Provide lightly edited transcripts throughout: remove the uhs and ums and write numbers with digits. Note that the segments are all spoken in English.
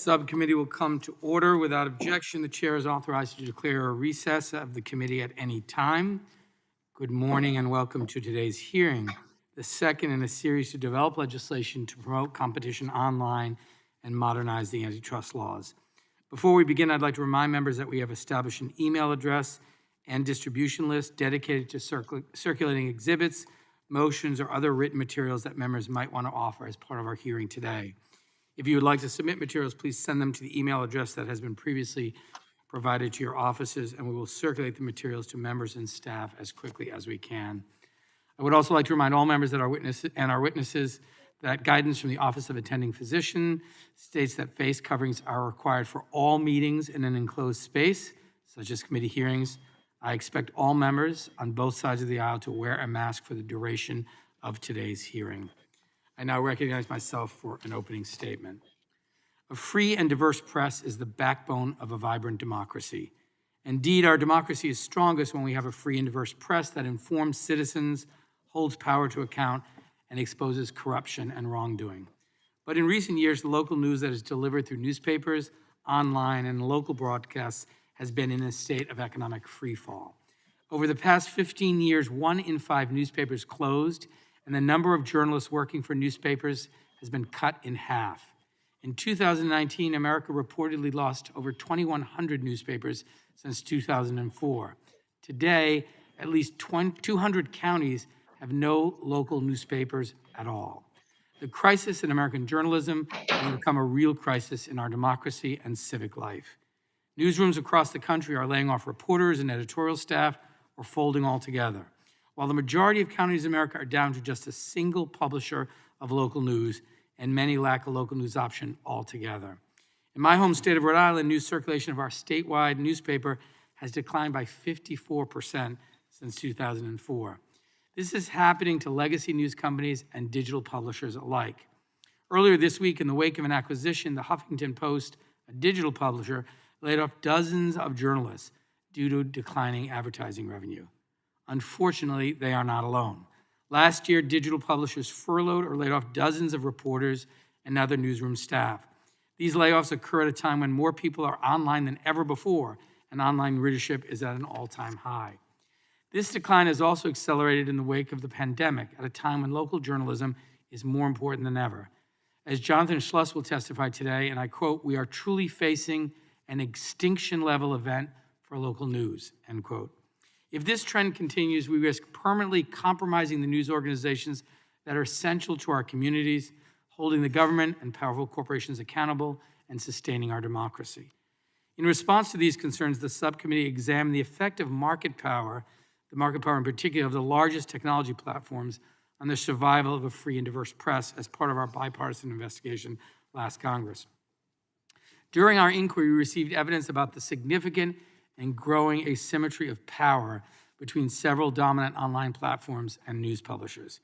Subcommittee will come to order without objection. The chair is authorized to declare a recess of the committee at any time. Good morning and welcome to today's hearing, the second in a series to develop legislation to promote competition online and modernize the antitrust laws. Before we begin, I'd like to remind members that we have established an email address and distribution list dedicated to circulating exhibits, motions, or other written materials that members might want to offer as part of our hearing today. If you would like to submit materials, please send them to the email address that has been previously provided to your offices, and we will circulate the materials to members and staff as quickly as we can. I would also like to remind all members that our witnesses that guidance from the Office of Attending Physician states that face coverings are required for all meetings in an enclosed space, such as committee hearings. I expect all members on both sides of the aisle to wear a mask for the duration of today's hearing. I now recognize myself for an opening statement. A free and diverse press is the backbone of a vibrant democracy. Indeed, our democracy is strongest when we have a free and diverse press that informs citizens, holds power to account, and exposes corruption and wrongdoing. But in recent years, the local news that is delivered through newspapers, online, and local broadcasts has been in a state of economic freefall. Over the past 15 years, 1 in 5 newspapers closed, and the number of journalists working for newspapers has been cut in half. In 2019, America reportedly lost over 2,100 newspapers since 2004. Today, at least 200 counties have no local newspapers at all. The crisis in American journalism has become a real crisis in our democracy and civic life. Newsrooms across the country are laying off reporters and editorial staff or folding altogether. While the majority of counties in America are down to just a single publisher of local news, and many lack a local news option altogether. In my home state of Rhode Island, news circulation of our statewide newspaper has declined by 54% since 2004. This is happening to legacy news companies and digital publishers alike. Earlier this week, in the wake of an acquisition, the Huffington Post, a digital publisher, laid off dozens of journalists due to declining advertising revenue. Unfortunately, they are not alone. Last year, digital publishers furloughed or laid off dozens of reporters and other newsroom staff. These layoffs occur at a time when more people are online than ever before, and online readership is at an all-time high. This decline has also accelerated in the wake of the pandemic, at a time when local journalism is more important than ever. As Jonathan Schleuss will testify today, and I quote, "We are truly facing an extinction-level event for local news," end quote. If this trend continues, we risk permanently compromising the news organizations that are essential to our communities, holding the government and powerful corporations accountable, and sustaining our democracy. In response to these concerns, the subcommittee examined the effect of market power, the market power in particular of the largest technology platforms, on the survival of a free and diverse press as part of our bipartisan investigation last Congress. During our inquiry, we received evidence about the significant and growing asymmetry of power between several dominant online platforms and news publishers.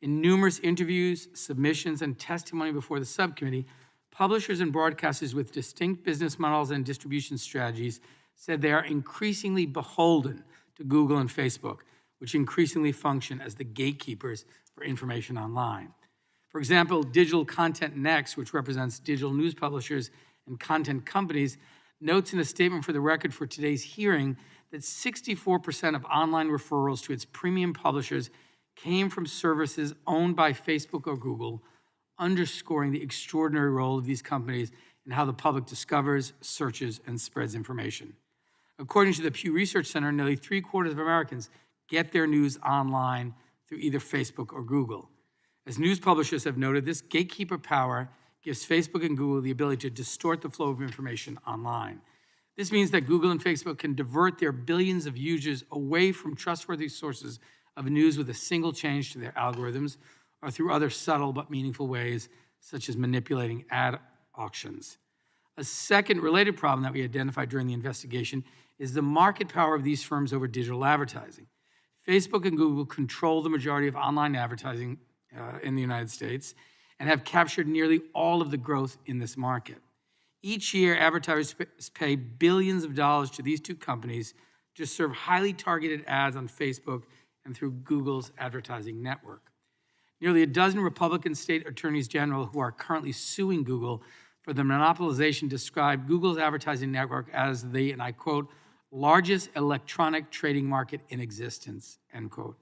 In numerous interviews, submissions, and testimony before the subcommittee, publishers and broadcasters with distinct business models and distribution strategies said they are increasingly beholden to Google and Facebook, which increasingly function as the gatekeepers for information online. For example, Digital Content Next, which represents digital news publishers and content companies, notes in a statement for the record for today's hearing that 64% of online referrals to its premium publishers came from services owned by Facebook or Google, underscoring the extraordinary role of these companies in how the public discovers, searches, and spreads information. According to the Pew Research Center, nearly 3/4 of Americans get their news online through either Facebook or Google. As news publishers have noted, this gatekeeper power gives Facebook and Google the ability to distort the flow of information online. This means that Google and Facebook can divert their billions of users away from trustworthy sources of news with a single change to their algorithms, or through other subtle but meaningful ways, such as manipulating ad auctions. A second related problem that we identified during the investigation is the market power of these firms over digital advertising. Facebook and Google control the majority of online advertising in the United States, and have captured nearly all of the growth in this market. Each year, advertisers pay billions of dollars to these two companies to serve highly targeted ads on Facebook and through Google's advertising network. Nearly a dozen Republican state attorneys general who are currently suing Google for the monopolization described Google's advertising network as the, and I quote, largest electronic trading market in existence, end quote.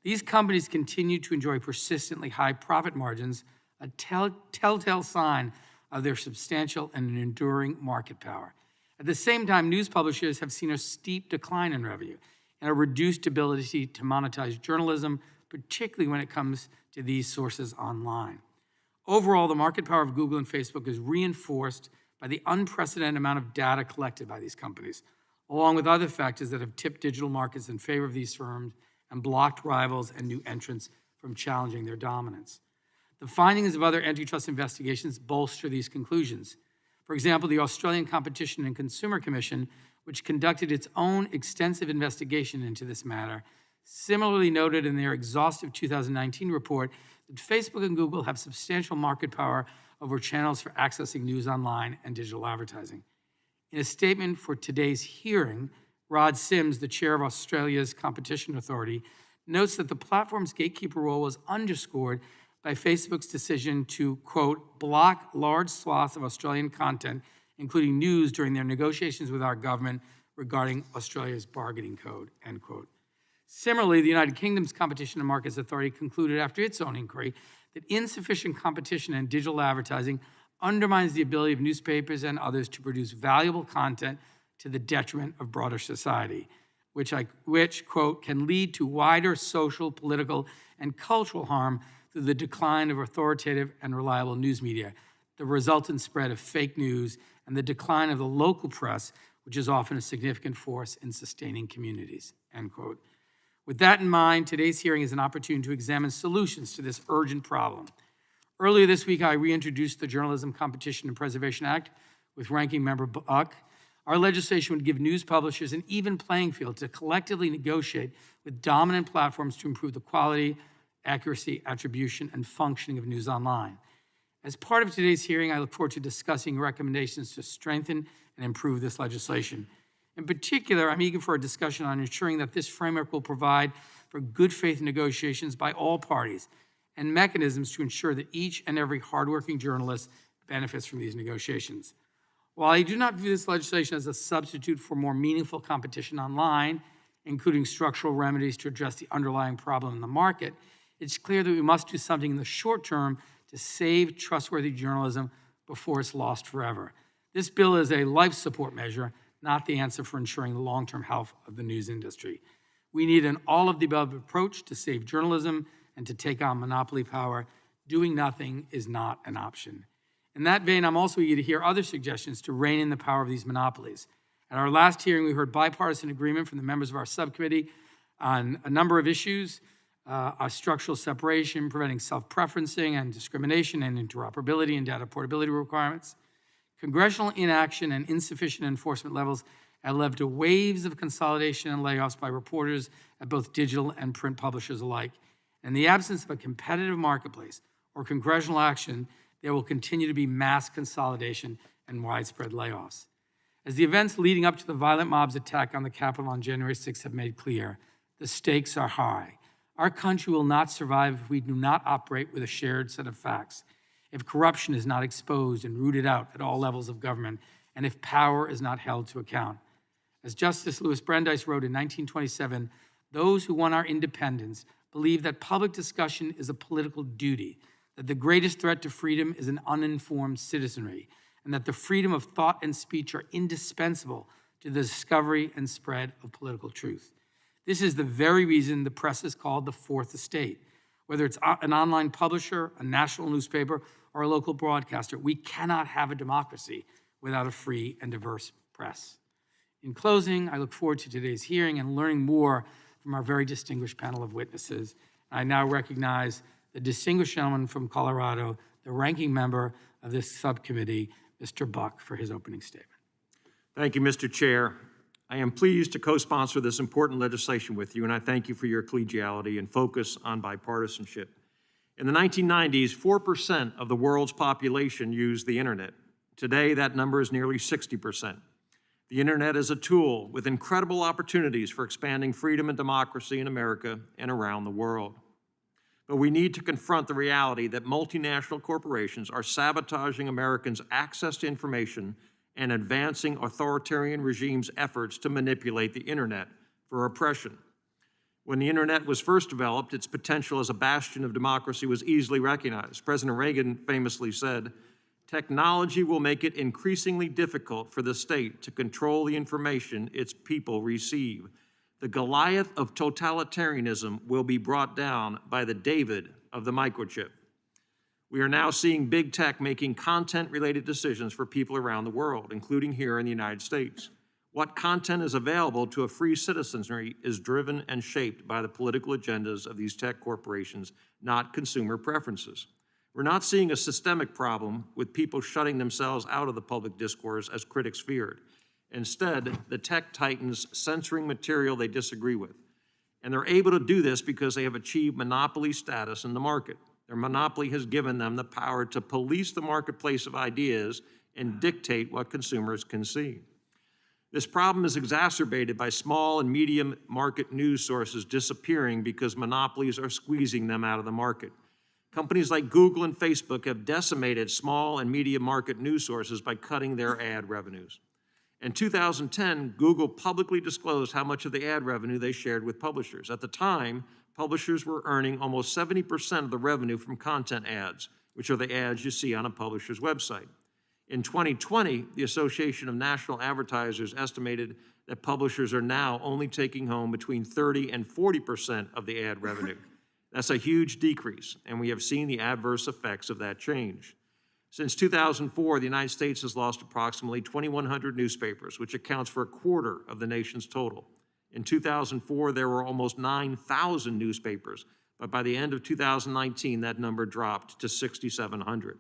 These companies continue to enjoy persistently high profit margins, a telltale sign of their substantial and enduring market power. At the same time, news publishers have seen a steep decline in revenue and a reduced ability to monetize journalism, particularly when it comes to these sources online. Overall, the market power of Google and Facebook is reinforced by the unprecedented amount of data collected by these companies, along with other factors that have tipped digital markets in favor of these firms and blocked rivals and new entrants from challenging their dominance. The findings of other antitrust investigations bolster these conclusions. For example, the Australian Competition and Consumer Commission, which conducted its own extensive investigation into this matter, similarly noted in their exhaustive 2019 report that Facebook and Google have substantial market power over channels for accessing news online and digital advertising. In a statement for today's hearing, Rod Sims, the chair of Australia's Competition Authority, notes that the platform's gatekeeper role was underscored by Facebook's decision to, quote, block large swaths of Australian content, including news, during their negotiations with our government regarding Australia's bargaining code, end quote. Similarly, the United Kingdom's Competition and Markets Authority concluded after its own inquiry that insufficient competition in digital advertising undermines the ability of newspapers and others to produce valuable content to the detriment of broader society, which, quote, can lead to wider social, political, and cultural harm through the decline of authoritative and reliable news media, the resultant spread of fake news, and the decline of the local press, which is often a significant force in sustaining communities, end quote. With that in mind, today's hearing is an opportunity to examine solutions to this urgent problem. Earlier this week, I reintroduced the Journalism Competition and Preservation Act with Ranking Member Buck. Our legislation would give news publishers an even playing field to collectively negotiate with dominant platforms to improve the quality, accuracy, attribution, and functioning of news online. As part of today's hearing, I look forward to discussing recommendations to strengthen and improve this legislation. In particular, I'm eager for a discussion on ensuring that this framework will provide for good faith negotiations by all parties and mechanisms to ensure that each and every hardworking journalist benefits from these negotiations. While I do not view this legislation as a substitute for more meaningful competition online, including structural remedies to address the underlying problem in the market, it's clear that we must do something in the short term to save trustworthy journalism before it's lost forever. This bill is a life support measure, not the answer for ensuring the long-term health of the news industry. We need an all-of-the-above approach to save journalism and to take on monopoly power. Doing nothing is not an option. In that vein, I'm also eager to hear other suggestions to rein in the power of these monopolies. At our last hearing, we heard bipartisan agreement from the members of our subcommittee on a number of issues, our structural separation, preventing self-preferencing and discrimination, and interoperability and data portability requirements. Congressional inaction and insufficient enforcement levels have led to waves of consolidation and layoffs by reporters at both digital and print publishers alike. In the absence of a competitive marketplace or congressional action, there will continue to be mass consolidation and widespread layoffs. As the events leading up to the violent mob's attack on the Capitol on January 6th have made clear, the stakes are high. Our country will not survive if we do not operate with a shared set of facts, if corruption is not exposed and rooted out at all levels of government, and if power is not held to account. As Justice Louis Brandeis wrote in 1927, those who won our independence believe that public discussion is a political duty, that the greatest threat to freedom is an uninformed citizenry, and that the freedom of thought and speech are indispensable to the discovery and spread of political truth. This is the very reason the press is called the Fourth Estate. Whether it's an online publisher, a national newspaper, or a local broadcaster, we cannot have a democracy without a free and diverse press. In closing, I look forward to today's hearing and learning more from our very distinguished panel of witnesses. I now recognize the distinguished gentleman from Colorado, the ranking member of this subcommittee, Mr. Buck, for his opening statement. Thank you, Mr. Chair. I am pleased to co-sponsor this important legislation with you, and I thank you for your collegiality and focus on bipartisanship. In the 1990s, 4% of the world's population used the internet. Today, that number is nearly 60%. The internet is a tool with incredible opportunities for expanding freedom and democracy in America and around the world. But we need to confront the reality that multinational corporations are sabotaging Americans' access to information and advancing authoritarian regimes' efforts to manipulate the internet for oppression. When the internet was first developed, its potential as a bastion of democracy was easily recognized. President Reagan famously said, "Technology will make it increasingly difficult for the state to control the information its people receive. The Goliath of totalitarianism will be brought down by the David of the microchip." We are now seeing big tech making content-related decisions for people around the world, including here in the United States. What content is available to a free citizenry is driven and shaped by the political agendas of these tech corporations, not consumer preferences. We're not seeing a systemic problem with people shutting themselves out of the public discourse as critics feared. Instead, the tech titans censoring material they disagree with. And they're able to do this because they have achieved monopoly status in the market. Their monopoly has given them the power to police the marketplace of ideas and dictate what consumers can see. This problem is exacerbated by small and medium market news sources disappearing because monopolies are squeezing them out of the market. Companies like Google and Facebook have decimated small and medium market news sources by cutting their ad revenues. In 2010, Google publicly disclosed how much of the ad revenue they shared with publishers. At the time, publishers were earning almost 70% of the revenue from content ads, which are the ads you see on a publisher's website. In 2020, the Association of National Advertisers estimated that publishers are now only taking home between 30 and 40% of the ad revenue. That's a huge decrease, and we have seen the adverse effects of that change. Since 2004, the United States has lost approximately 2,100 newspapers, which accounts for a quarter of the nation's total. In 2004, there were almost 9,000 newspapers, but by the end of 2019, that number dropped to 6,700.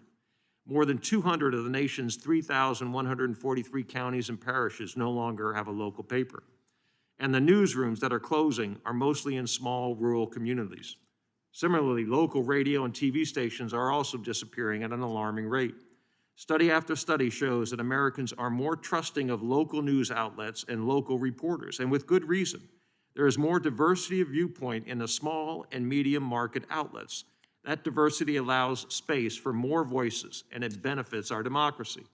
More than 200 of the nation's 3,143 counties and parishes no longer have a local paper. And the newsrooms that are closing are mostly in small rural communities. Similarly, local radio and TV stations are also disappearing at an alarming rate. Study after study shows that Americans are more trusting of local news outlets and local reporters, and with good reason. There is more diversity of viewpoint in the small and medium market outlets. That diversity allows space for more voices, and it benefits our democracy.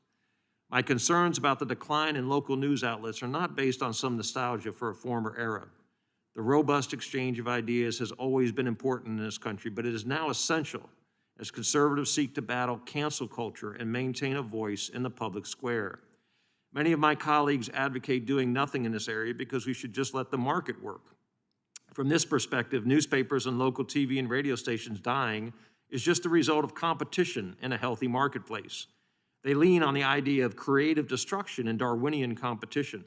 My concerns about the decline in local news outlets are not based on some nostalgia for a former era. The robust exchange of ideas has always been important in this country, but it is now essential as conservatives seek to battle cancel culture and maintain a voice in the public square. Many of my colleagues advocate doing nothing in this area because we should just let the market work. From this perspective, newspapers and local TV and radio stations dying is just a result of competition in a healthy marketplace. They lean on the idea of creative destruction and Darwinian competition.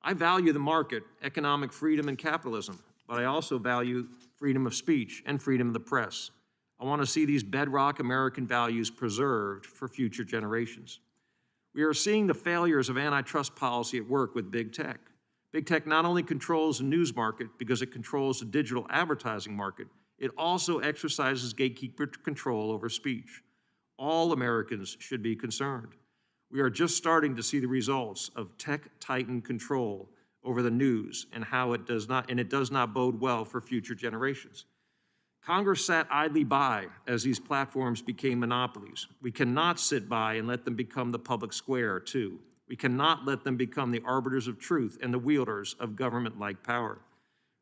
I value the market, economic freedom, and capitalism, but I also value freedom of speech and freedom of the press. I want to see these bedrock American values preserved for future generations. We are seeing the failures of antitrust policy at work with big tech. Big tech not only controls the news market because it controls the digital advertising market, it also exercises gatekeeper control over speech. All Americans should be concerned. We are just starting to see the results of tech titan control over the news and how it does not bode well for future generations. Congress sat idly by as these platforms became monopolies. We cannot sit by and let them become the public square, too. We cannot let them become the arbiters of truth and the wielders of government-like power.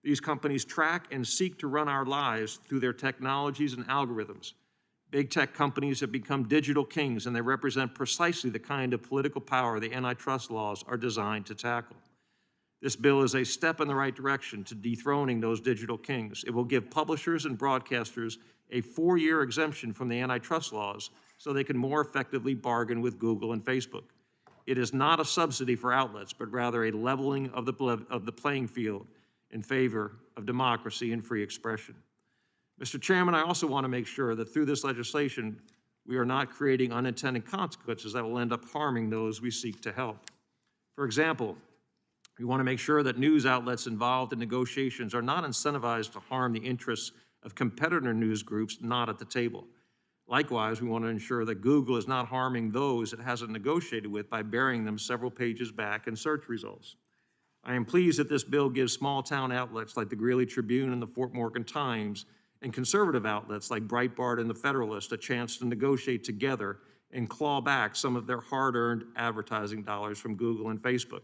These companies track and seek to run our lives through their technologies and algorithms. Big tech companies have become digital kings, and they represent precisely the kind of political power the antitrust laws are designed to tackle. This bill is a step in the right direction to dethroning those digital kings. It will give publishers and broadcasters a 4-year exemption from the antitrust laws so they can more effectively bargain with Google and Facebook. It is not a subsidy for outlets, but rather a leveling of the playing field in favor of democracy and free expression. Mr. Chairman, I also want to make sure that through this legislation, we are not creating unintended consequences that will end up harming those we seek to help. For example, we want to make sure that news outlets involved in negotiations are not incentivized to harm the interests of competitor news groups not at the table. Likewise, we want to ensure that Google is not harming those it hasn't negotiated with by burying them several pages back in search results. I am pleased that this bill gives small-town outlets like the Greeley Tribune and the Fort Morgan Times and conservative outlets like Breitbart and The Federalist a chance to negotiate together and claw back some of their hard-earned advertising dollars from Google and Facebook.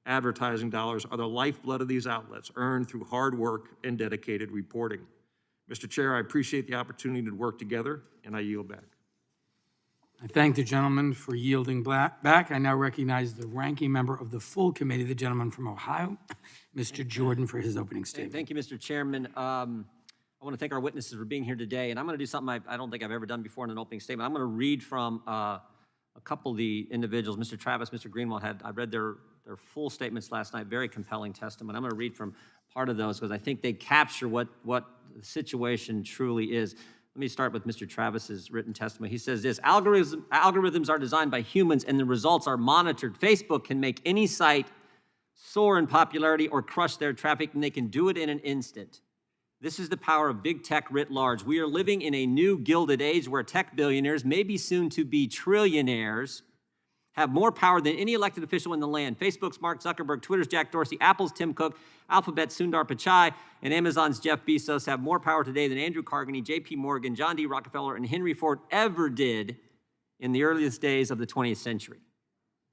Advertising dollars are the lifeblood of these outlets, earned through hard work and dedicated reporting. Mr. Chair, I appreciate the opportunity to work together, and I yield back. I thank the gentleman for yielding back. I now recognize the ranking member of the full committee, the gentleman from Ohio, Mr. Jordan, for his opening statement. Thank you, Mr. Chairman. I want to thank our witnesses for being here today, and I'm going to do something I don't think I've ever done before in an opening statement. I'm going to read from a couple of the individuals. Mr. Travis, Mr. Greenwald I read their full statements last night, very compelling testimony. I'm going to read from part of those because I think they capture what the situation truly is. Let me start with Mr. Travis's written testimony. He says this: algorithms are designed by humans and the results are monitored. Facebook can make any site soar in popularity or crush their traffic, and they can do it in an instant. This is the power of big tech writ large. We are living in a new gilded age where tech billionaires, maybe soon to be trillionaires, have more power than any elected official in the land. Facebook's Mark Zuckerberg, Twitter's Jack Dorsey, Apple's Tim Cook, Alphabet's Sundar Pichai, and Amazon's Jeff Bezos have more power today than Andrew Carnegie, J.P. Morgan, John D. Rockefeller, and Henry Ford ever did in the earliest days of the 20th century.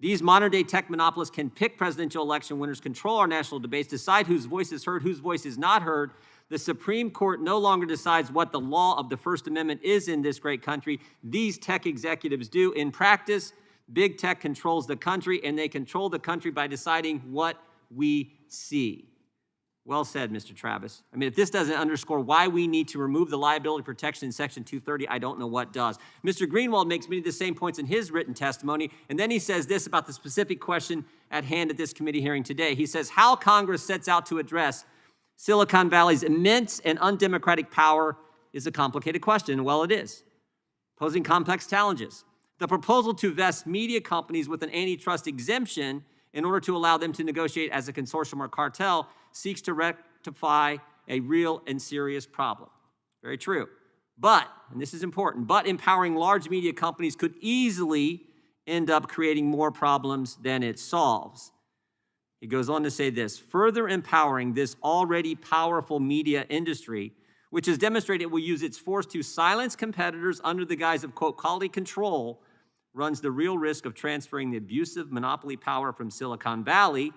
These modern-day tech monopolists can pick presidential election winners, control our national debates, decide whose voice is heard, whose voice is not heard. The Supreme Court no longer decides what the law of the First Amendment is in this great country. These tech executives do. In practice, big tech controls the country, and they control the country by deciding what we see. Well said, Mr. Travis. I mean, if this doesn't underscore why we need to remove the liability protection in Section 230, I don't know what does. Mr. Greenwald makes many of the same points in his written testimony, and then he says this about the specific question at hand at this committee hearing today. He says, how Congress sets out to address Silicon Valley's immense and undemocratic power is a complicated question. Well, it is, posing complex challenges. The proposal to vest media companies with an antitrust exemption in order to allow them to negotiate as a consortium or cartel seeks to rectify a real and serious problem. Very true. But, and this is important, but empowering large media companies could easily end up creating more problems than it solves. He goes on to say this: further empowering this already powerful media industry, which has demonstrated it will use its force to silence competitors under the guise of, quote, quality control, runs the real risk of transferring the abusive monopoly power from Silicon Valley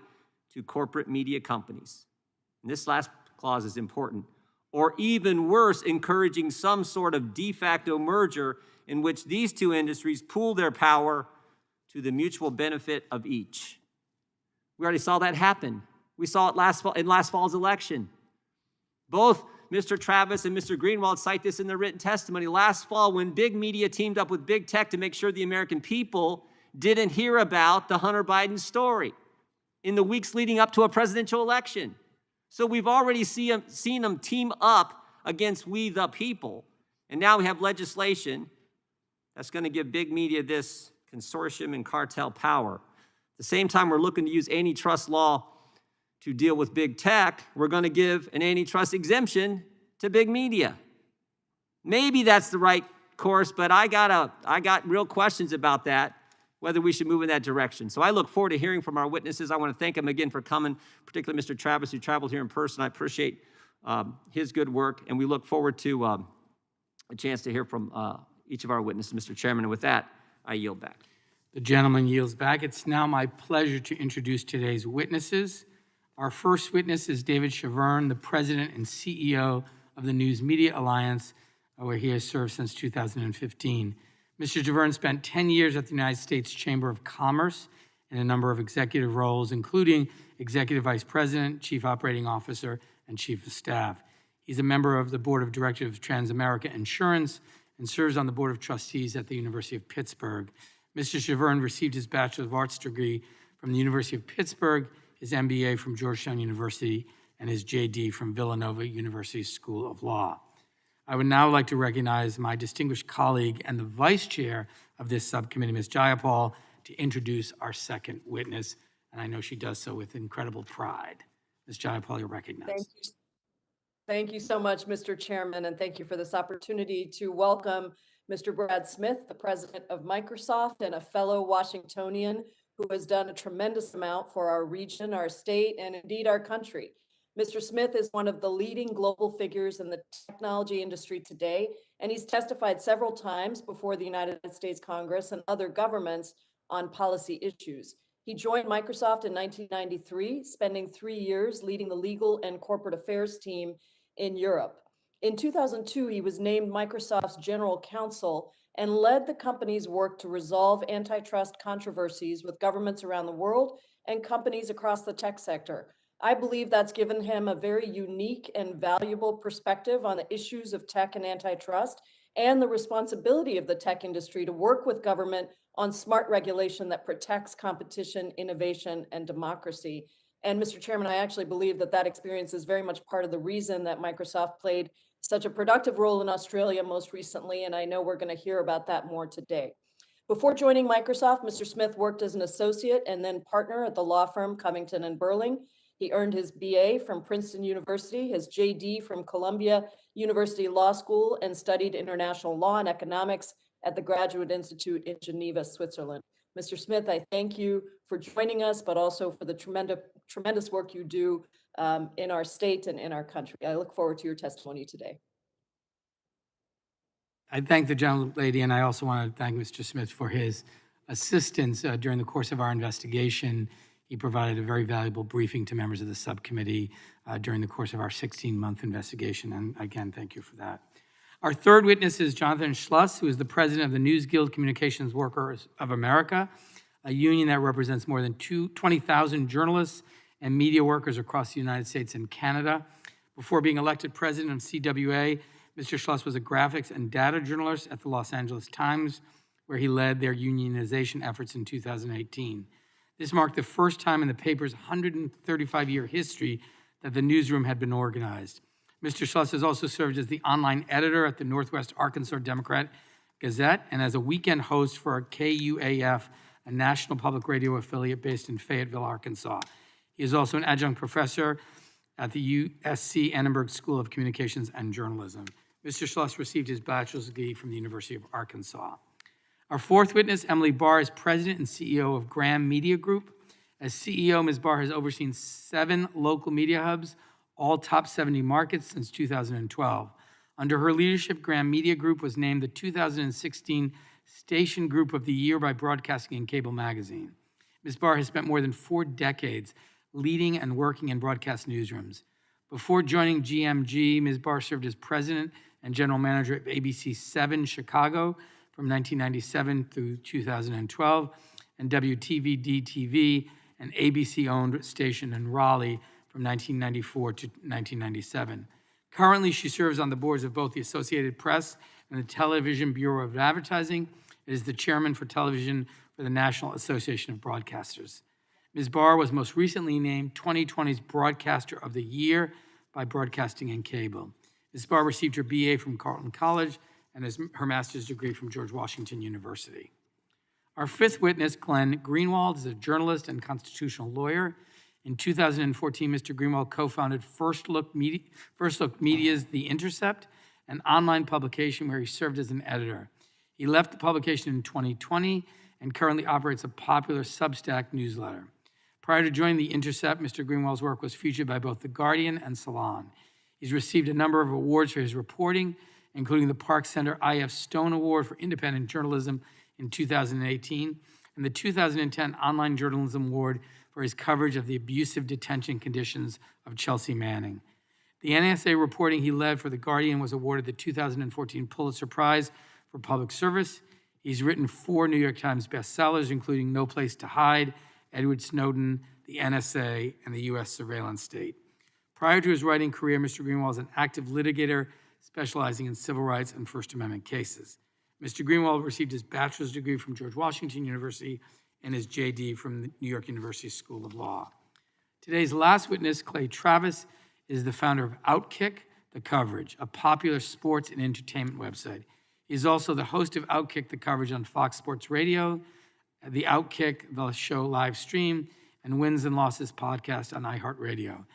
to corporate media companies. And this last clause is important. Or even worse, encouraging some sort of de facto merger in which these two industries pool their power to the mutual benefit of each. We already saw that happen. We saw it in last fall's election. Both Mr. Travis and Mr. Greenwald cite this in their written testimony. Last fall, when big media teamed up with big tech to make sure the American people didn't hear about the Hunter Biden story in the weeks leading up to a presidential election. So we've already seen them team up against we the people. And now we have legislation that's going to give big media this consortium and cartel power. At the same time, we're looking to use antitrust law to deal with big tech. We're going to give an antitrust exemption to big media. Maybe that's the right course, but I got real questions about that, whether we should move in that direction. So I look forward to hearing from our witnesses. I want to thank them again for coming, particularly Mr. Travis, who traveled here in person. I appreciate his good work, and we look forward to a chance to hear from each of our witnesses, Mr. Chairman. And with that, I yield back. The gentleman yields back. It's now my pleasure to introduce today's witnesses. Our first witness is David Chavern, the president and CEO of the News Media Alliance, where he has served since 2015. Mr. Chavern spent 10 years at the United States Chamber of Commerce in a number of executive roles, including Executive Vice President, Chief Operating Officer, and Chief of Staff. He's a member of the Board of Directors of Transamerica Insurance and serves on the Board of Trustees at the University of Pittsburgh. Mr. Chavern received his Bachelor of Arts degree from the University of Pittsburgh, his MBA from Georgetown University, and his JD from Villanova University School of Law. I would now like to recognize my distinguished colleague and the vice chair of this subcommittee, Ms. Jayapal, to introduce our second witness, and I know she does so with incredible pride. Ms. Jayapal, you're recognized. Thank you so much, Mr. Chairman, and thank you for this opportunity to welcome Mr. Brad Smith, the president of Microsoft and a fellow Washingtonian who has done a tremendous amount for our region, our state, and indeed our country. Mr. Smith is one of the leading global figures in the technology industry today, and he's testified several times before the United States Congress and other governments on policy issues. He joined Microsoft in 1993, spending 3 years leading the legal and corporate affairs team in Europe. In 2002, he was named Microsoft's general counsel and led the company's work to resolve antitrust controversies with governments around the world and companies across the tech sector. I believe that's given him a very unique and valuable perspective on the issues of tech and antitrust and the responsibility of the tech industry to work with government on smart regulation that protects competition, innovation, and democracy. And Mr. Chairman, I actually believe that that experience is very much part of the reason that Microsoft played such a productive role in Australia most recently, and I know we're going to hear about that more today. Before joining Microsoft, Mr. Smith worked as an associate and then partner at the law firm Covington and Burling. He earned his BA from Princeton University, his JD from Columbia University Law School, and studied international law and economics at the Graduate Institute in Geneva, Switzerland. Mr. Smith, I thank you for joining us, but also for the tremendous work you do in our state and in our country. I look forward to your testimony today. I thank the gentlelady, and I also want to thank Mr. Smith for his assistance during the course of our investigation. He provided a very valuable briefing to members of the subcommittee during the course of our 16-month investigation, and again, thank you for that. Our third witness is Jonathan Schleuss, who is the president of the News Guild Communications Workers of America, a union that represents more than 20,000 journalists and media workers across the United States and Canada. Before being elected president of CWA, Mr. Schleuss was a graphics and data journalist at the Los Angeles Times, where he led their unionization efforts in 2018. This marked the first time in the paper's 135-year history that the newsroom had been organized. Mr. Schleuss has also served as the online editor at the Northwest Arkansas Democrat Gazette and as a weekend host for KUAF, a national public radio affiliate based in Fayetteville, Arkansas. He is also an adjunct professor at the USC Annenberg School of Communications and Journalism. Mr. Schleuss received his bachelor's degree from the University of Arkansas. Our fourth witness, Emily Barr, is president and CEO of Graham Media Group. As CEO, Ms. Barr has overseen 7 local media hubs, all top 70 markets since 2012. Under her leadership, Graham Media Group was named the 2016 Station Group of the Year by Broadcasting and Cable magazine. Ms. Barr has spent more than 4 decades leading and working in broadcast newsrooms. Before joining GMG, Ms. Barr served as president and general manager at ABC 7 Chicago from 1997 through 2012, and WTVD-TV, an ABC-owned station in Raleigh from 1994 to 1997. Currently, she serves on the boards of both the Associated Press and the Television Bureau of Advertising. It is the chairman for television for the National Association of Broadcasters. Ms. Barr was most recently named 2020's Broadcaster of the Year by Broadcasting and Cable. Ms. Barr received her BA from Carleton College and her master's degree from George Washington University. Our fifth witness, Glenn Greenwald, is a journalist and constitutional lawyer. In 2014, Mr. Greenwald co-founded First Look Media's The Intercept, an online publication where he served as an editor. He left the publication in 2020 and currently operates a popular Substack newsletter. Prior to joining The Intercept, Mr. Greenwald's work was featured by both The Guardian and Salon. He's received a number of awards for his reporting, including the Park Center I.F. Stone Award for Independent Journalism in 2018 and the 2010 Online Journalism Award for his coverage of the abusive detention conditions of Chelsea Manning. The NSA reporting he led for The Guardian was awarded the 2014 Pulitzer Prize for Public Service. He's written 4 New York Times bestsellers, including No Place to Hide, Edward Snowden, the NSA, and the U.S. Surveillance State. Prior to his writing career, Mr. Greenwald was an active litigator specializing in civil rights and First Amendment cases. Mr. Greenwald received his bachelor's degree from George Washington University and his JD from the New York University School of Law. Today's last witness, Clay Travis, is the founder of Outkick, The Coverage, a popular sports and entertainment website. He's also the host of Outkick, The Coverage on Fox Sports Radio, the Outkick, the show live stream, and Wins and Losses podcast on iHeartRadio.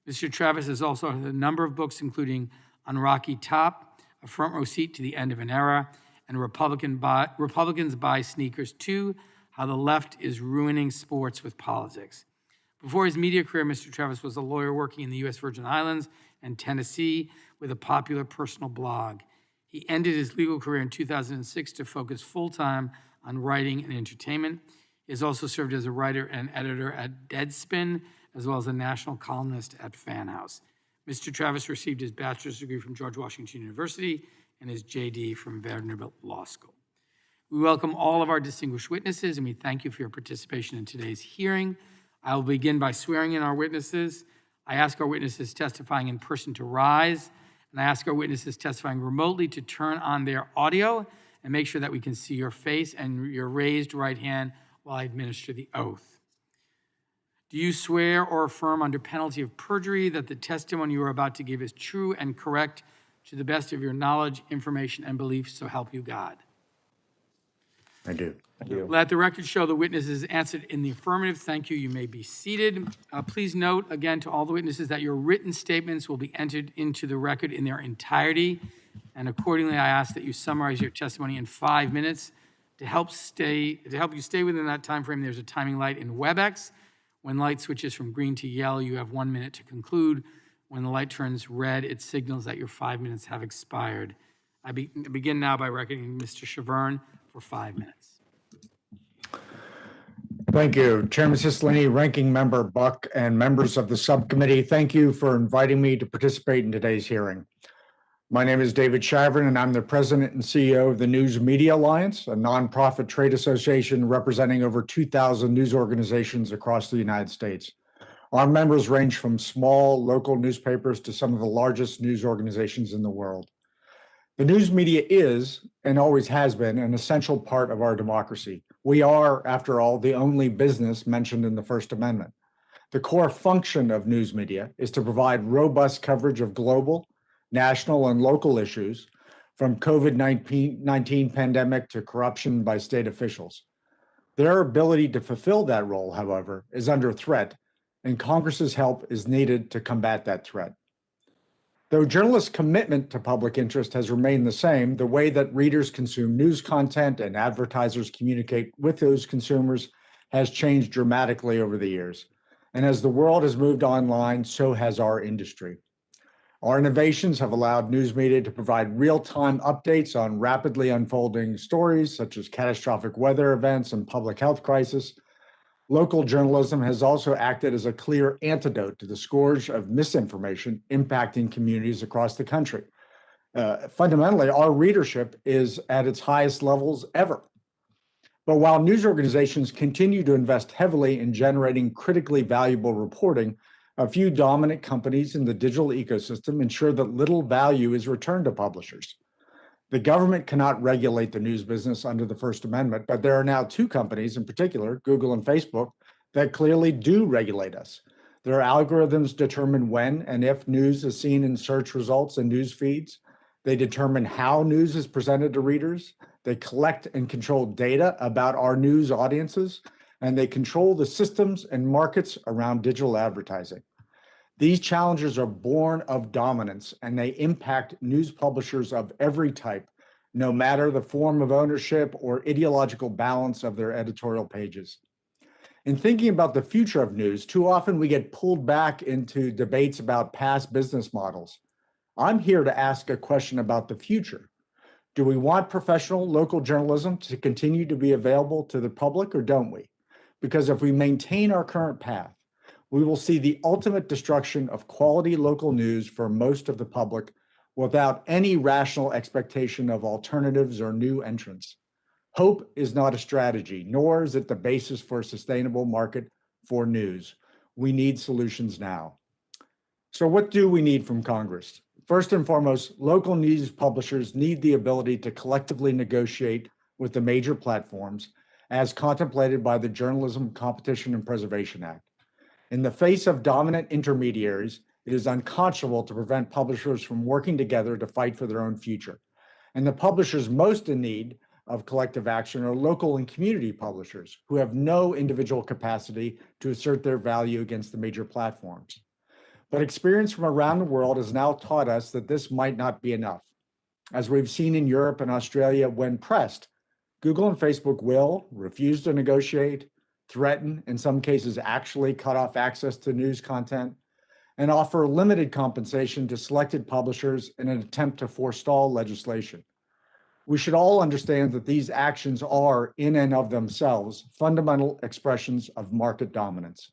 Mr. Travis has also had a number of books, including On Rocky Top, A Front Row Seat to the End of an Era, and Republicans Buy Sneakers Too, How the Left is Ruining Sports with Politics. Before his media career, Mr. Travis was a lawyer working in the U.S. Virgin Islands and Tennessee with a popular personal blog. He ended his legal career in 2006 to focus full-time on writing and entertainment. He has also served as a writer and editor at Deadspin, as well as a national columnist at Fan House. Mr. Travis received his bachelor's degree from George Washington University and his JD from Vanderbilt Law School. We welcome all of our distinguished witnesses, and we thank you for your participation in today's hearing. I will begin by swearing in our witnesses. I ask our witnesses testifying in person to rise, and I ask our witnesses testifying remotely to turn on their audio and make sure that we can see your face and your raised right hand while I administer the oath. Do you swear or affirm under penalty of perjury that the testimony you are about to give is true and correct to the best of your knowledge, information, and beliefs, so help you God? I do. Let the record show the witnesses answered in the affirmative. Thank you. You may be seated. Please note, again, to all the witnesses that your written statements will be entered into the record in their entirety. And accordingly, I ask that you summarize your testimony in 5 minutes. To help you stay within that time frame, there's a timing light in WebEx. When light switches from green to yellow, you have 1 minute to conclude. When the light turns red, it signals that your 5 minutes have expired. I begin now by recognizing Mr. Chavern for 5 minutes. Thank you, Chairman Cicilline, Ranking Member Buck, and members of the subcommittee. Thank you for inviting me to participate in today's hearing. My name is David Chavern, and I'm the president and CEO of the News Media Alliance, a nonprofit trade association representing over 2,000 news organizations across the United States. Our members range from small local newspapers to some of the largest news organizations in the world. The news media is, and always has been, an essential part of our democracy. We are, after all, the only business mentioned in the First Amendment. The core function of news media is to provide robust coverage of global, national, and local issues, from COVID-19 pandemic to corruption by state officials. Their ability to fulfill that role, however, is under threat, and Congress's help is needed to combat that threat. Though journalists' commitment to public interest has remained the same, the way that readers consume news content and advertisers communicate with those consumers has changed dramatically over the years. And as the world has moved online, so has our industry. Our innovations have allowed news media to provide real-time updates on rapidly unfolding stories, such as catastrophic weather events and public health crisis. Local journalism has also acted as a clear antidote to the scourge of misinformation impacting communities across the country. Fundamentally, our readership is at its highest levels ever. But while news organizations continue to invest heavily in generating critically valuable reporting, a few dominant companies in the digital ecosystem ensure that little value is returned to publishers. The government cannot regulate the news business under the First Amendment, but there are now two companies in particular, Google and Facebook, that clearly do regulate us. Their algorithms determine when and if news is seen in search results and news feeds. They determine how news is presented to readers. They collect and control data about our news audiences, and they control the systems and markets around digital advertising. These challenges are born of dominance, and they impact news publishers of every type, no matter the form of ownership or ideological balance of their editorial pages. In thinking about the future of news, too often we get pulled back into debates about past business models. I'm here to ask a question about the future. Do we want professional local journalism to continue to be available to the public, or don't we? Because if we maintain our current path, we will see the ultimate destruction of quality local news for most of the public without any rational expectation of alternatives or new entrants. Hope is not a strategy, nor is it the basis for a sustainable market for news. We need solutions now. So what do we need from Congress? First and foremost, local news publishers need the ability to collectively negotiate with the major platforms as contemplated by the Journalism Competition and Preservation Act. In the face of dominant intermediaries, it is unconscionable to prevent publishers from working together to fight for their own future. And the publishers most in need of collective action are local and community publishers who have no individual capacity to assert their value against the major platforms. But experience from around the world has now taught us that this might not be enough. As we've seen in Europe and Australia, when pressed, Google and Facebook will refuse to negotiate, threaten, in some cases actually cut off access to news content, and offer limited compensation to selected publishers in an attempt to forestall legislation. We should all understand that these actions are, in and of themselves, fundamental expressions of market dominance.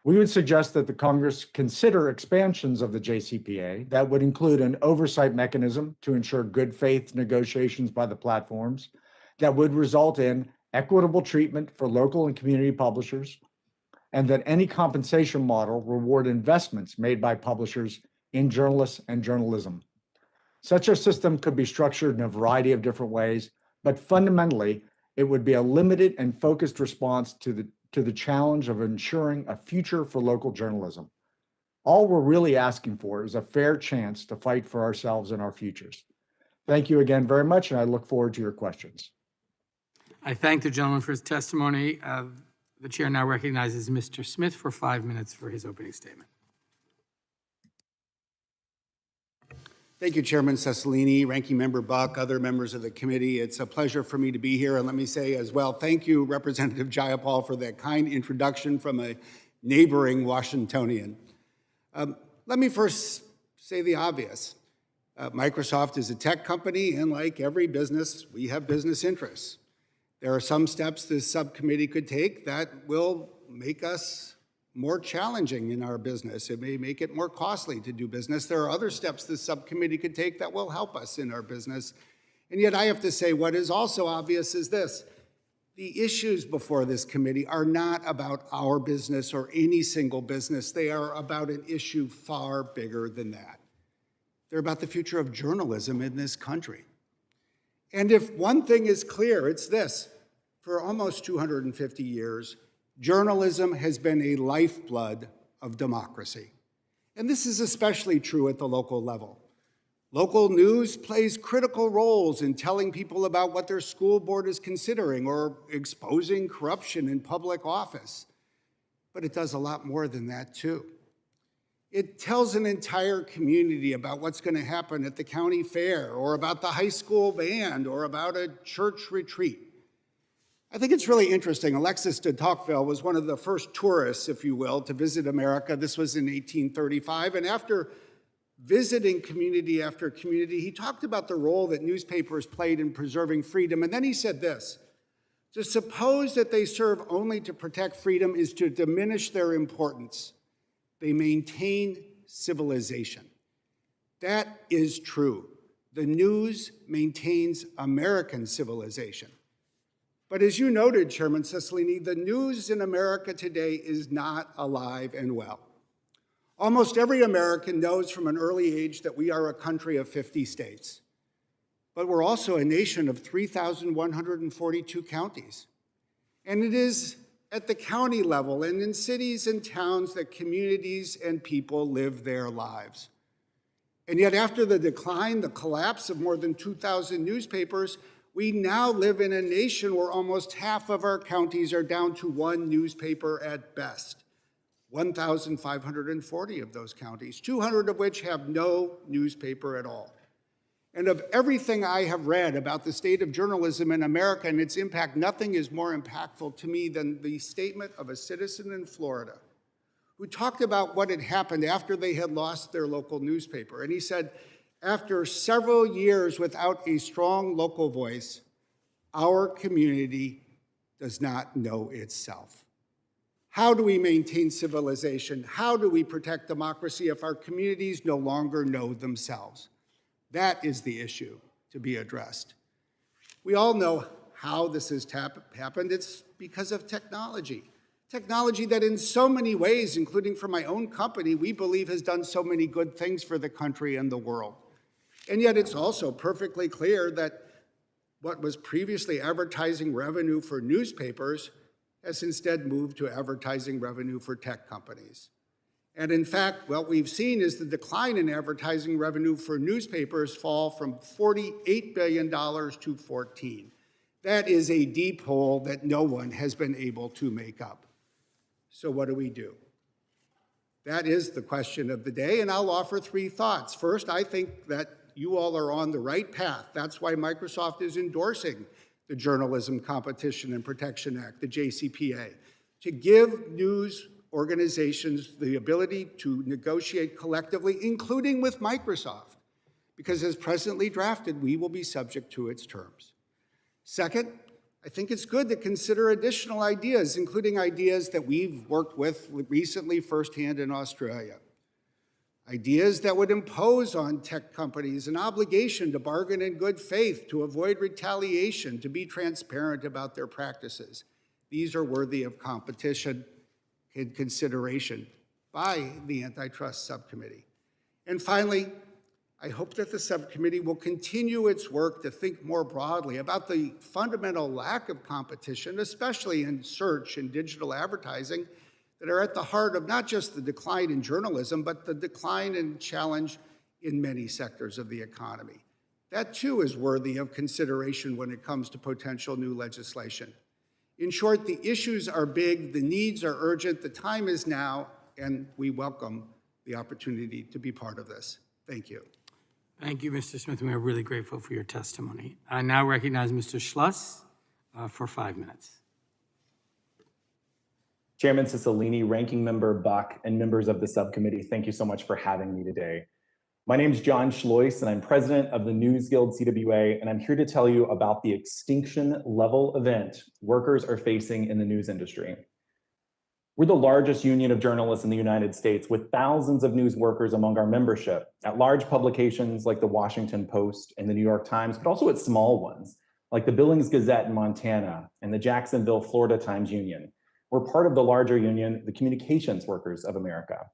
We would suggest that the Congress consider expansions of the JCPA that would include an oversight mechanism to ensure good faith negotiations by the platforms that would result in equitable treatment for local and community publishers, and that any compensation model reward investments made by publishers in journalists and journalism. Such a system could be structured in a variety of different ways, but fundamentally, it would be a limited and focused response to the challenge of ensuring a future for local journalism. All we're really asking for is a fair chance to fight for ourselves and our futures. Thank you again very much, and I look forward to your questions. I thank the gentleman for his testimony. The chair now recognizes Mr. Smith for 5 minutes for his opening statement. Thank you, Chairman Cicilline, Ranking Member Buck, other members of the committee. It's a pleasure for me to be here. And let me say as well, thank you, Representative Jayapal, for that kind introduction from a neighboring Washingtonian. Let me first say the obvious. Microsoft is a tech company, and like every business, we have business interests. There are some steps this subcommittee could take that will make us more challenging in our business. It may make it more costly to do business. There are other steps this subcommittee could take that will help us in our business. And yet I have to say what is also obvious is this. The issues before this committee are not about our business or any single business. They are about an issue far bigger than that. They're about the future of journalism in this country. And if one thing is clear, it's this. For almost 250 years, journalism has been a lifeblood of democracy. And this is especially true at the local level. Local news plays critical roles in telling people about what their school board is considering or exposing corruption in public office. But it does a lot more than that, too. It tells an entire community about what's going to happen at the county fair or about the high school band or about a church retreat. I think it's really interesting. Alexis de Tocqueville was one of the first tourists, if you will, to visit America. This was in 1835. And after visiting community after community, he talked about the role that newspapers played in preserving freedom. And then he said this, to suppose that they serve only to protect freedom is to diminish their importance. They maintain civilization. That is true. The news maintains American civilization. But as you noted, Chairman Cicilline, the news in America today is not alive and well. Almost every American knows from an early age that we are a country of 50 states. But we're also a nation of 3,142 counties. And it is at the county level and in cities and towns that communities and people live their lives. And yet after the decline, the collapse of more than 2,000 newspapers, we now live in a nation where almost half of our counties are down to one newspaper at best. 1,540 of those counties, 200 of which have no newspaper at all. And of everything I have read about the state of journalism in America and its impact, nothing is more impactful to me than the statement of a citizen in Florida who talked about what had happened after they had lost their local newspaper. And he said, after several years without a strong local voice, our community does not know itself. How do we maintain civilization? How do we protect democracy if our communities no longer know themselves? That is the issue to be addressed. We all know how this has happened. It's because of technology. Technology that in so many ways, including for my own company, we believe has done so many good things for the country and the world. And yet it's also perfectly clear that what was previously advertising revenue for newspapers has instead moved to advertising revenue for tech companies. And in fact, what we've seen is the decline in advertising revenue for newspapers fall from $48 billion to $14. That is a deep hole that no one has been able to make up. So what do? That is the question of the day, and I'll offer three thoughts. First, I think that you all are on the right path. That's why Microsoft is endorsing the Journalism Competition and Protection Act, the JCPA. to give news organizations the ability to negotiate collectively, including with Microsoft, because as presently drafted, we will be subject to its terms. Second, I think it's good to consider additional ideas, including ideas that we've worked with recently firsthand in Australia. Ideas that would impose on tech companies an obligation to bargain in good faith, to avoid retaliation, to be transparent about their practices. These are worthy of competition and consideration by the Antitrust Subcommittee. And finally, I hope that the subcommittee will continue its work to think more broadly about the fundamental lack of competition, especially in search and digital advertising, that are at the heart of not just the decline in journalism, but the decline and challenge in many sectors of the economy. That too is worthy of consideration when it comes to potential new legislation. In short, the issues are big, the needs are urgent, the time is now, and we welcome the opportunity to be part of this. Thank you. Thank you, Mr. Smith. We are really grateful for your testimony. I now recognize Mr. Schleuss for 5 minutes. Chairman Cicilline, Ranking Member Buck, and members of the subcommittee, thank you so much for having me today. My name is John Schleuss, and I'm president of the News Guild CWA, and I'm here to tell you about the extinction level event workers are facing in the news industry. We're the largest union of journalists in the United States, with thousands of news workers among our membership at large publications like the Washington Post and the New York Times, but also at small ones like the Billings Gazette in Montana and the Jacksonville, Florida Times Union. We're part of the larger union, the Communications Workers of America.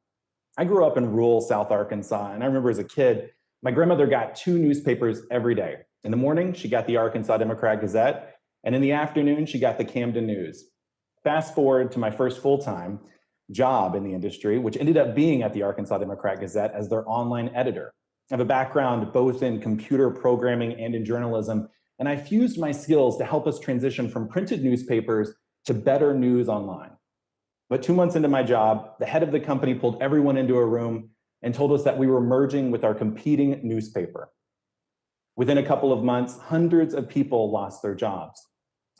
I grew up in rural South Arkansas, and I remember as a kid, my grandmother got 2 newspapers every day. In the morning, she got the Arkansas Democrat-Gazette, and in the afternoon, she got the Camden News. Fast forward to my first full-time job in the industry, which ended up being at the Arkansas Democrat-Gazette as their online editor. I have a background both in computer programming and in journalism, and I fused my skills to help us transition from printed newspapers to better news online. But 2 months into my job, the head of the company pulled everyone into a room and told us that we were merging with our competing newspaper. Within a couple of months, hundreds of people lost their jobs.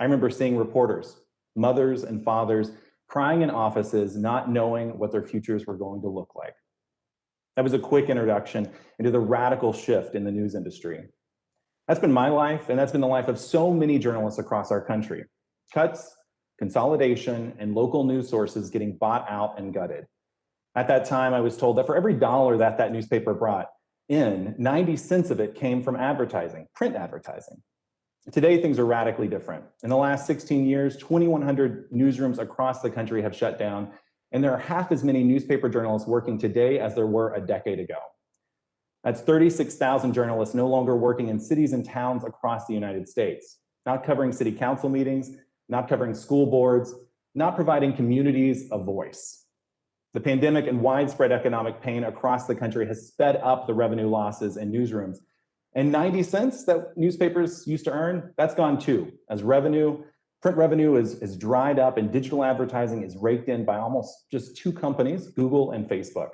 I remember seeing reporters, mothers and fathers, crying in offices, not knowing what their futures were going to look like. That was a quick introduction into the radical shift in the news industry. That's been my life, and that's been the life of so many journalists across our country. Cuts, consolidation, and local news sources getting bought out and gutted. At that time, I was told that for every dollar that that newspaper brought in, 90 cents of it came from advertising, print advertising. Today, things are radically different. In the last 16 years, 2,100 newsrooms across the country have shut down, and there are half as many newspaper journalists working today as there were a decade ago. That's 36,000 journalists no longer working in cities and towns across the United States, not covering city council meetings, not covering school boards, not providing communities a voice. The pandemic and widespread economic pain across the country has sped up the revenue losses in newsrooms. And 90 cents that newspapers used to earn, that's gone too, as print revenue is dried up and digital advertising is raked in by almost just 2 companies, Google and Facebook.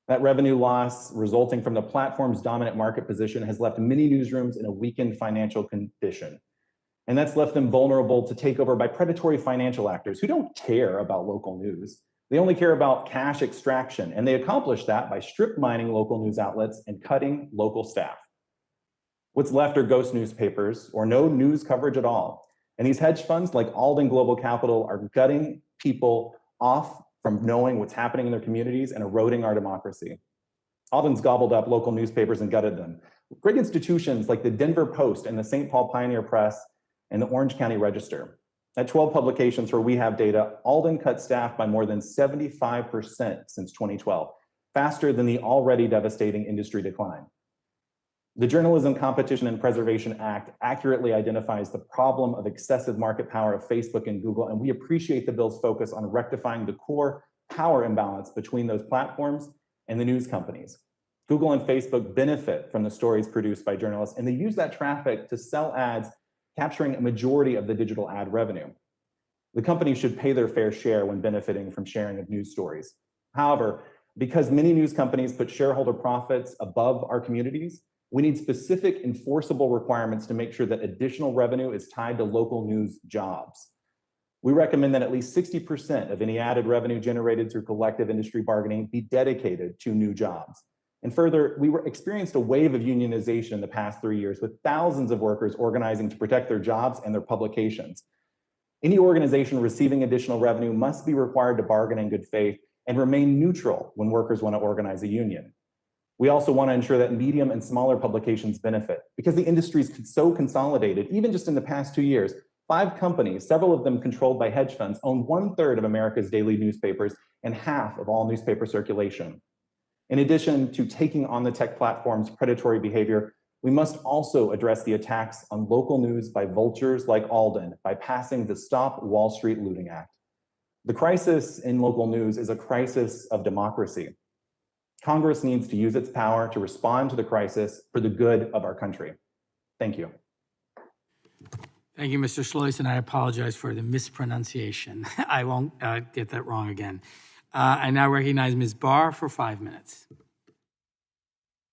That revenue loss resulting from the platform's dominant market position has left many newsrooms in a weakened financial condition. And that's left them vulnerable to takeover by predatory financial actors who don't care about local news. They only care about cash extraction, and they accomplish that by strip mining local news outlets and cutting local staff. What's left are ghost newspapers or no news coverage at all. And these hedge funds like Alden Global Capital are gutting people off from knowing what's happening in their communities and eroding our democracy. Alden's gobbled up local newspapers and gutted them. Great institutions like the Denver Post and the St. Paul Pioneer Press and the Orange County Register. At 12 publications where we have data, Alden cut staff by more than 75% since 2012, faster than the already devastating industry decline. The Journalism Competition and Preservation Act accurately identifies the problem of excessive market power of Facebook and Google, and we appreciate the bill's focus on rectifying the core power imbalance between those platforms and the news companies. Google and Facebook benefit from the stories produced by journalists, and they use that traffic to sell ads, capturing a majority of the digital ad revenue. The companies should pay their fair share when benefiting from sharing of news stories. However, because many news companies put shareholder profits above our communities, we need specific enforceable requirements to make sure that additional revenue is tied to local news jobs. We recommend that at least 60% of any added revenue generated through collective industry bargaining be dedicated to new jobs. And further, we experienced a wave of unionization in the past 3 years, with thousands of workers organizing to protect their jobs and their publications. Any organization receiving additional revenue must be required to bargain in good faith and remain neutral when workers want to organize a union. We also want to ensure that medium and smaller publications benefit because the industry is so consolidated. Even just in the past 2 years, 5 companies, several of them controlled by hedge funds, own 1/3 of America's daily newspapers and half of all newspaper circulation. In addition to taking on the tech platform's predatory behavior, we must also address the attacks on local news by vultures like Alden by passing the Stop Wall Street Looting Act. The crisis in local news is a crisis of democracy. Congress needs to use its power to respond to the crisis for the good of our country. Thank you. Thank you, Mr. Schleuss, and I apologize for the mispronunciation. I won't get that wrong again. I now recognize Ms. Barr for 5 minutes.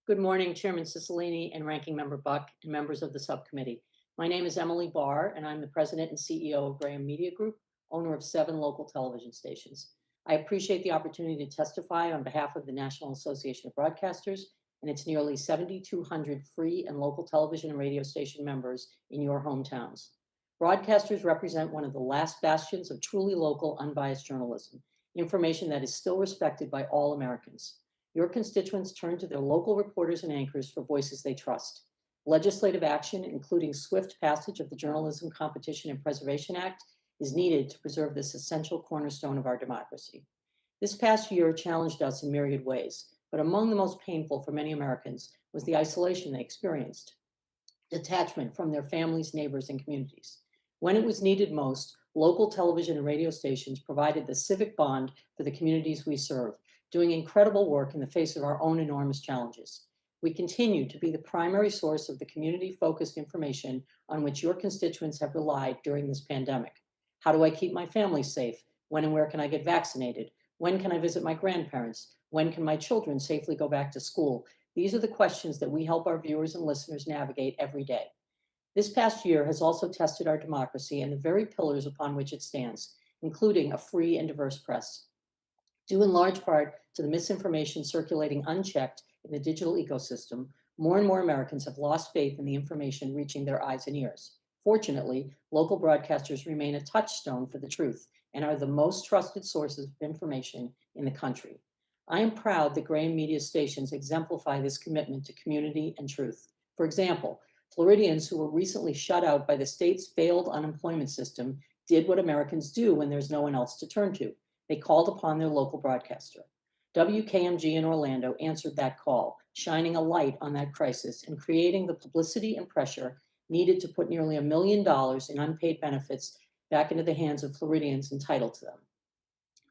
Good morning, Chairman Cicilline and Ranking Member Buck and members of the subcommittee. My name is Emily Barr, and I'm the president and CEO of Graham Media Group, owner of 7 local television stations. I appreciate the opportunity to testify on behalf of the National Association of Broadcasters and its nearly 7,200 free and local television and radio station members in your hometowns. Broadcasters represent one of the last bastions of truly local, unbiased journalism, information that is still respected by all Americans. Your constituents turn to their local reporters and anchors for voices they trust. Legislative action, including swift passage of the Journalism Competition and Preservation Act, is needed to preserve this essential cornerstone of our democracy. This past year challenged us in myriad ways, but among the most painful for many Americans was the isolation they experienced, detachment from their families, neighbors, and communities. When it was needed most, local television and radio stations provided the civic bond for the communities we serve, doing incredible work in the face of our own enormous challenges. We continue to be the primary source of the community-focused information on which your constituents have relied during this pandemic. How do I keep my family safe? When and where can I get vaccinated? When can I visit my grandparents? When can my children safely go back to school? These are the questions that we help our viewers and listeners navigate every day. This past year has also tested our democracy and the very pillars upon which it stands, including a free and diverse press. Due in large part to the misinformation circulating unchecked in the digital ecosystem, more and more Americans have lost faith in the information reaching their eyes and ears. Fortunately, local broadcasters remain a touchstone for the truth and are the most trusted sources of information in the country. I am proud that Graham Media stations exemplify this commitment to community and truth. For example, Floridians who were recently shut out by the state's failed unemployment system did what Americans do when there's no one else to turn to. They called upon their local broadcaster. WKMG in Orlando answered that call, shining a light on that crisis and creating the publicity and pressure needed to put nearly $1 million in unpaid benefits back into the hands of Floridians entitled to them.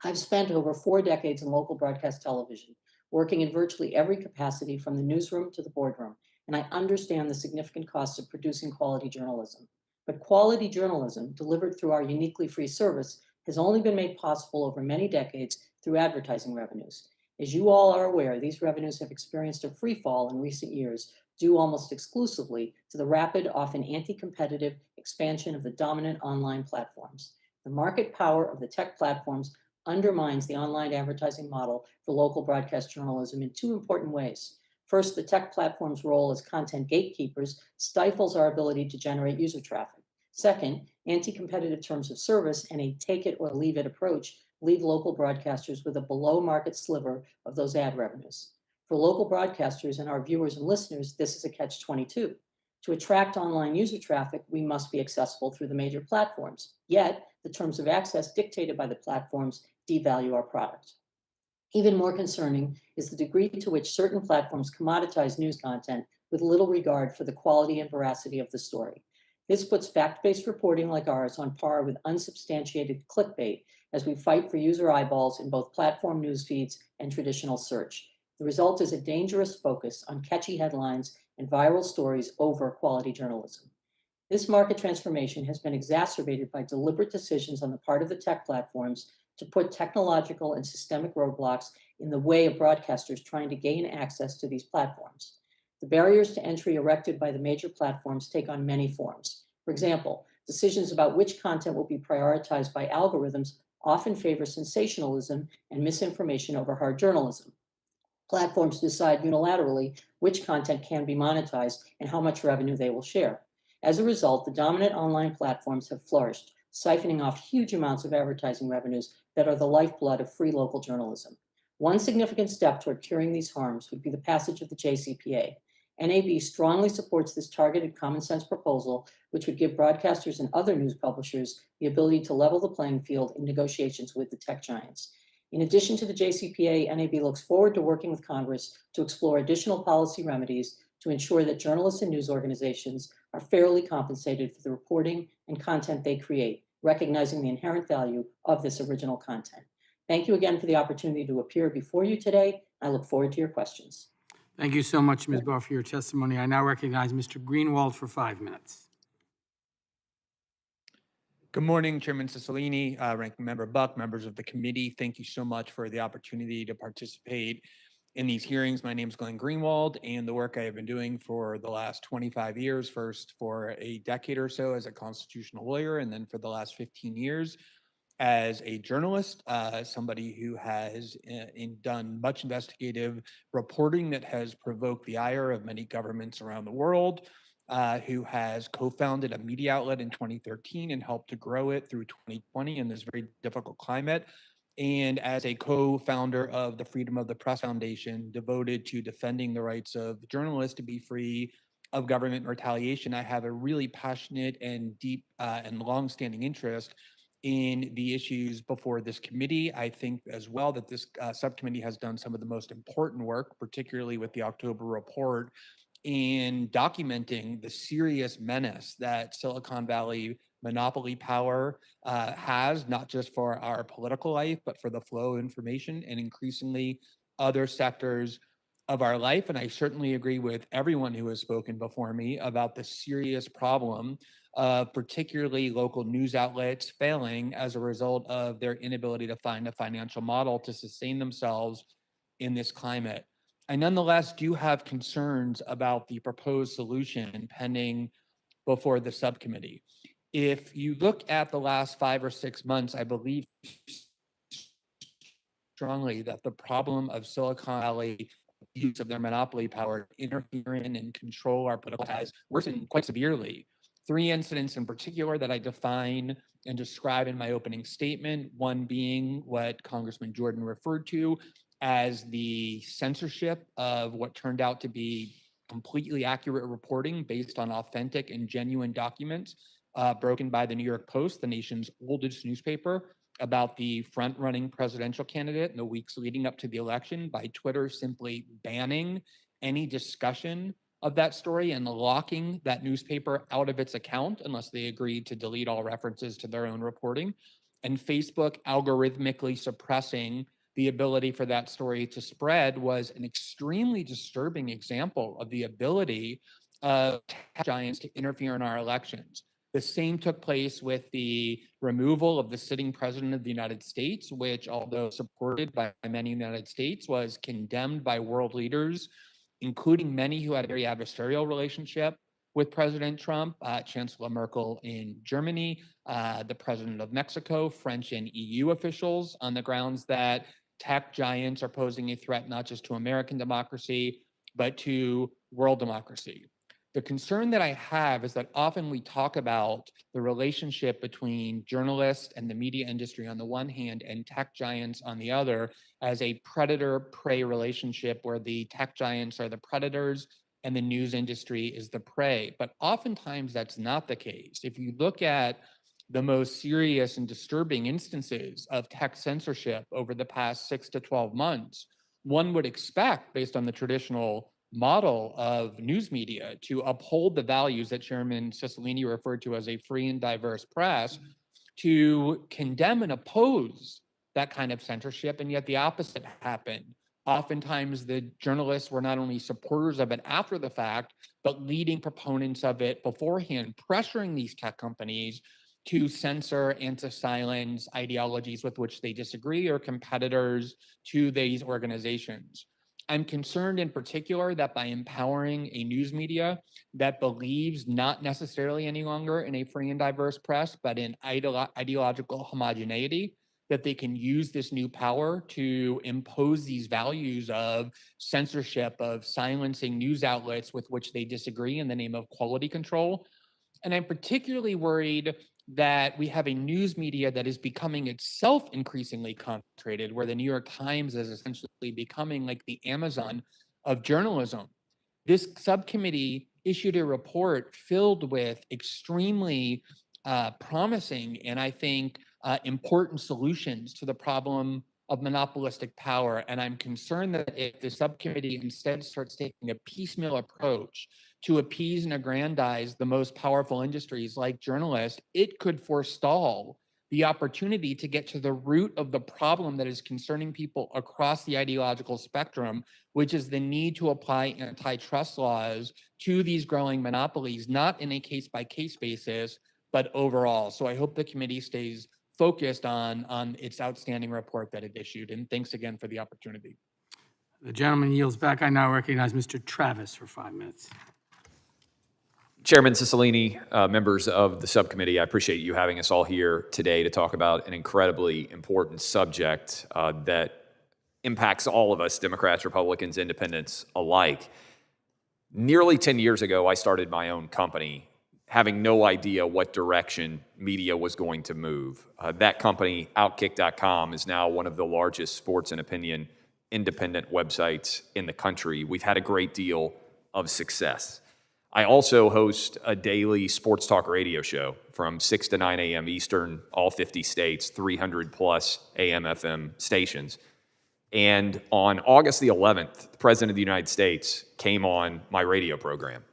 I've spent over 4 decades in local broadcast television, working in virtually every capacity from the newsroom to the boardroom, and I understand the significant costs of producing quality journalism. But quality journalism, delivered through our uniquely free service, has only been made possible over many decades through advertising revenues. As you all are aware, these revenues have experienced a free fall in recent years, due almost exclusively to the rapid, often anti-competitive expansion of the dominant online platforms. The market power of the tech platforms undermines the online advertising model for local broadcast journalism in 2 important ways. First, the tech platform's role as content gatekeepers stifles our ability to generate user traffic. Second, anti-competitive terms of service and a take-it-or-leave-it approach leave local broadcasters with a below-market sliver of those ad revenues. For local broadcasters and our viewers and listeners, this is a catch-22. To attract online user traffic, we must be accessible through the major platforms. Yet, the terms of access dictated by the platforms devalue our product. Even more concerning is the degree to which certain platforms commoditize news content with little regard for the quality and veracity of the story. This puts fact-based reporting like ours on par with unsubstantiated clickbait as we fight for user eyeballs in both platform news feeds and traditional search. The result is a dangerous focus on catchy headlines and viral stories over quality journalism. This market transformation has been exacerbated by deliberate decisions on the part of the tech platforms to put technological and systemic roadblocks in the way of broadcasters trying to gain access to these platforms. The barriers to entry erected by the major platforms take on many forms. For example, decisions about which content will be prioritized by algorithms often favor sensationalism and misinformation over hard journalism. Platforms decide unilaterally which content can be monetized and how much revenue they will share. As a result, the dominant online platforms have flourished, siphoning off huge amounts of advertising revenues that are the lifeblood of free local journalism. One significant step toward curing these harms would be the passage of the JCPA. NAB strongly supports this targeted common sense proposal, which would give broadcasters and other news publishers the ability to level the playing field in negotiations with the tech giants. In addition to the JCPA, NAB looks forward to working with Congress to explore additional policy remedies to ensure that journalists and news organizations are fairly compensated for the reporting and content they create, recognizing the inherent value of this original content. Thank you again for the opportunity to appear before you today. I look forward to your questions. Thank you so much, Ms. Barr, for your testimony. I now recognize Mr. Greenwald for 5 minutes. Good morning, Chairman Cicilline, Ranking Member Buck, members of the committee. Thank you so much for the opportunity to participate in these hearings. My name is Glenn Greenwald, and the work I have been doing for the last 25 years, first for a decade or so as a constitutional lawyer, and then for the last 15 years as a journalist, somebody who has done much investigative reporting that has provoked the ire of many governments around the world, who has co-founded a media outlet in 2013 and helped to grow it through 2020 in this very difficult climate. And as a co-founder of the Freedom of the Press Foundation, devoted to defending the rights of journalists to be free of government retaliation, I have a really passionate and deep and long-standing interest in the issues before this committee. I think as well that this subcommittee has done some of the most important work, particularly with the October report, in documenting the serious menace that Silicon Valley monopoly power has, not just for our political life, but for the flow of information and increasingly other sectors of our life. And I certainly agree with everyone who has spoken before me about the serious problem of particularly local news outlets failing as a result of their inability to find a financial model to sustain themselves in this climate. I nonetheless do have concerns about the proposed solution pending before the subcommittee. If you look at the last 5 or 6 months, I believe strongly that the problem of Silicon Valley use of their monopoly power to interfere in and control our political has worsened quite severely. 3 incidents in particular that I define and describe in my opening statement, one being what Congressman Jordan referred to as the censorship of what turned out to be completely accurate reporting based on authentic and genuine documents broken by the New York Post, the nation's oldest newspaper, about the front-running presidential candidate in the weeks leading up to the election, by Twitter simply banning any discussion of that story and locking that newspaper out of its account unless they agreed to delete all references to their own reporting, and Facebook algorithmically suppressing the ability for that story to spread, was an extremely disturbing example of the ability of tech giants to interfere in our elections. The same took place with the removal of the sitting president of the United States, which, although supported by many in the United States, was condemned by world leaders, including many who had a very adversarial relationship with President Trump, Chancellor Merkel in Germany, the president of Mexico, French and EU officials, on the grounds that tech giants are posing a threat not just to American democracy, but to world democracy. The concern that I have is that often we talk about the relationship between journalists and the media industry on the one hand and tech giants on the other as a predator-prey relationship where the tech giants are the predators and the news industry is the prey. But oftentimes that's not the case. If you look at the most serious and disturbing instances of tech censorship over the past 6 to 12 months, one would expect, based on the traditional model of news media, to uphold the values that Chairman Cicilline referred to as a free and diverse press, to condemn and oppose that kind of censorship, and yet the opposite happened. Oftentimes, the journalists were not only supporters of it after the fact, but leading proponents of it beforehand, pressuring these tech companies to censor and to silence ideologies with which they disagree or competitors to these organizations. I'm concerned in particular that by empowering a news media that believes not necessarily any longer in a free and diverse press, but in ideological homogeneity, that they can use this new power to impose these values of censorship, of silencing news outlets with which they disagree in the name of quality control. And I'm particularly worried that we have a news media that is becoming itself increasingly concentrated, where the New York Times is essentially becoming like the Amazon of journalism. This subcommittee issued a report filled with extremely promising and I think important solutions to the problem of monopolistic power. And I'm concerned that if the subcommittee instead starts taking a piecemeal approach to appease and aggrandize the most powerful industries like journalists, it could forestall the opportunity to get to the root of the problem that is concerning people across the ideological spectrum, which is the need to apply antitrust laws to these growing monopolies, not in a case-by-case basis, but overall. So I hope the committee stays focused on its outstanding report that it issued. And thanks again for the opportunity. The gentleman yields back. I now recognize Mr. Travis for 5 minutes. Chairman Cicilline, members of the subcommittee, I appreciate you having us all here today to talk about an incredibly important subject that impacts all of us, Democrats, Republicans, Independents alike. Nearly 10 years ago, I started my own company, having no idea what direction media was going to move. That company, Outkick.com, is now one of the largest sports and opinion independent websites in the country. We've had a great deal of success. I also host a daily sports talk radio show from 6 to 9 a.m. Eastern, all 50 states, 300 plus AM, FM stations. And on August the 11th, the President of the United States came on my radio program.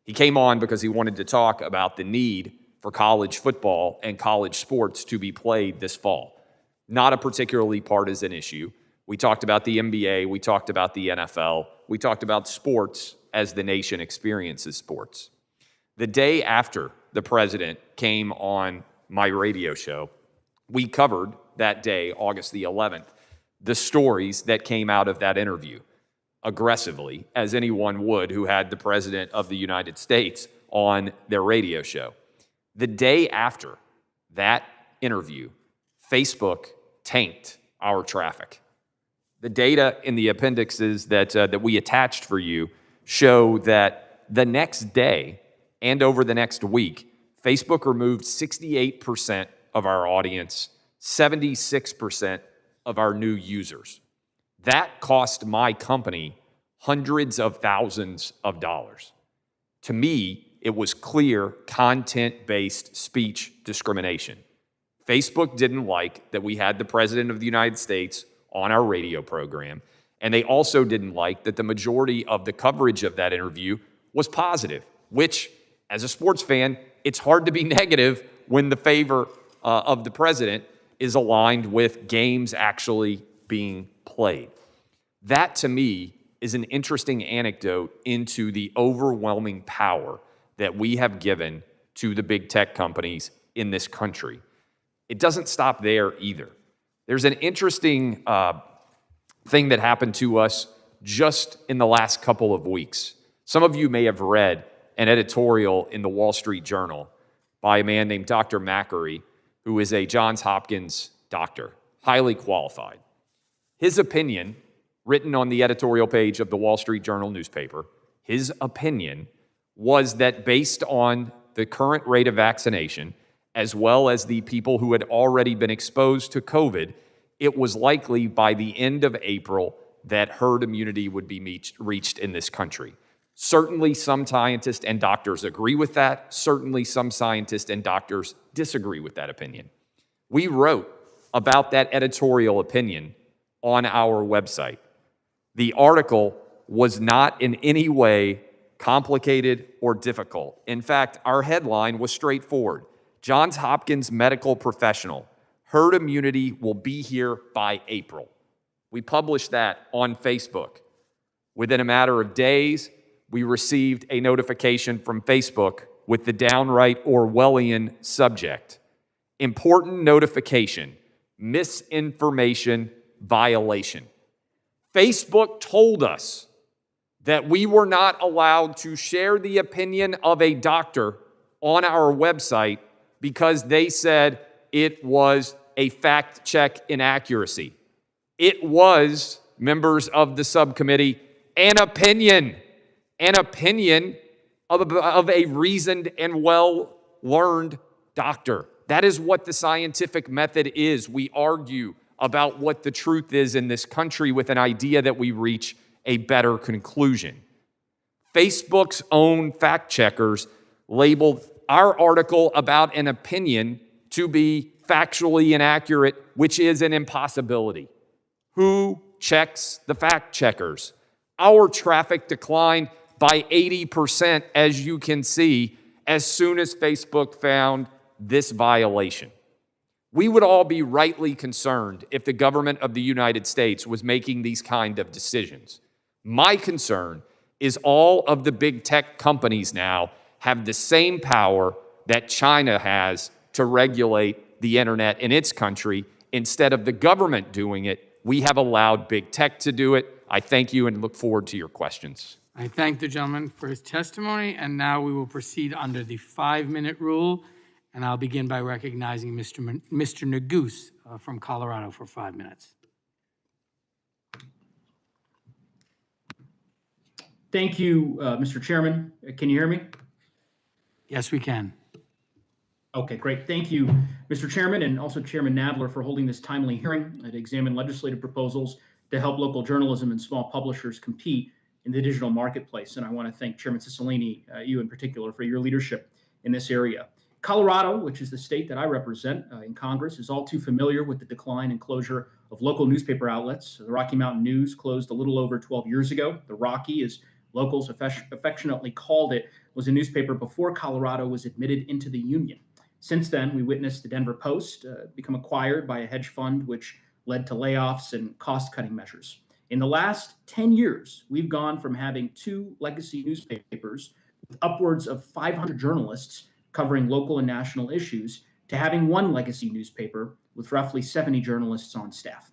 He came on because he wanted to talk about the need for college football and college sports to be played this fall. Not a particularly partisan issue. We talked about the NBA, we talked about the NFL, we talked about sports as the nation experiences sports. The day after the president came on my radio show, we covered that day, August the 11th, the stories that came out of that interview aggressively, as anyone would who had the President of the United States on their radio show. The day after that interview, Facebook tanked our traffic. The data in the appendixes that we attached for you show that the next day and over the next week, Facebook removed 68% of our audience, 76% of our new users. That cost my company hundreds of thousands of dollars. To me, it was clear content-based speech discrimination. Facebook didn't like that we had the President of the United States on our radio program, and they also didn't like that the majority of the coverage of that interview was positive, which, as a sports fan, it's hard to be negative when the favor of the president is aligned with games actually being played. That, to me, is an interesting anecdote into the overwhelming power that we have given to the big tech companies in this country. It doesn't stop there either. There's an interesting thing that happened to us just in the last couple of weeks. Some of you may have read an editorial in the Wall Street Journal by a man named Dr. Macquarie, who is a Johns Hopkins doctor, highly qualified. His opinion, written on the editorial page of the Wall Street Journal newspaper, his opinion was that based on the current rate of vaccination, as well as the people who had already been exposed to COVID, it was likely by the end of April that herd immunity would be reached in this country. Certainly some scientists and doctors agree with that. Certainly some scientists and doctors disagree with that opinion. We wrote about that editorial opinion on our website. The article was not in any way complicated or difficult. In fact, our headline was straightforward. Johns Hopkins medical professional, herd immunity will be here by April. We published that on Facebook. Within a matter of days, we received a notification from Facebook with the downright Orwellian subject. Important notification, misinformation violation. Facebook told us that we were not allowed to share the opinion of a doctor on our website because they said it was a fact check inaccuracy. It was, members of the subcommittee, an opinion of a reasoned and well-learned doctor. That is what the scientific method is. We argue about what the truth is in this country with an idea that we reach a better conclusion. Facebook's own fact checkers labeled our article about an opinion to be factually inaccurate, which is an impossibility. Who checks the fact checkers? Our traffic declined by 80%, as you can see, as soon as Facebook found this violation. We would all be rightly concerned if the government of the United States was making these kind of decisions. My concern is all of the big tech companies now have the same power that China has to regulate the internet in its country. Instead of the government doing it, we have allowed big tech to do it. I thank you and look forward to your questions. I thank the gentleman for his testimony, and now we will proceed under the 5-minute rule. And I'll begin by recognizing Mr. Neguse from Colorado for 5 minutes. Thank you, Mr. Chairman. Can you hear me? Yes, we can. Okay, great. Thank you, Mr. Chairman, and also Chairman Nadler for holding this timely hearing to examine legislative proposals to help local journalism and small publishers compete in the digital marketplace. And I want to thank Chairman Cicilline, you in particular, for your leadership in this area. Colorado, which is the state that I represent in Congress, is all too familiar with the decline and closure of local newspaper outlets. The Rocky Mountain News closed a little over 12 years ago. The Rocky, as locals affectionately called it, was a newspaper before Colorado was admitted into the Union. Since then, we witnessed the Denver Post become acquired by a hedge fund, which led to layoffs and cost-cutting measures. In the last 10 years, we've gone from having 2 legacy newspapers with upwards of 500 journalists covering local and national issues to having 1 legacy newspaper with roughly 70 journalists on staff.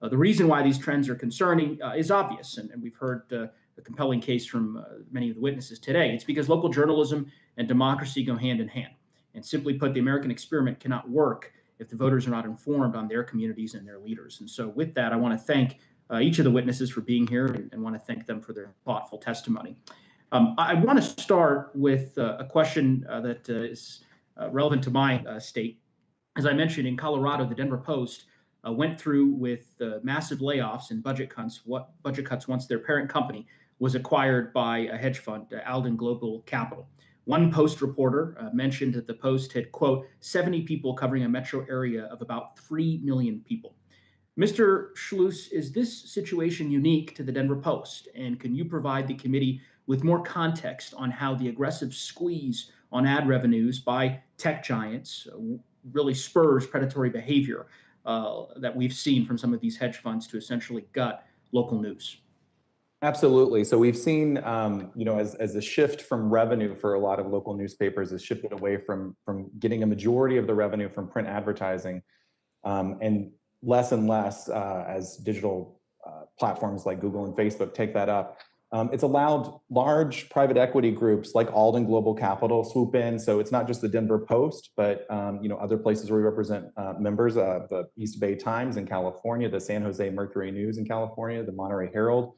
The reason why these trends are concerning is obvious, and we've heard a compelling case from many of the witnesses today. It's because local journalism and democracy go hand in hand. And simply put, the American experiment cannot work if the voters are not informed on their communities and their leaders. And so with that, I want to thank each of the witnesses for being here and want to thank them for their thoughtful testimony. I want to start with a question that is relevant to my state. As I mentioned, in Colorado, the Denver Post went through with massive layoffs and budget cuts once their parent company was acquired by a hedge fund, Alden Global Capital. One Post reporter mentioned that the Post had, quote, 70 people covering a metro area of about 3 million people. Mr. Schleuss, is this situation unique to the Denver Post? And can you provide the committee with more context on how the aggressive squeeze on ad revenues by tech giants really spurs predatory behavior that we've seen from some of these hedge funds to essentially gut local news? Absolutely. So we've seen, as a shift from revenue for a lot of local newspapers has shifted away from getting a majority of the revenue from print advertising, and less as digital platforms like Google and Facebook take that up. It's allowed large private equity groups like Alden Global Capital swoop in. So it's not just the Denver Post, but other places where we represent members of the East Bay Times in California, the San Jose Mercury News in California, the Monterey Herald,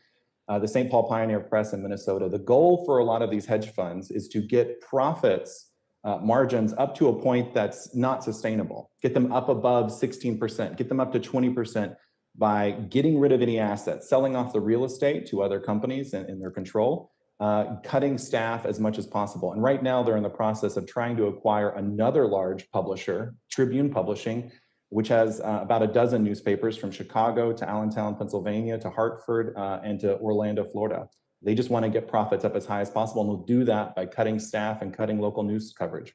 the St. Paul Pioneer Press in Minnesota. The goal for a lot of these hedge funds is to get profits, margins up to a point that's not sustainable. Get them up above 16%, get them up to 20% by getting rid of any assets, selling off the real estate to other companies in their control, cutting staff as much as possible. And right now they're in the process of trying to acquire another large publisher, Tribune Publishing, which has about a dozen newspapers from Chicago to Allentown, Pennsylvania, to Hartford, and to Orlando, Florida. They just want to get profits up as high as possible, and they'll do that by cutting staff and cutting local news coverage.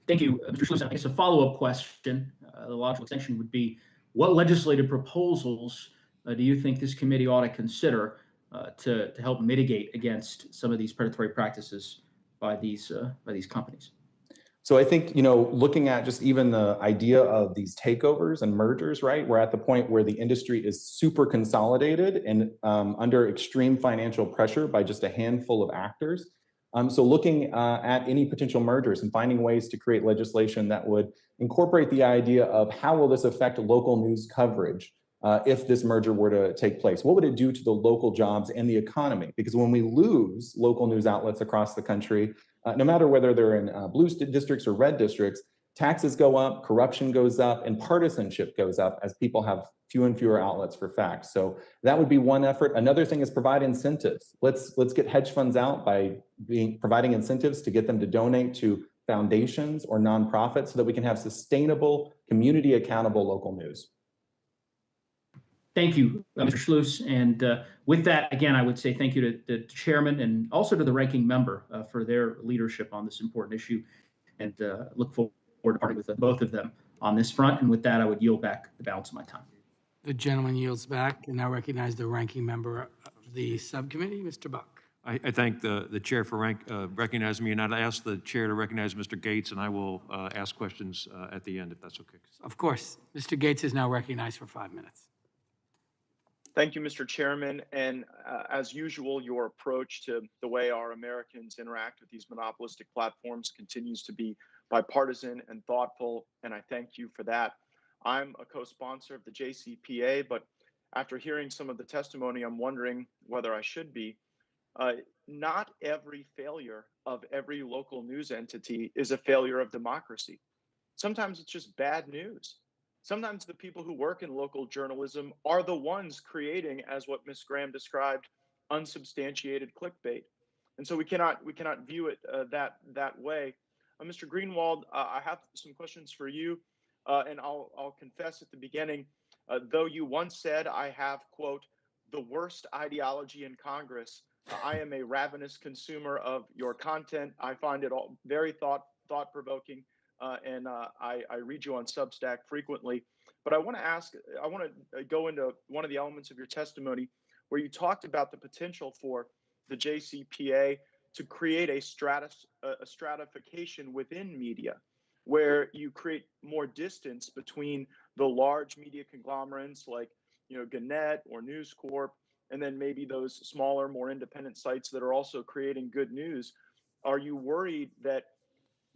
Thank you, Mr. Schleuss. I guess a follow-up question, the logical extension would be, what legislative proposals do you think this committee ought to consider to help mitigate against some of these predatory practices by these companies? So I think, you know, looking at just even the idea of these takeovers and mergers, right? We're at the point where the industry is super consolidated and under extreme financial pressure by just a handful of actors. So looking at any potential mergers and finding ways to create legislation that would incorporate the idea of how will this affect local news coverage if this merger were to take place? What would it do to the local jobs and the economy? Because when we lose local news outlets across the country, no matter whether they're in blue districts or red districts, taxes go up, corruption goes up, and partisanship goes up as people have fewer and fewer outlets for facts. So that would be one effort. Another thing is provide incentives. Let's get hedge funds out by providing incentives to get them to donate to foundations or nonprofits so that we can have sustainable, community accountable local news. Thank you, Mr. Schleuss. And with that, again, I would say thank you to the chairman and also to the ranking member for their leadership on this important issue, and look forward to partnering with both of them on this front. And with that, I would yield back the balance of my time. The gentleman yields back and now recognize the ranking member of the subcommittee, Mr. Buck. I thank the chair for recognizing me, and I'd ask the chair to recognize Mr. Gates, and I will ask questions at the end, if that's okay. Of course. Mr. Gates is now recognized for 5 minutes. Thank you, Mr. Chairman. And as usual, your approach to the way our Americans interact with these monopolistic platforms continues to be bipartisan and thoughtful, and I thank you for that. I'm a co-sponsor of the JCPA, but after hearing some of the testimony, I'm wondering whether I should be. Not every failure of every local news entity is a failure of democracy. Sometimes it's just bad news. Sometimes the people who work in local journalism are the ones creating, as what Ms. Graham described, unsubstantiated clickbait. And so we cannot view it that way. Mr. Greenwald, I have some questions for you, and I'll confess at the beginning, though you once said I have, quote, the worst ideology in Congress, I am a ravenous consumer of your content. I find it all very thought-provoking. And I read you on Substack frequently. But I want to go into one of the elements of your testimony where you talked about the potential for the JCPA to create a stratification within media, where you create more distance between the large media conglomerates like, you know, Gannett or News Corp, and then maybe those smaller, more independent sites that are also creating good news. Are you worried that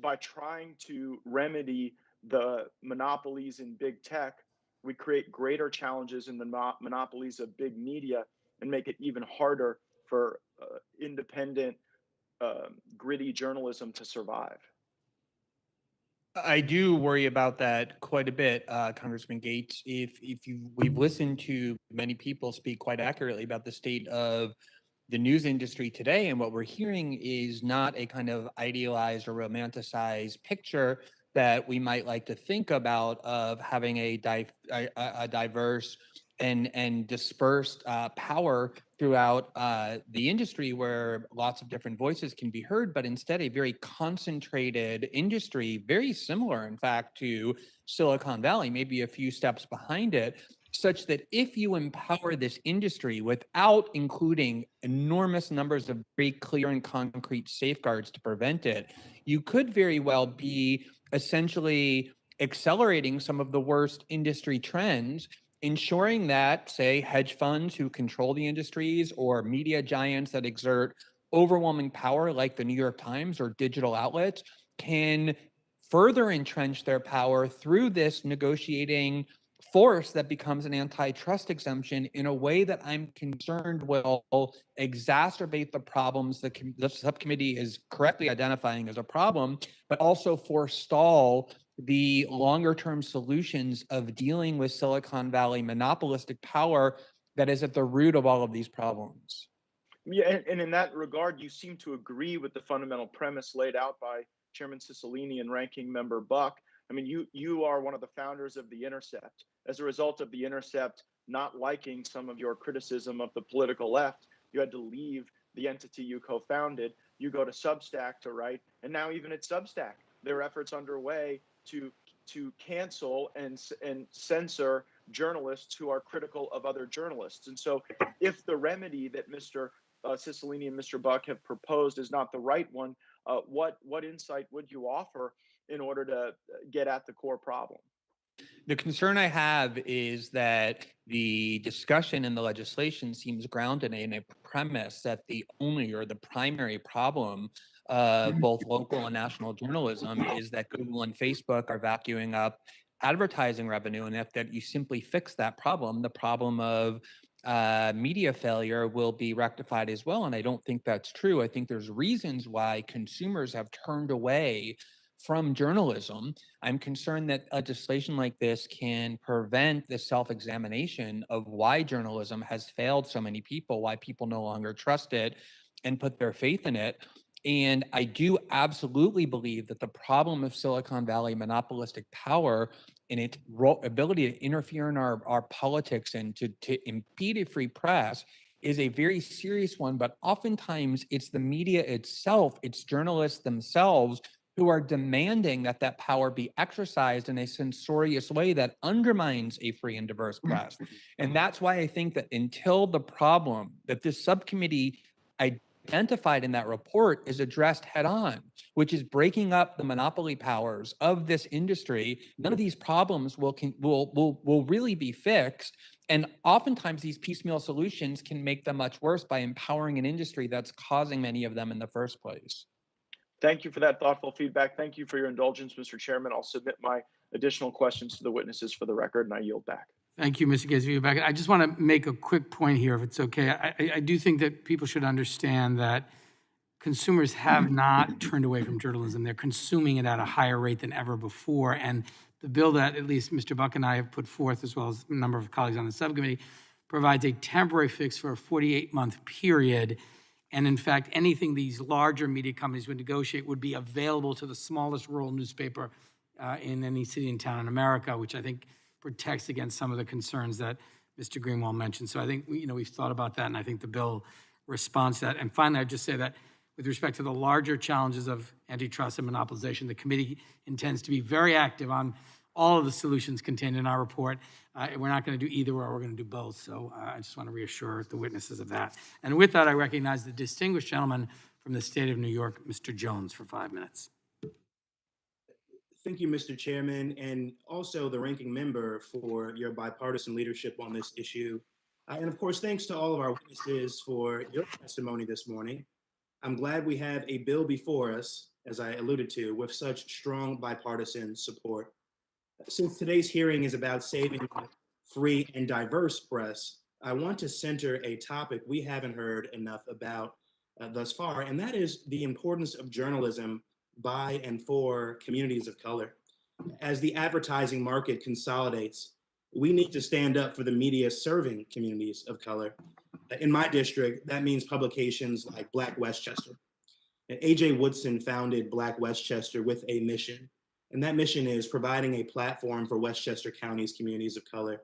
by trying to remedy the monopolies in big tech, we create greater challenges in the monopolies of big media and make it even harder for independent, gritty journalism to survive? I do worry about that quite a bit, Congressman Gates. We've listened to many people speak quite accurately about the state of the news industry today, and what we're hearing is not a kind of idealized or romanticized picture that we might like to think about of having a diverse and dispersed power throughout the industry where lots of different voices can be heard, but instead a very concentrated industry, very similar, in fact, to Silicon Valley, maybe a few steps behind it, such that if you empower this industry without including enormous numbers of very clear and concrete safeguards to prevent it, you could very well be essentially accelerating some of the worst industry trends, ensuring that, say, hedge funds who control the industries or media giants that exert overwhelming power like the New York Times or digital outlets can further entrench their power through this negotiating force that becomes an antitrust exemption in a way that I'm concerned will exacerbate the problems that the subcommittee is correctly identifying as a problem, but also forestall the longer term solutions of dealing with Silicon Valley monopolistic power that is at the root of all of these problems. Yeah, and in that regard, you seem to agree with the fundamental premise laid out by Chairman Cicilline and Ranking Member Buck. I mean, you are one of the founders of The Intercept. As a result of The Intercept not liking some of your criticism of the political left, you had to leave the entity you co-founded. You go to Substack to write, and now even at Substack, there are efforts underway to cancel and censor journalists who are critical of other journalists. And so if the remedy that Mr. Cicilline and Mr. Buck have proposed is not the right one, what insight would you offer in order to get at the core problem? The concern I have is that the discussion in the legislation seems grounded in a premise that the only or the primary problem of both local and national journalism is that Google and Facebook are vacuuming up advertising revenue, and if that you simply fix that problem, the problem of media failure will be rectified as well. And I don't think that's true. I think there's reasons why consumers have turned away from journalism. I'm concerned that legislation like this can prevent the self-examination of why journalism has failed so many people, why people no longer trust it and put their faith in it. And I do absolutely believe that the problem of Silicon Valley monopolistic power and its ability to interfere in our politics and to impede a free press is a very serious one. But oftentimes it's the media itself, it's journalists themselves who are demanding that that power be exercised in a censorious way that undermines a free and diverse press. And that's why I think that until the problem that this subcommittee identified in that report is addressed head on, which is breaking up the monopoly powers of this industry, none of these problems will really be fixed. And oftentimes these piecemeal solutions can make them much worse by empowering an industry that's causing many of them in the first place. Thank you for that thoughtful feedback. Thank you for your indulgence, Mr. Chairman. I'll submit my additional questions to the witnesses for the record, and I yield back. Thank you, Mr. Gazvia. I just want to make a quick point here, if it's okay. I do think that people should understand that consumers have not turned away from journalism. They're consuming it at a higher rate than ever before. And the bill that at least Mr. Buck and I have put forth, as well as a number of colleagues on the subcommittee, provides a temporary fix for a 48-month period. And in fact, anything these larger media companies would negotiate would be available to the smallest rural newspaper in any city and town in America, which I think protects against some of the concerns that Mr. Greenwald mentioned. So I think we've thought about that, and I think the bill responds to that. And finally, I'd just say that with respect to the larger challenges of antitrust and monopolization, the committee intends to be very active on all of the solutions contained in our report. We're not going to do either or, we're going to do both. So I just want to reassure the witnesses of that. And with that, I recognize the distinguished gentleman from the state of New York, Mr. Jones, for 5 minutes. Thank you, Mr. Chairman, and also the ranking member for your bipartisan leadership on this issue. And of course, thanks to all of our witnesses for your testimony this morning. I'm glad we have a bill before us, as I alluded to, with such strong bipartisan support. Since today's hearing is about saving free and diverse press, I want to center a topic we haven't heard enough about thus far, and that is the importance of journalism by and for communities of color. As the advertising market consolidates, we need to stand up for the media serving communities of color. In my district, that means publications like Black Westchester. A.J. Woodson founded Black Westchester with a mission, and that mission is providing a platform for Westchester County's communities of color.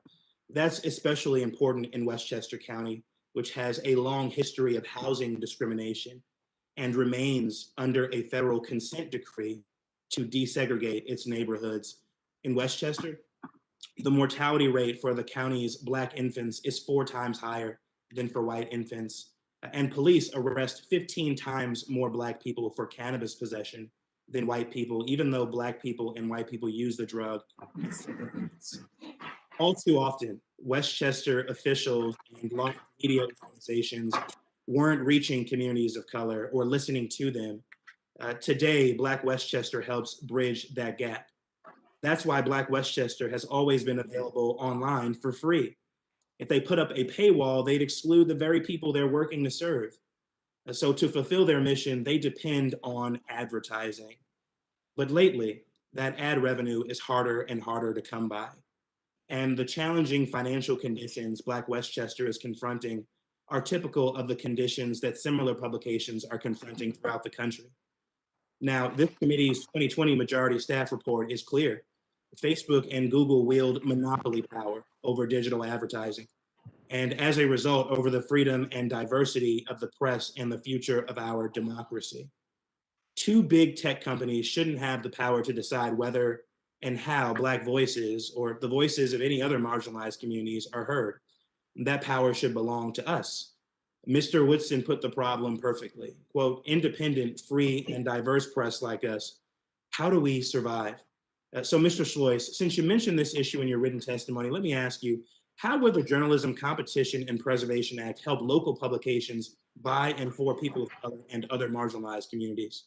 That's especially important in Westchester County, which has a long history of housing discrimination and remains under a federal consent decree to desegregate its neighborhoods. In Westchester, the mortality rate for the county's Black infants is 4 times higher than for white infants, and police arrest 15 times more Black people for cannabis possession than white people, even though Black people and white people use the drug. All too often, Westchester officials and large media organizations weren't reaching communities of color or listening to them. Today, Black Westchester helps bridge that gap. That's why Black Westchester has always been available online for free. If they put up a paywall, they'd exclude the very people they're working to serve. So to fulfill their mission, they depend on advertising. But lately, that ad revenue is harder and harder to come by. And the challenging financial conditions Black Westchester is confronting are typical of the conditions that similar publications are confronting throughout the country. Now, this committee's 2020 majority staff report is clear. Facebook and Google wield monopoly power over digital advertising, and as a result, over the freedom and diversity of the press and the future of our democracy. 2 big tech companies shouldn't have the power to decide whether and how Black voices or the voices of any other marginalized communities are heard. That power should belong to us. Mr. Woodson put the problem perfectly. Quote, independent, free, and diverse press like us how do we survive? So Mr. Schleuss, since you mentioned this issue in your written testimony, let me ask you, how will the Journalism Competition and Preservation Act help local publications by and for people of color and other marginalized communities?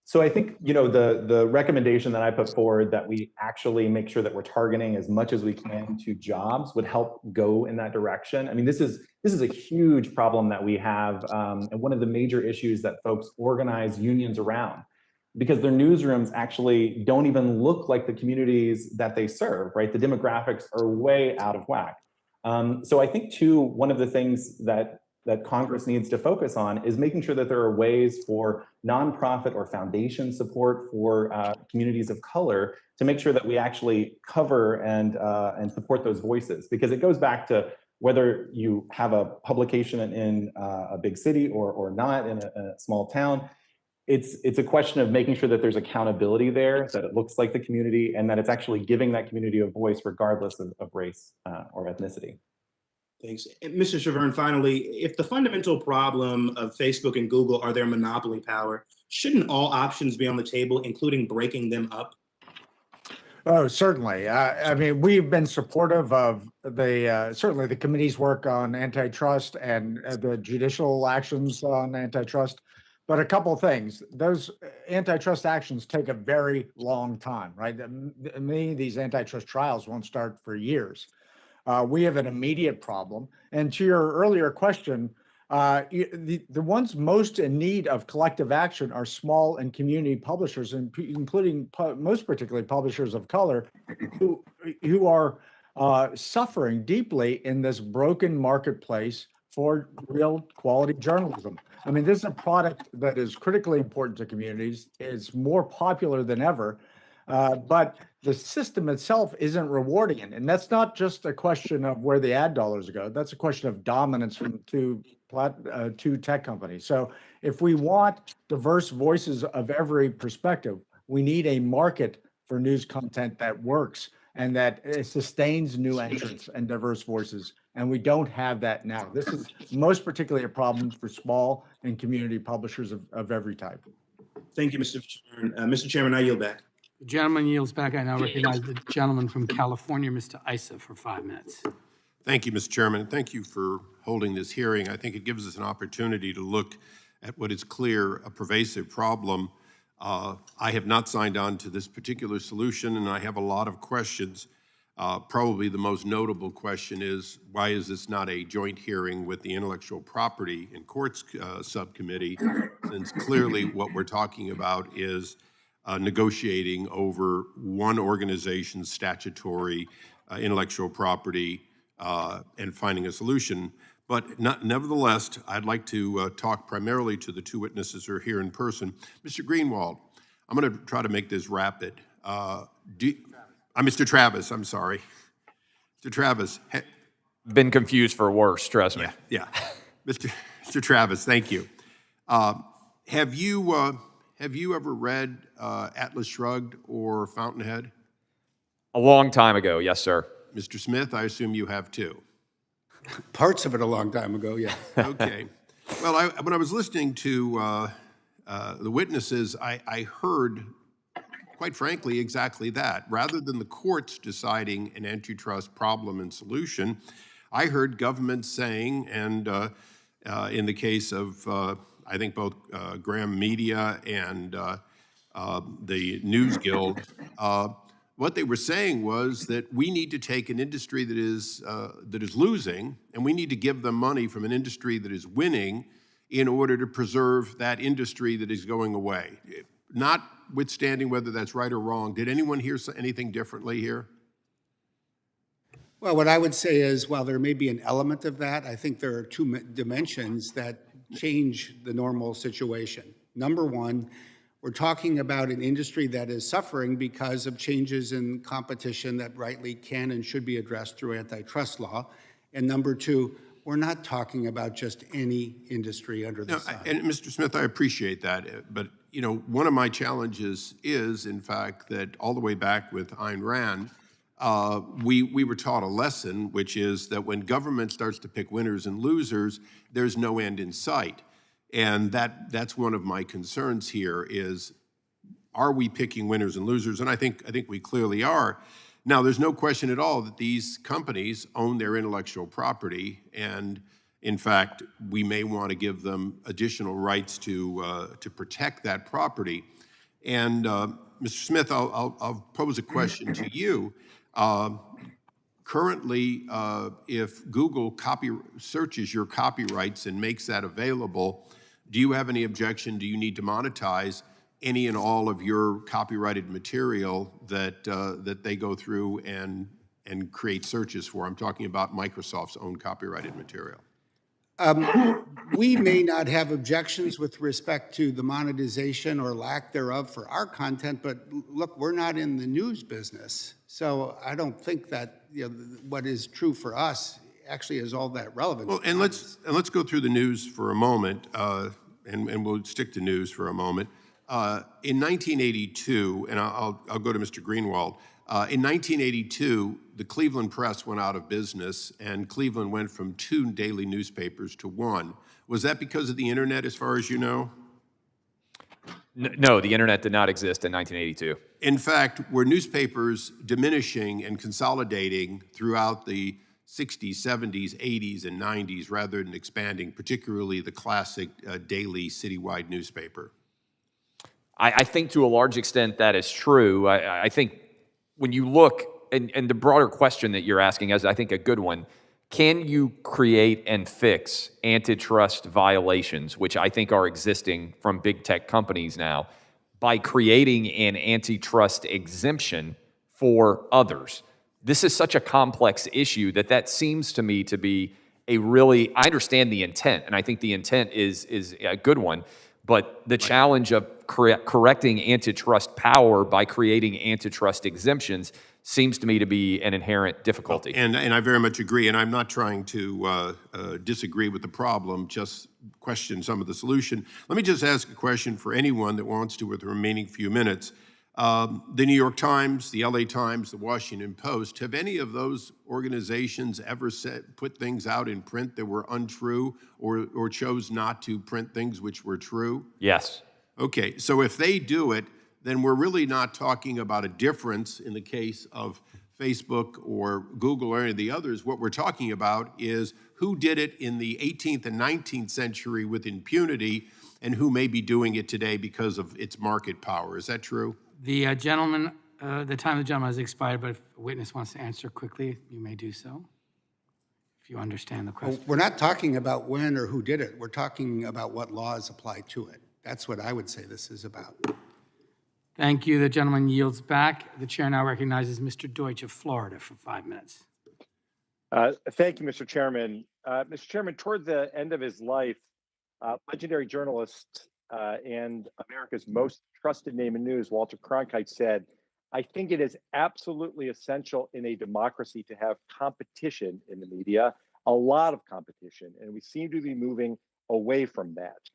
So I think, the recommendation that I put forward, that we actually make sure that we're targeting as much as we can to jobs, would help go in that direction. I mean, this is a huge problem that we have, and one of the major issues that folks organize unions around, because their newsrooms actually don't even look like the communities that they serve, right? The demographics are way out of whack. So I think too, one of the things that Congress needs to focus on is making sure that there are ways for nonprofit or foundation support for communities of color to make sure that we actually cover and support those voices, because it goes back to whether you have a publication in a big city or not in a small town. It's a question of making sure that there's accountability there, that it looks like the community, and that it's actually giving that community a voice regardless of race or ethnicity. Thanks. And Mr. Chavern, finally, if the fundamental problem of Facebook and Google are their monopoly power, shouldn't all options be on the table, including breaking them up? Oh, certainly. I mean, we've been supportive of certainly the committee's work on antitrust and the judicial actions on antitrust. But a couple of things, those antitrust actions take a very long time, right? Many of these antitrust trials won't start for years. We have an immediate problem. And to your earlier question, the ones most in need of collective action are small and community publishers, including most particularly publishers of color, who are suffering deeply in this broken marketplace for real quality journalism. I mean, this is a product that is critically important to communities. It's more popular than ever, but the system itself isn't rewarding it. And that's not just a question of where the ad dollars go. That's a question of dominance from two tech companies. So if we want diverse voices of every perspective, we need a market for news content that works and that sustains new entrants and diverse voices. And we don't have that now. This is most particularly a problem for small and community publishers of every type. Thank you, Mr. Chairman. Mr. Chairman, I yield back. The gentleman yields back. I now recognize the gentleman from California, Mr. Issa, for 5 minutes. Thank you, Mr. Chairman. Thank you for holding this hearing. I think it gives us an opportunity to look at what is clear a pervasive problem. I have not signed on to this particular solution, and I have a lot of questions. Probably the most notable question is, why is this not a joint hearing with the Intellectual Property and Courts Subcommittee, since clearly what we're talking about is negotiating over one organization's statutory intellectual property and finding a solution. But nevertheless, I'd like to talk primarily to the two witnesses who are here in person. Mr. Greenwald, I'm going to try to make this rapid. Mr. Travis, I'm sorry. Mr. Travis. Been confused for worse, trust me. Yeah. Mr. Travis, thank you. Have you ever read Atlas Shrugged or Fountainhead? A long time ago, yes, sir. Mr. Smith, I assume you have too. Parts of it a long time ago, yeah. Okay. Well, when I was listening to the witnesses, I heard, quite frankly, exactly that. Rather than the courts deciding an antitrust problem and solution, I heard government saying, and in the case of, I think both Graham Media and the News Guild, what they were saying was that we need to take an industry that is losing, and we need to give them money from an industry that is winning in order to preserve that industry that is going away. Notwithstanding whether that's right or wrong, did anyone hear anything differently here? Well, what I would say is, while there may be an element of that, I think there are two dimensions that change the normal situation. Number one, we're talking about an industry that is suffering because of changes in competition that rightly can and should be addressed through antitrust law. And number two, we're not talking about just any industry under the sun. And Mr. Smith, I appreciate that. But, one of my challenges is, in fact, that all the way back with Ayn Rand, we were taught a lesson, which is that when government starts to pick winners and losers, there's no end in sight. And that's one of my concerns here is are we picking winners and losers? And I think we clearly are. Now, there's no question at all that these companies own their intellectual property, and in fact, we may want to give them additional rights to protect that property. And Mr. Smith, I'll pose a question to you. Currently, if Google searches your copyrights and makes that available, do you have any objection? Do you need to monetize any and all of your copyrighted material that they go through and create searches for? I'm talking about Microsoft's own copyrighted material. We may not have objections with respect to the monetization or lack thereof for our content, but look, we're not in the news business. So I don't think that what is true for us actually is all that relevant. Well, and let's go through the news for a moment, and we'll stick to news for a moment. In 1982, and I'll go to Mr. Greenwald. In 1982, the Cleveland Press went out of business, and Cleveland went from 2 daily newspapers to 1. Was that because of the internet, as far as you know? No, the internet did not exist in 1982. In fact, were newspapers diminishing and consolidating throughout the 60s, 70s, 80s, and 90s rather than expanding, particularly the classic daily citywide newspaper? I think to a large extent that is true. I think when you look, and the broader question that you're asking is, I think, a good one. Can you create and fix antitrust violations, which I think are existing from big tech companies now, by creating an antitrust exemption for others? This is such a complex issue that seems to me to be a really, I understand the intent, and I think the intent is a good one, but the challenge of correcting antitrust power by creating antitrust exemptions seems to me to be an inherent difficulty. And I very much agree, and I'm not trying to disagree with the problem, just question some of the solution. Let me just ask a question for anyone that wants to with the remaining few minutes. The New York Times, the LA Times, the Washington Post, have any of those organizations ever put things out in print that were untrue or chose not to print things which were true? Yes. Okay, so if they do it, then we're really not talking about a difference in the case of Facebook or Google or any of the others. What we're talking about is who did it in the 18th and 19th century with impunity and who may be doing it today because of its market power. Is that true? The gentleman, the time of the gentleman has expired, but if a witness wants to answer quickly, you may do so, if you understand the question. We're not talking about when or who did it. We're talking about what laws apply to it. That's what I would say this is about. Thank you. The gentleman yields back. The chair now recognizes Mr. Deutsch of Florida for 5 minutes. Thank you, Mr. Chairman. Mr. Chairman, toward the end of his life, legendary journalist and America's most trusted name in news, Walter Cronkite, said, "I think it is absolutely essential in a democracy to have competition in the media, a lot of competition, and we seem to be moving away from that."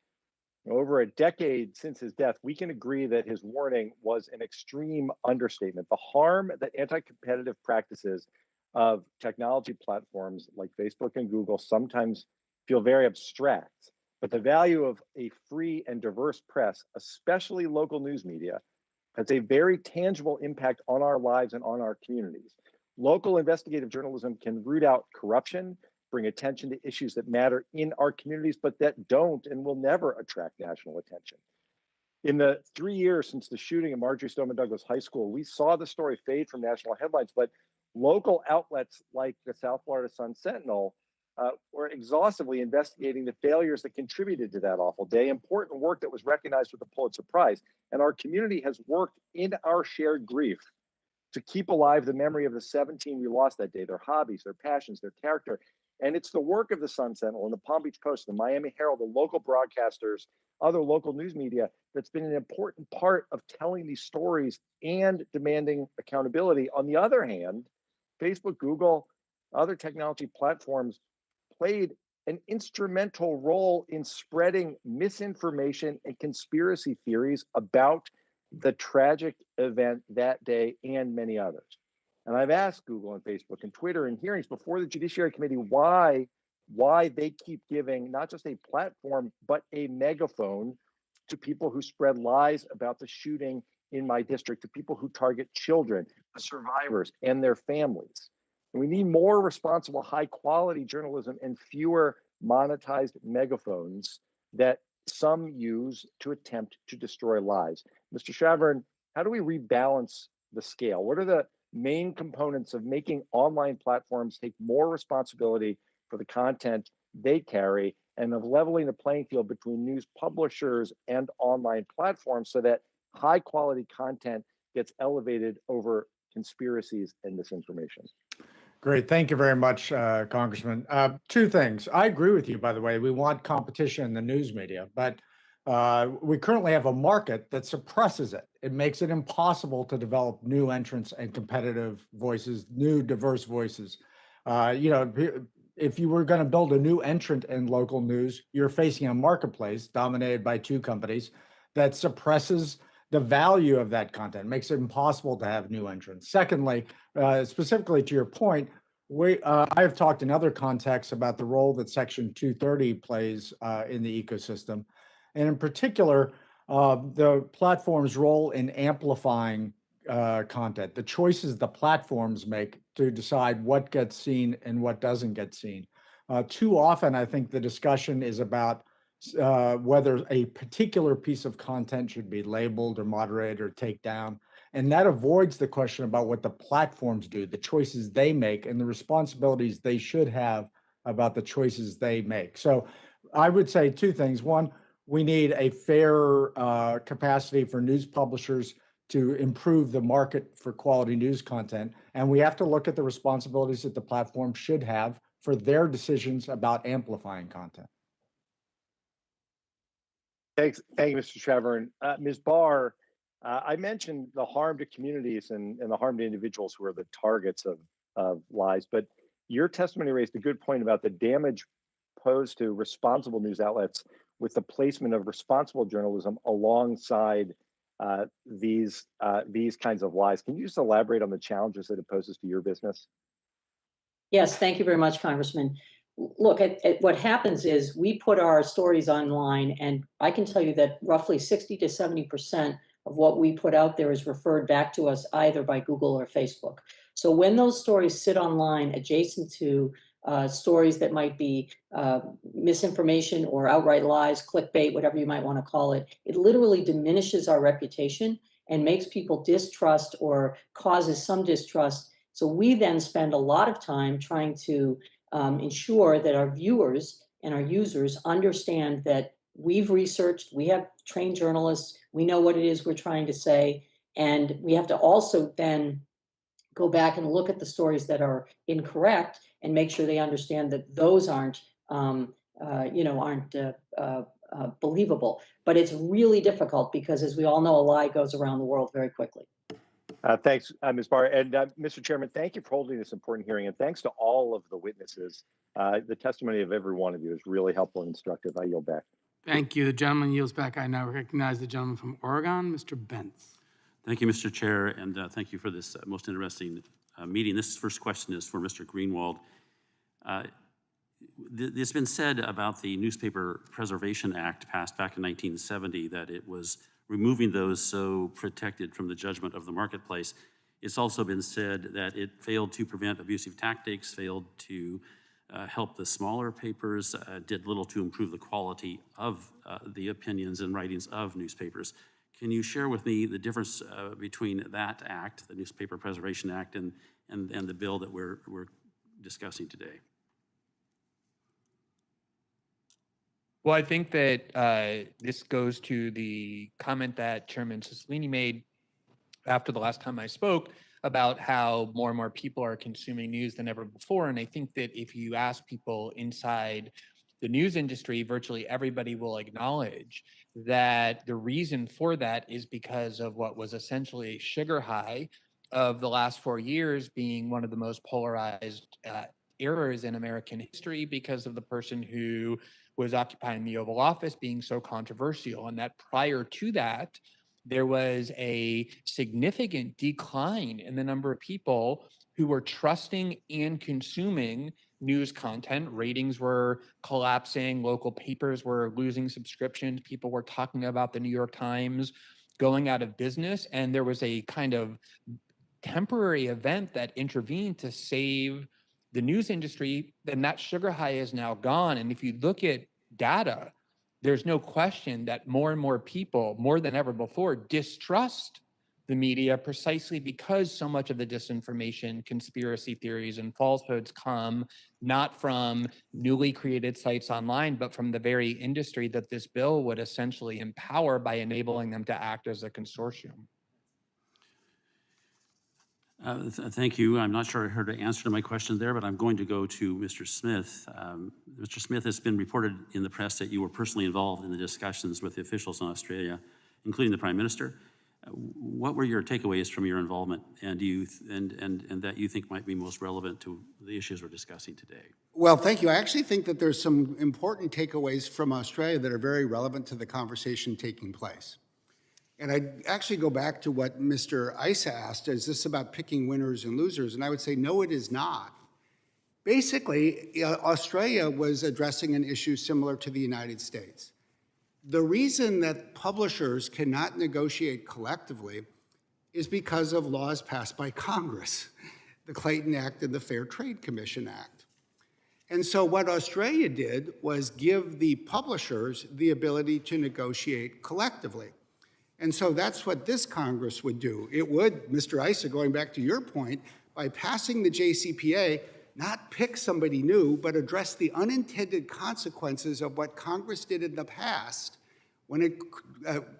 Over a decade since his death, we can agree that his warning was an extreme understatement. The harm that anti-competitive practices of technology platforms like Facebook and Google sometimes feel very abstract, but the value of a free and diverse press, especially local news media, has a very tangible impact on our lives and on our communities. Local investigative journalism can root out corruption, bring attention to issues that matter in our communities, but that don't and will never attract national attention. In the 3 years since the shooting at Marjory Stoneman Douglas High School, we saw the story fade from national headlines, but local outlets like the South Florida Sun-Sentinel were exhaustively investigating the failures that contributed to that awful day, important work that was recognized with the Pulitzer Prize. And our community has worked in our shared grief to keep alive the memory of the 17 we lost that day, their hobbies, their passions, their character. And it's the work of the Sun-Sentinel and the Palm Beach Post, the Miami Herald, the local broadcasters, other local news media that's been an important part of telling these stories and demanding accountability. On the other hand, Facebook, Google, other technology platforms played an instrumental role in spreading misinformation and conspiracy theories about the tragic event that day and many others. And I've asked Google and Facebook and Twitter in hearings before the Judiciary Committee why they keep giving not just a platform, but a megaphone to people who spread lies about the shooting in my district to people who target children, survivors, and their families. And we need more responsible, high quality journalism and fewer monetized megaphones that some use to attempt to destroy lives. Mr. Chavern, how do we rebalance the scale? What are the main components of making online platforms take more responsibility for the content they carry and of leveling the playing field between news publishers and online platforms so that high quality content gets elevated over conspiracies and misinformation? Great. Thank you very much, Congressman. Two things. I agree with you, by the way. We want competition in the news media, but we currently have a market that suppresses it. It makes it impossible to develop new entrants and competitive voices, new diverse voices. If you were going to build a new entrant in local news, you're facing a marketplace dominated by two companies that suppresses the value of that content, makes it impossible to have new entrants. Secondly, specifically to your point, I have talked in other contexts about the role that Section 230 plays in the ecosystem, and in particular, the platform's role in amplifying content, the choices the platforms make to decide what gets seen and what doesn't get seen. Too often, I think the discussion is about whether a particular piece of content should be labeled or moderated or take down. And that avoids the question about what the platforms do, the choices they make, and the responsibilities they should have about the choices they make. So I would say two things. One, we need a fair capacity for news publishers to improve the market for quality news content. And we have to look at the responsibilities that the platform should have for their decisions about amplifying content. Thanks. Thank you, Mr. Chavern. Ms. Barr, I mentioned the harm to communities and the harm to individuals who are the targets of lies, but your testimony raised a good point about the damage posed to responsible news outlets with the placement of responsible journalism alongside these kinds of lies. Can you just elaborate on the challenges that it poses to your business? Yes, thank you very much, Congressman. Look, what happens is we put our stories online, and I can tell you that roughly 60 to 70% of what we put out there is referred back to us either by Google or Facebook. So when those stories sit online adjacent to stories that might be misinformation or outright lies, clickbait, whatever you might want to call it, it literally diminishes our reputation and makes people distrust or causes some distrust. So we then spend a lot of time trying to ensure that our viewers and our users understand that we've researched, we have trained journalists, we know what it is we're trying to say, and we have to also then go back and look at the stories that are incorrect and make sure they understand that those aren't believable. But it's really difficult because, as we all know, a lie goes around the world very quickly. Thanks, Ms. Barr. And Mr. Chairman, thank you for holding this important hearing. And thanks to all of the witnesses. The testimony of every one of you is really helpful and instructive. I yield back. Thank you. The gentleman yields back. I now recognize the gentleman from Oregon, Mr. Bentz. Thank you, Mr. Chair, and thank you for this most interesting meeting. This first question is for Mr. Greenwald. It's been said about the Newspaper Preservation Act passed back in 1970 that it was removing those so protected from the judgment of the marketplace. It's also been said that it failed to prevent abusive tactics, failed to help the smaller papers, did little to improve the quality of the opinions and writings of newspapers. Can you share with me the difference between that act, the Newspaper Preservation Act, and the bill that we're discussing today? Well, I think that this goes to the comment that Chairman Cicilline made after the last time I spoke about how more and more people are consuming news than ever before. And I think that if you ask people inside the news industry, virtually everybody will acknowledge that the reason for that is because of what was essentially a sugar high of the last 4 years being one of the most polarized eras in American history because of the person who was occupying the Oval Office being so controversial. And that prior to that, there was a significant decline in the number of people who were trusting and consuming news content. Ratings were collapsing, local papers were losing subscriptions, people were talking about the New York Times going out of business. And there was a kind of temporary event that intervened to save the news industry. And that sugar high is now gone. And if you look at data, there's no question that more and more people, more than ever before, distrust the media precisely because so much of the disinformation, conspiracy theories, and falsehoods come not from newly created sites online, but from the very industry that this bill would essentially empower by enabling them to act as a consortium. Thank you. I'm not sure I heard an answer to my question there, but I'm going to go to Mr. Smith. Mr. Smith, it's been reported in the press that you were personally involved in the discussions with the officials in Australia, including the Prime Minister. What were your takeaways from your involvement, and that you think might be most relevant to the issues we're discussing today? Well, thank you. I actually think that there's some important takeaways from Australia that are very relevant to the conversation taking place. And I'd actually go back to what Mr. Issa asked, is this about picking winners and losers? And I would say, no, it is not. Basically, Australia was addressing an issue similar to the United States. The reason that publishers cannot negotiate collectively is because of laws passed by Congress, the Clayton Act and the Fair Trade Commission Act. And so what Australia did was give the publishers the ability to negotiate collectively. And so that's what this Congress would do. It would, Mr. Issa, going back to your point, by passing the JCPA, not pick somebody new, but address the unintended consequences of what Congress did in the past when it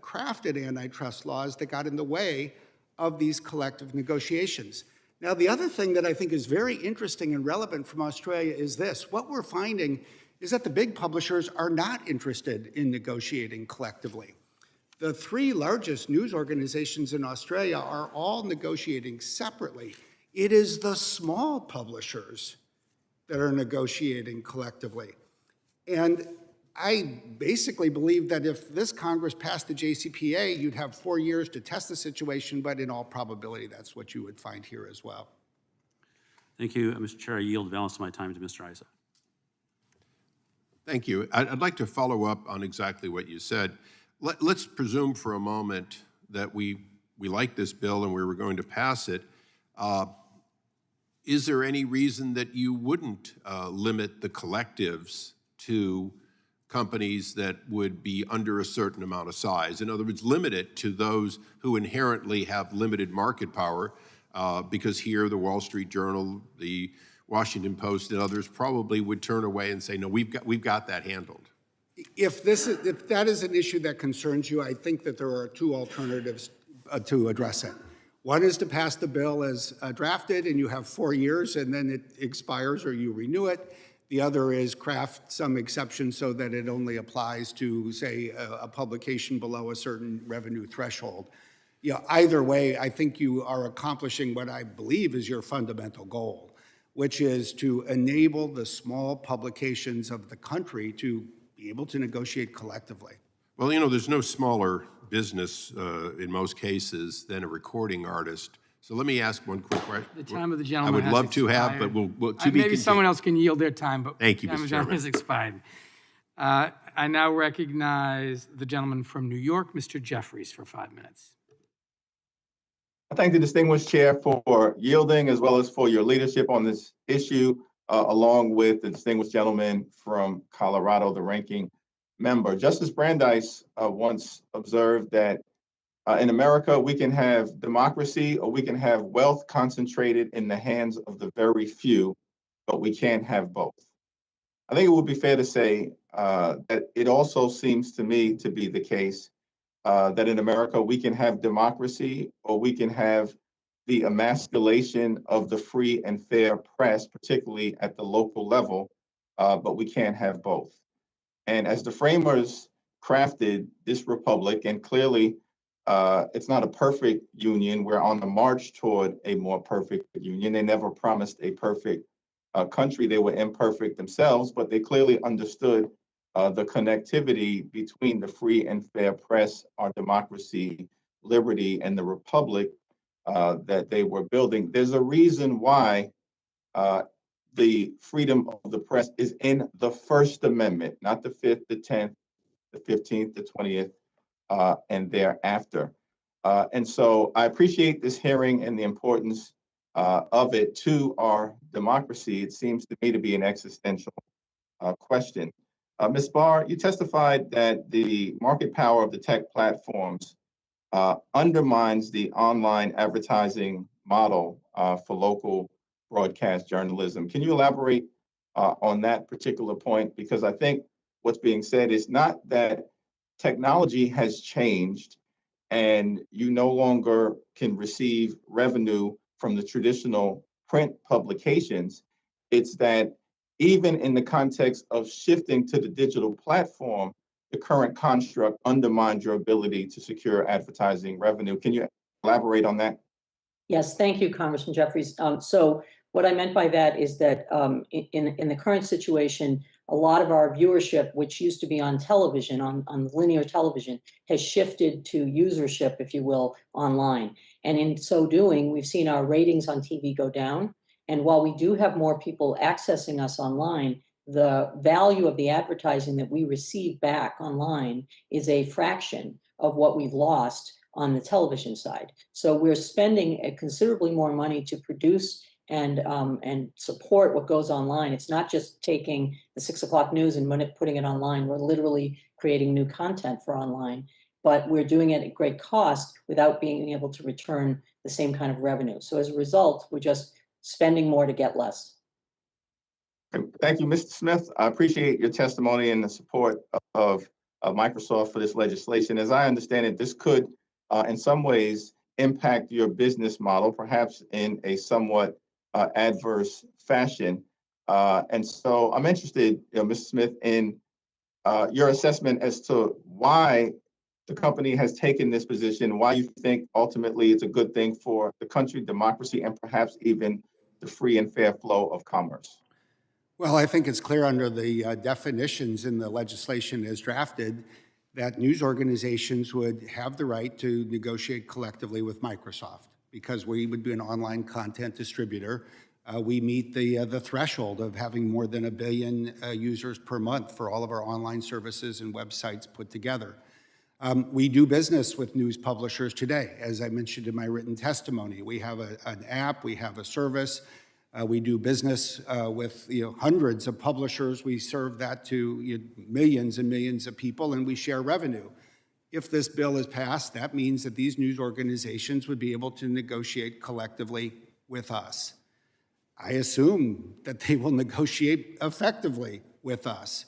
crafted antitrust laws that got in the way of these collective negotiations. Now, the other thing that I think is very interesting and relevant from Australia is this. What we're finding is that the big publishers are not interested in negotiating collectively. The three largest news organizations in Australia are all negotiating separately. It is the small publishers that are negotiating collectively. And I basically believe that if this Congress passed the JCPA, you'd have 4 years to test the situation, but in all probability, that's what you would find here as well. Thank you, Mr. Chair. I yield the balance of my time to Mr. Issa. Thank you. I'd like to follow up on exactly what you said. Let's presume for a moment that we like this bill and we were going to pass it. Is there any reason that you wouldn't limit the collectives to companies that would be under a certain amount of size? In other words, limit it to those who inherently have limited market power, because here the Wall Street Journal, the Washington Post, and others probably would turn away and say, no, we've got that handled. If that is an issue that concerns you, I think that there are two alternatives to address it. One is to pass the bill as drafted, and you have 4 years, and then it expires or you renew it. The other is craft some exception so that it only applies to, say, a publication below a certain revenue threshold. You know, either way, I think you are accomplishing what I believe is your fundamental goal, which is to enable the small publications of the country to be able to negotiate collectively. Well, you know, there's no smaller business in most cases than a recording artist. So let me ask one quick question. The time of the gentleman I would love to have, expired. but we'll to be maybe someone else can yield their time, but Thank you, the time Mr. of the gentleman Chairman. has expired. I now recognize the gentleman from New York, Mr. Jeffries, for 5 minutes. I thank the distinguished chair for yielding as well as for your leadership on this issue, along with the distinguished gentleman from Colorado, the ranking member. Justice Brandeis once observed that in America, we can have democracy or we can have wealth concentrated in the hands of the very few, but we can't have both. I think it would be fair to say that it also seems to me to be the case that in America, we can have democracy or we can have the emasculation of the free and fair press, particularly at the local level, but we can't have both. And as the framers crafted this republic, and clearly it's not a perfect union, we're on the march toward a more perfect union. They never promised a perfect country. They were imperfect themselves, but they clearly understood the connectivity between the free and fair press, our democracy, liberty, and the republic that they were building. There's a reason why the freedom of the press is in the First Amendment, not the 5th, the 10th, the 15th, the 20th, and thereafter. And so I appreciate this hearing and the importance of it to our democracy. It seems to me to be an existential question. Ms. Barr, you testified that the market power of the tech platforms undermines the online advertising model for local broadcast journalism. Can you elaborate on that particular point? Because I think what's being said is not that technology has changed and you no longer can receive revenue from the traditional print publications. It's that even in the context of shifting to the digital platform, the current construct undermines your ability to secure advertising revenue. Can you elaborate on that? Yes, thank you, Congressman Jeffries. So what I meant by that is that in the current situation, a lot of our viewership, which used to be on television, on linear television, has shifted to usership, if you will, online. And in so doing, we've seen our ratings on TV go down. And while we do have more people accessing us online, the value of the advertising that we receive back online is a fraction of what we've lost on the television side. So we're spending considerably more money to produce and support what goes online. It's not just taking the 6 o'clock news and putting it online. We're literally creating new content for online, but we're doing it at great cost without being able to return the same kind of revenue. So as a result, we're just spending more to get less. Thank you, Mr. Smith. I appreciate your testimony and the support of Microsoft for this legislation. As I understand it, this could, in some ways, impact your business model, perhaps in a somewhat adverse fashion. And so I'm interested, Mr. Smith, in your assessment as to why the company has taken this position, why you think ultimately it's a good thing for the country, democracy, and perhaps even the free and fair flow of commerce. Well, I think it's clear under the definitions in the legislation as drafted that news organizations would have the right to negotiate collectively with Microsoft because we would be an online content distributor. We meet the threshold of having more than 1 billion users per month for all of our online services and websites put together. We do business with news publishers today. As I mentioned in my written testimony, we have an app, we have a service. We do business with hundreds of publishers. We serve that to millions and millions of people, and we share revenue. If this bill is passed, that means that these news organizations would be able to negotiate collectively with us. I assume that they will negotiate effectively with us.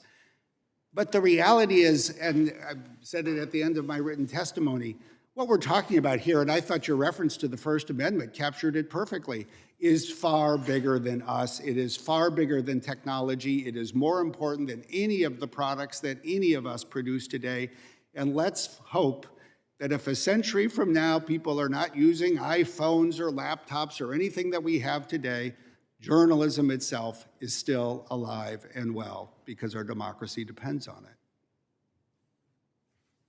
But the reality is, and I've said it at the end of my written testimony, what we're talking about here, and I thought your reference to the First Amendment captured it perfectly, is far bigger than us. It is far bigger than technology. It is more important than any of the products that any of us produce today. And let's hope that if a century from now people are not using iPhones or laptops or anything that we have today, journalism itself is still alive and well because our democracy depends on it.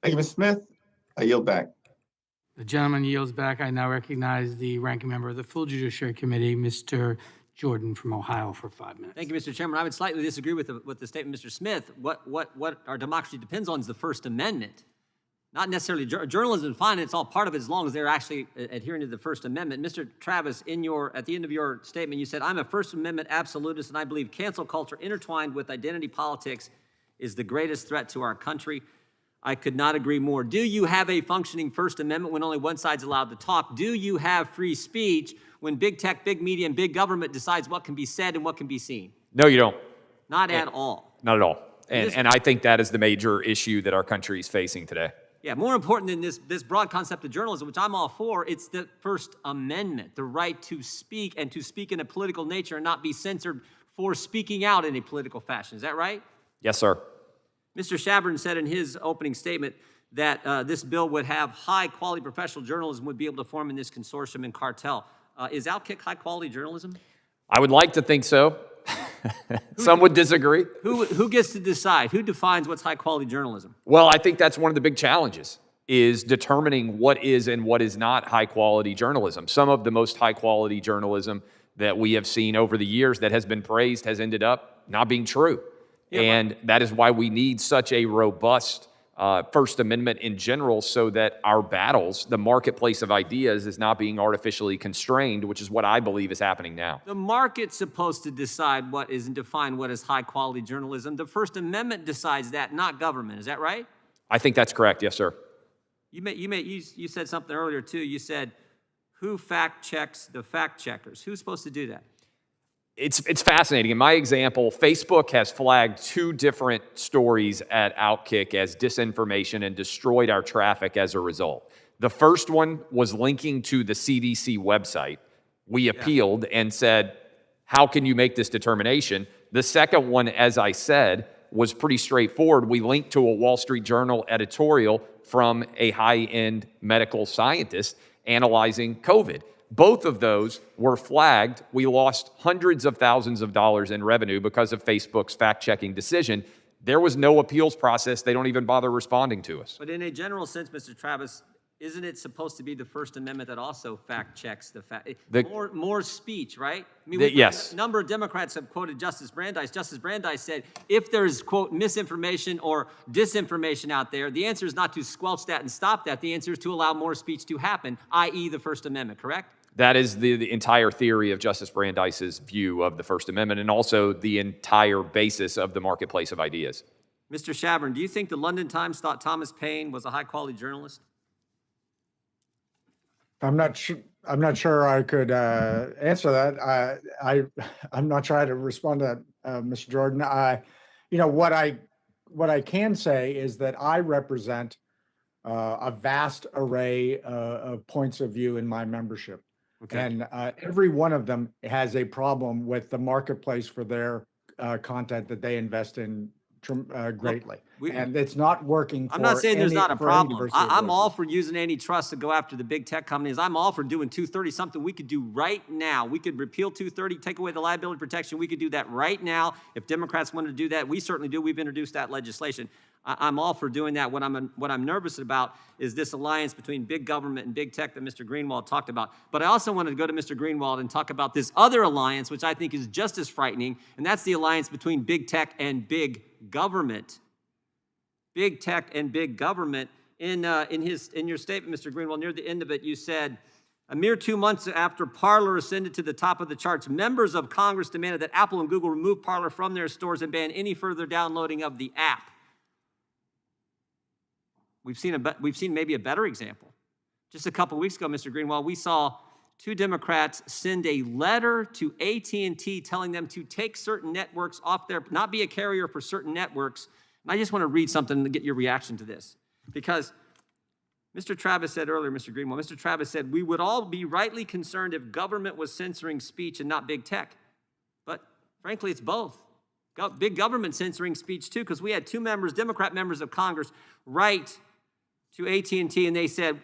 Thank you, Mr. Smith. I yield back. The gentleman yields back. I now recognize the ranking member of the full Judiciary Committee, Mr. Jordan from Ohio, for 5 minutes. Thank you, Mr. Chairman. I would slightly disagree with the statement, Mr. Smith. What our democracy depends on is the First Amendment. Not necessarily journalism is fine, it's all part of it as long as they're actually adhering to the First Amendment. Mr. Travis, at the end of your statement, you said, I'm a First Amendment absolutist, and I believe cancel culture intertwined with identity politics is the greatest threat to our country. I could not agree more. Do you have a functioning First Amendment when only one side's allowed to talk? Do you have free speech when big tech, big media, and big government decides what can be said and what can be seen? No, you don't. Not at all. Not at all. And I think that is the major issue that our country is facing today. Yeah, more important than this broad concept of journalism, which I'm all for, it's the First Amendment, the right to speak and to speak in a political nature and not be censored for speaking out in a political fashion. Is that right? Yes, sir. Mr. Chavern said in his opening statement that this bill would have high-quality professional journalism would be able to form in this consortium and cartel. Is Outkick high-quality journalism? I would like to think so. Some would disagree. Who gets to decide? Who defines what's high-quality journalism? Well, I think that's one of the big challenges, is determining what is and what is not high-quality journalism. Some of the most high-quality journalism that we have seen over the years that has been praised has ended up not being true. Yeah, and that is why we need such a robust First Amendment in general, so that our battles, the marketplace of ideas, is not being artificially constrained, which is what I believe is happening now. The market's supposed to decide what is and define what is high quality journalism. The First Amendment decides that, not government. Is that right? I think that's correct. Yes, sir. You said something earlier too. You said, who fact checks the fact checkers? Who's supposed to do that? It's fascinating. In my example, Facebook has flagged 2 different stories at Outkick as disinformation and destroyed our traffic as a result. The first one was linking to the CDC website. We appealed and said, how can you make this determination? The second one, as I said, was pretty straightforward. We linked to a Wall Street Journal editorial from a high-end medical scientist analyzing COVID. Both of those were flagged. We lost hundreds of thousands of dollars in revenue because of Facebook's fact-checking decision. There was no appeals process. They don't even bother responding to us. But in a general sense, Mr. Travis, isn't it supposed to be the First Amendment that also fact checks the fact? More speech, right? I mean, yes. A number of Democrats have quoted Justice Brandeis. Justice Brandeis said, if there's, quote, misinformation or disinformation out there, the answer is not to squelch that and stop that. The answer is to allow more speech to happen, i.e. the First Amendment, correct? That is the entire theory of Justice Brandeis's view of the First Amendment, and also the entire basis of the marketplace of ideas. Mr. Chavern, do you think the London Times thought Thomas Paine was a high-quality journalist? I'm not sure I could answer that. I'm not trying to respond to that, Mr. Jordan. What I can say is that I represent a vast array of points of view in my membership. Okay. And every one of them has a problem with the marketplace for their content that they invest in greatly. And it's not working. I'm not saying there's not a problem. I'm all for using antitrust to go after the big tech companies. I'm all for doing 230, something we could do right now. We could repeal 230, take away the liability protection. We could do that right now. If Democrats wanted to do that, we certainly do. We've introduced that legislation. I'm all for doing that. What I'm nervous about is this alliance between big government and big tech that Mr. Greenwald talked about. But I also wanted to go to Mr. Greenwald and talk about this other alliance, which I think is just as frightening, and that's the alliance between big tech and big government. Big tech and big government. In your statement, Mr. Greenwald, near the end of it, you said, a mere 2 months after Parler ascended to the top of the charts, members of Congress demanded that Apple and Google remove Parler from their stores and ban any further downloading of the app. We've seen maybe a better example. Just a couple of weeks ago, Mr. Greenwald, we saw 2 Democrats send a letter to AT&T telling them to take certain networks off their, not be a carrier for certain networks. And I just want to read something to get your reaction to this. Because Mr. Travis said earlier, Mr. Greenwald, Mr. Travis said, we would all be rightly concerned if government was censoring speech and not big tech. But frankly, it's both. Big government censoring speech too, because we had 2 members, Democrat members of Congress, write to AT&T, and they said,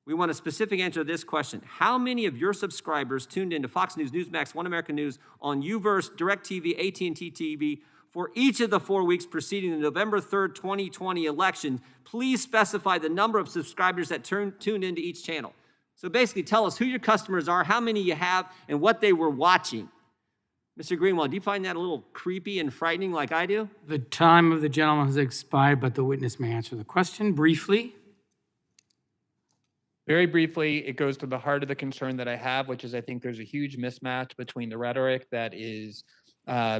we want a specific answer to this question. How many of your subscribers tuned into Fox News, Newsmax, One American News, on UVerse, DirecTV, AT&T TV for each of the 4 weeks preceding the November 3rd, 2020 election? Please specify the number of subscribers that tuned into each channel. So basically tell us who your customers are, how many you have, and what they were watching. Mr. Greenwald, do you find that a little creepy and frightening like I do? The time of the gentleman has expired, but the witness may answer the question briefly. Very briefly, it goes to the heart of the concern that I have, which is I think there's a huge mismatch between the rhetoric that is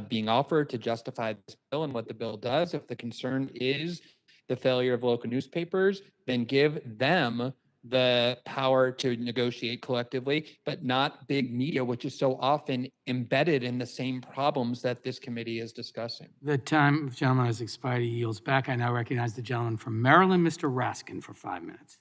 being offered to justify this bill and what the bill does. If the concern is the failure of local newspapers, then give them the power to negotiate collectively, but not big media, which is so often embedded in the same problems that this committee is discussing. The time of the gentleman has expired. He yields back. I now recognize the gentleman from Maryland, Mr. Raskin, for 5 minutes.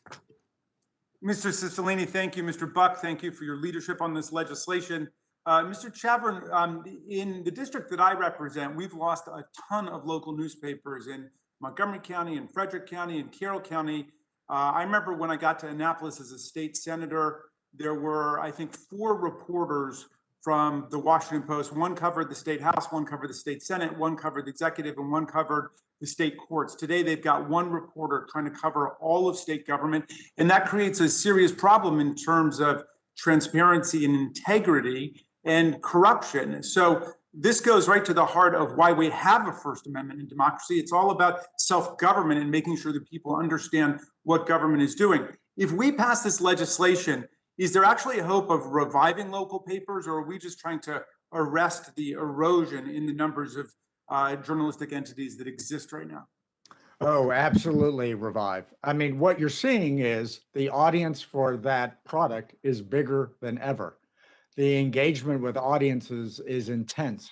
Mr. Cicilline, thank you. Mr. Buck, thank you for your leadership on this legislation. Mr. Chavern, in the district that I represent, we've lost a ton of local newspapers in Montgomery County, in Frederick County, in Carroll County. I remember when I got to Annapolis as a state senator, there were, I think, 4 reporters from the Washington Post. One covered the state house, one covered the state senate, one covered the executive, and one covered the state courts. Today, they've got 1 reporter trying to cover all of state government, and that creates a serious problem in terms of transparency and integrity and corruption. So this goes right to the heart of why we have a First Amendment in democracy. It's all about self-government and making sure that people understand what government is doing. If we pass this legislation, is there actually a hope of reviving local papers, or are we just trying to arrest the erosion in the numbers of journalistic entities that exist right now? Oh, absolutely, revive. I mean, what you're seeing is the audience for that product is bigger than ever. The engagement with audiences is intense.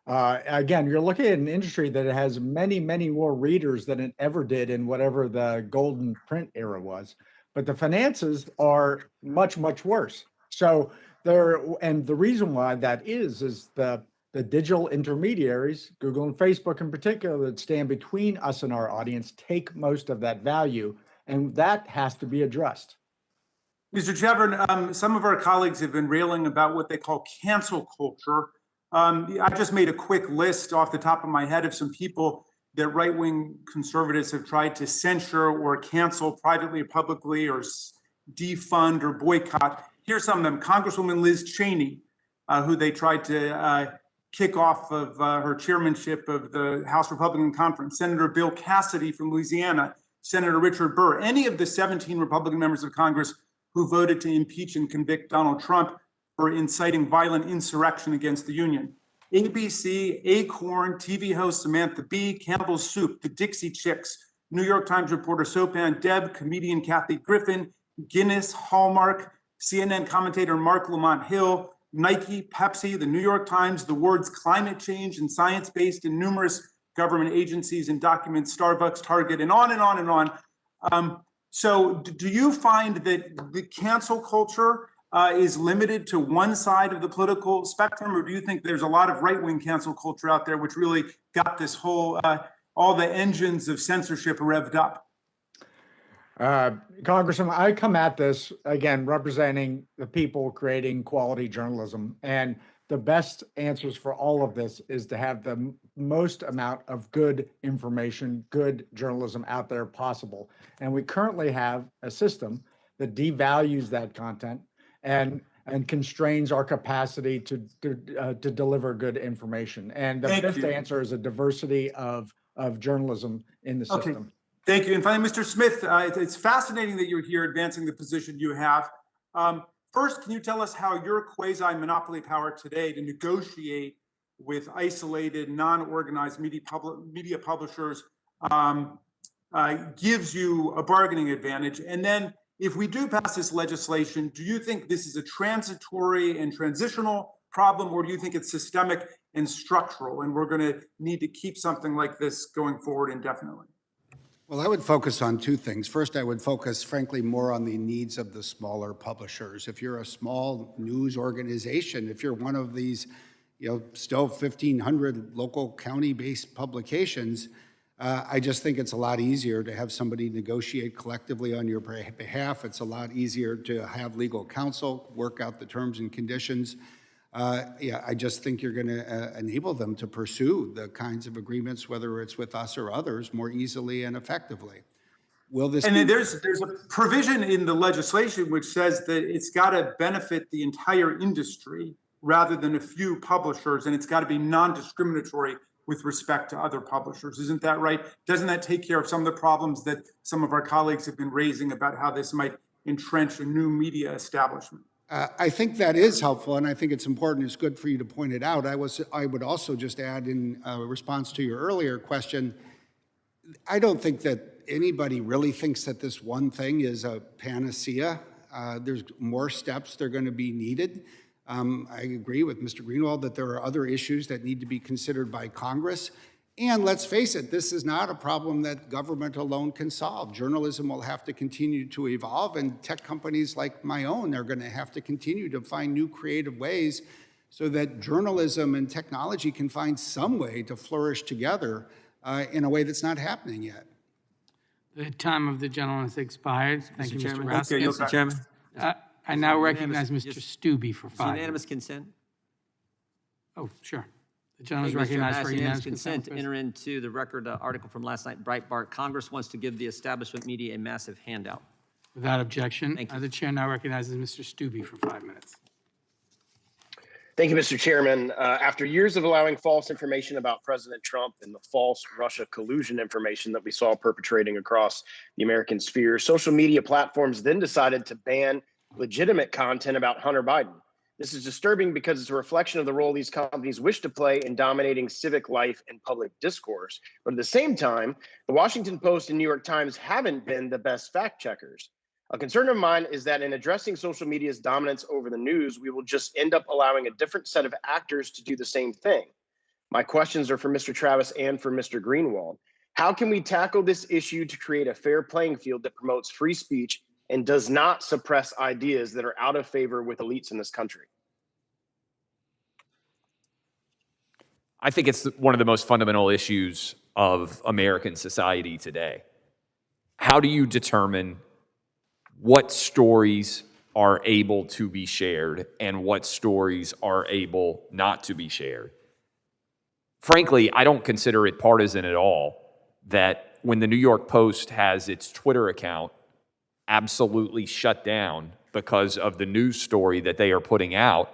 Again, you're looking at an industry that has many, many more readers than it ever did in whatever the golden print era was. But the finances are much, much worse. So and the reason why that is the digital intermediaries, Google and Facebook in particular, that stand between us and our audience, take most of that value, and that has to be addressed. Mr. Chavern, some of our colleagues have been railing about what they call cancel culture. I just made a quick list off the top of my head of some people that right-wing conservatives have tried to censure or cancel privately or publicly, or defund or boycott. Here's some of them. Congresswoman Liz Cheney, who they tried to kick off of her chairmanship of the House Republican Conference. Senator Bill Cassidy from Louisiana, Senator Richard Burr, any of the 17 Republican members of Congress who voted to impeach and convict Donald Trump for inciting violent insurrection against the Union. ABC, Acorn, TV host Samantha Bee, Campbell's Soup, the Dixie Chicks, New York Times reporter Sopan Deb, comedian Kathy Griffin, Guinness, Hallmark, CNN commentator Mark Lamont Hill, Nike, Pepsi, the New York Times, the words climate change and science-based in numerous government agencies and documents, Starbucks, Target, and on and on and on. So do you find that the cancel culture is limited to one side of the political spectrum, or do you think there's a lot of right-wing cancel culture out there which really got this whole, all the engines of censorship revved up? Congressman, I come at this, again, representing the people creating quality journalism. And the best answers for all of this is to have the most amount of good information, good journalism out there possible. And we currently have a system that devalues that content and constrains our capacity to deliver good information. And the best answer is a diversity of journalism in the system. Okay. Thank you. And finally, Mr. Smith, it's fascinating that you're here advancing the position you have. First, can you tell us how your quasi-monopoly power today to negotiate with isolated, non-organized media publishers gives you a bargaining advantage? And then if we do pass this legislation, do you think this is a transitory and transitional problem, or do you think it's systemic and structural, and we're going to need to keep something like this going forward indefinitely? Well, I would focus on two things. First, I would focus, frankly, more on the needs of the smaller publishers. If you're a small news organization, if you're one of these, still 1,500 local county-based publications, I just think it's a lot easier to have somebody negotiate collectively on your behalf. It's a lot easier to have legal counsel work out the terms and conditions. I just think you're going to enable them to pursue the kinds of agreements, whether it's with us or others, more easily and effectively. Will this? And there's a provision in the legislation which says that it's got to benefit the entire industry rather than a few publishers, and it's got to be non-discriminatory with respect to other publishers. Isn't that right? Doesn't that take care of some of the problems that some of our colleagues have been raising about how this might entrench a new media establishment? I think that is helpful, and I think it's important. It's good for you to point it out. I would also just add, in response to your earlier question, I don't think that anybody really thinks that this one thing is a panacea. There's more steps that are going to be needed. I agree with Mr. Greenwald that there are other issues that need to be considered by Congress. And let's face it, this is not a problem that government alone can solve. Journalism will have to continue to evolve, and tech companies like my own are going to have to continue to find new creative ways so that journalism and technology can find some way to flourish together in a way that's not happening yet. The time of the gentleman has expired. Thank you, Mr. Thank you, Mr. Chairman. I now recognize Mr. Stubbe for 5 minutes. Unanimous consent? Oh, sure. The gentleman is recognized for unanimous consent to enter into the record article from last night, Breitbart. Congress wants to give the establishment media a massive handout. Without objection, the chair now recognizes Mr. Stubbe for 5 minutes. Thank you, Mr. Chairman. After years of allowing false information about President Trump and the false Russia collusion information that we saw perpetrating across the American sphere, social media platforms then decided to ban legitimate content about Hunter Biden. This is disturbing because it's a reflection of the role these companies wish to play in dominating civic life and public discourse. But at the same time, the Washington Post and New York Times haven't been the best fact checkers. A concern of mine is that in addressing social media's dominance over the news, we will just end up allowing a different set of actors to do the same thing. My questions are for Mr. Travis and for Mr. Greenwald. How can we tackle this issue to create a fair playing field that promotes free speech and does not suppress ideas that are out of favor with elites in this country? I think it's one of the most fundamental issues of American society today. How do you determine what stories are able to be shared and what stories are able not to be shared? Frankly, I don't consider it partisan at all that when the New York Post has its Twitter account absolutely shut down because of the news story that they are putting out,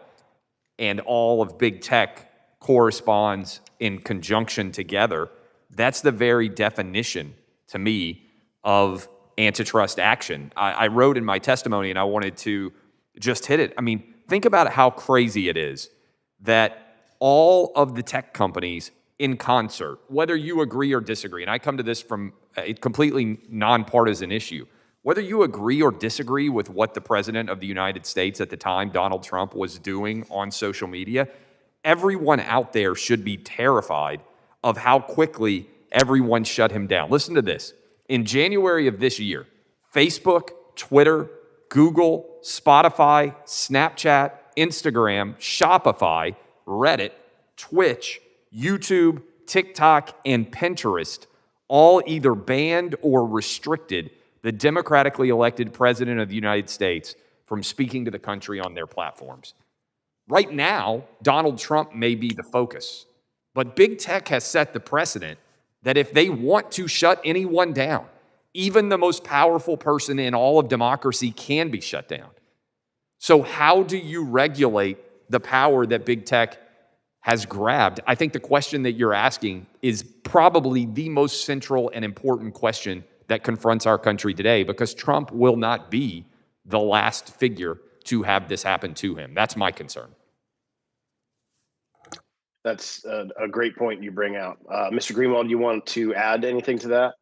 and all of big tech corresponds in conjunction together, that's the very definition to me of antitrust action. I wrote in my testimony, and I wanted to just hit it. I mean, think about how crazy it is that all of the tech companies in concert, whether you agree or disagree, and I come to this from a completely nonpartisan issue, whether you agree or disagree with what the President of the United States at the time, Donald Trump, was doing on social media, everyone out there should be terrified of how quickly everyone shut him down. Listen to this. In January of this year, Facebook, Twitter, Google, Spotify, Snapchat, Instagram, Shopify, Reddit, Twitch, YouTube, TikTok, and Pinterest all either banned or restricted the democratically elected President of the United States from speaking to the country on their platforms. Right now, Donald Trump may be the focus, but big tech has set the precedent that if they want to shut anyone down, even the most powerful person in all of democracy can be shut down. So how do you regulate the power that big tech has grabbed? I think the question that you're asking is probably the most central and important question that confronts our country today, because Trump will not be the last figure to have this happen to him. That's my concern. That's a great point you bring out. Mr. Greenwald, you want to add anything to that?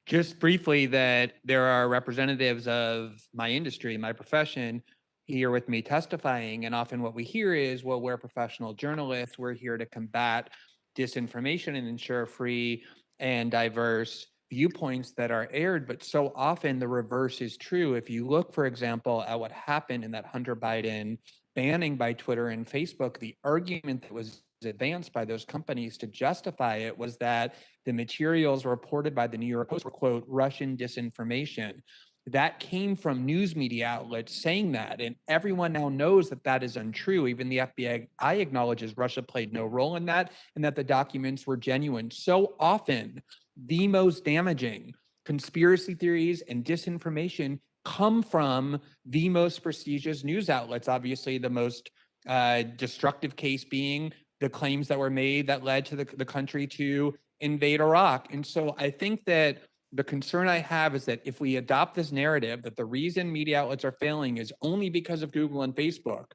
Just briefly, that there are representatives of my industry, my profession, here with me testifying, and often what we hear is, well, we're professional journalists, we're here to combat disinformation and ensure free and diverse viewpoints that are aired, but so often the reverse is true. If you look, for example, at what happened in that Hunter Biden banning by Twitter and Facebook, the argument that was advanced by those companies to justify it was that the materials reported by the New York Post were, quote, Russian disinformation. That came from news media outlets saying that, and everyone now knows that that is untrue. Even the FBI acknowledges Russia played no role in that, and that the documents were genuine. So often, the most damaging conspiracy theories and disinformation come from the most prestigious news outlets. Obviously, the most destructive case being the claims that were made that led to the country to invade Iraq. And so I think that the concern I have is that if we adopt this narrative that the reason media outlets are failing is only because of Google and Facebook,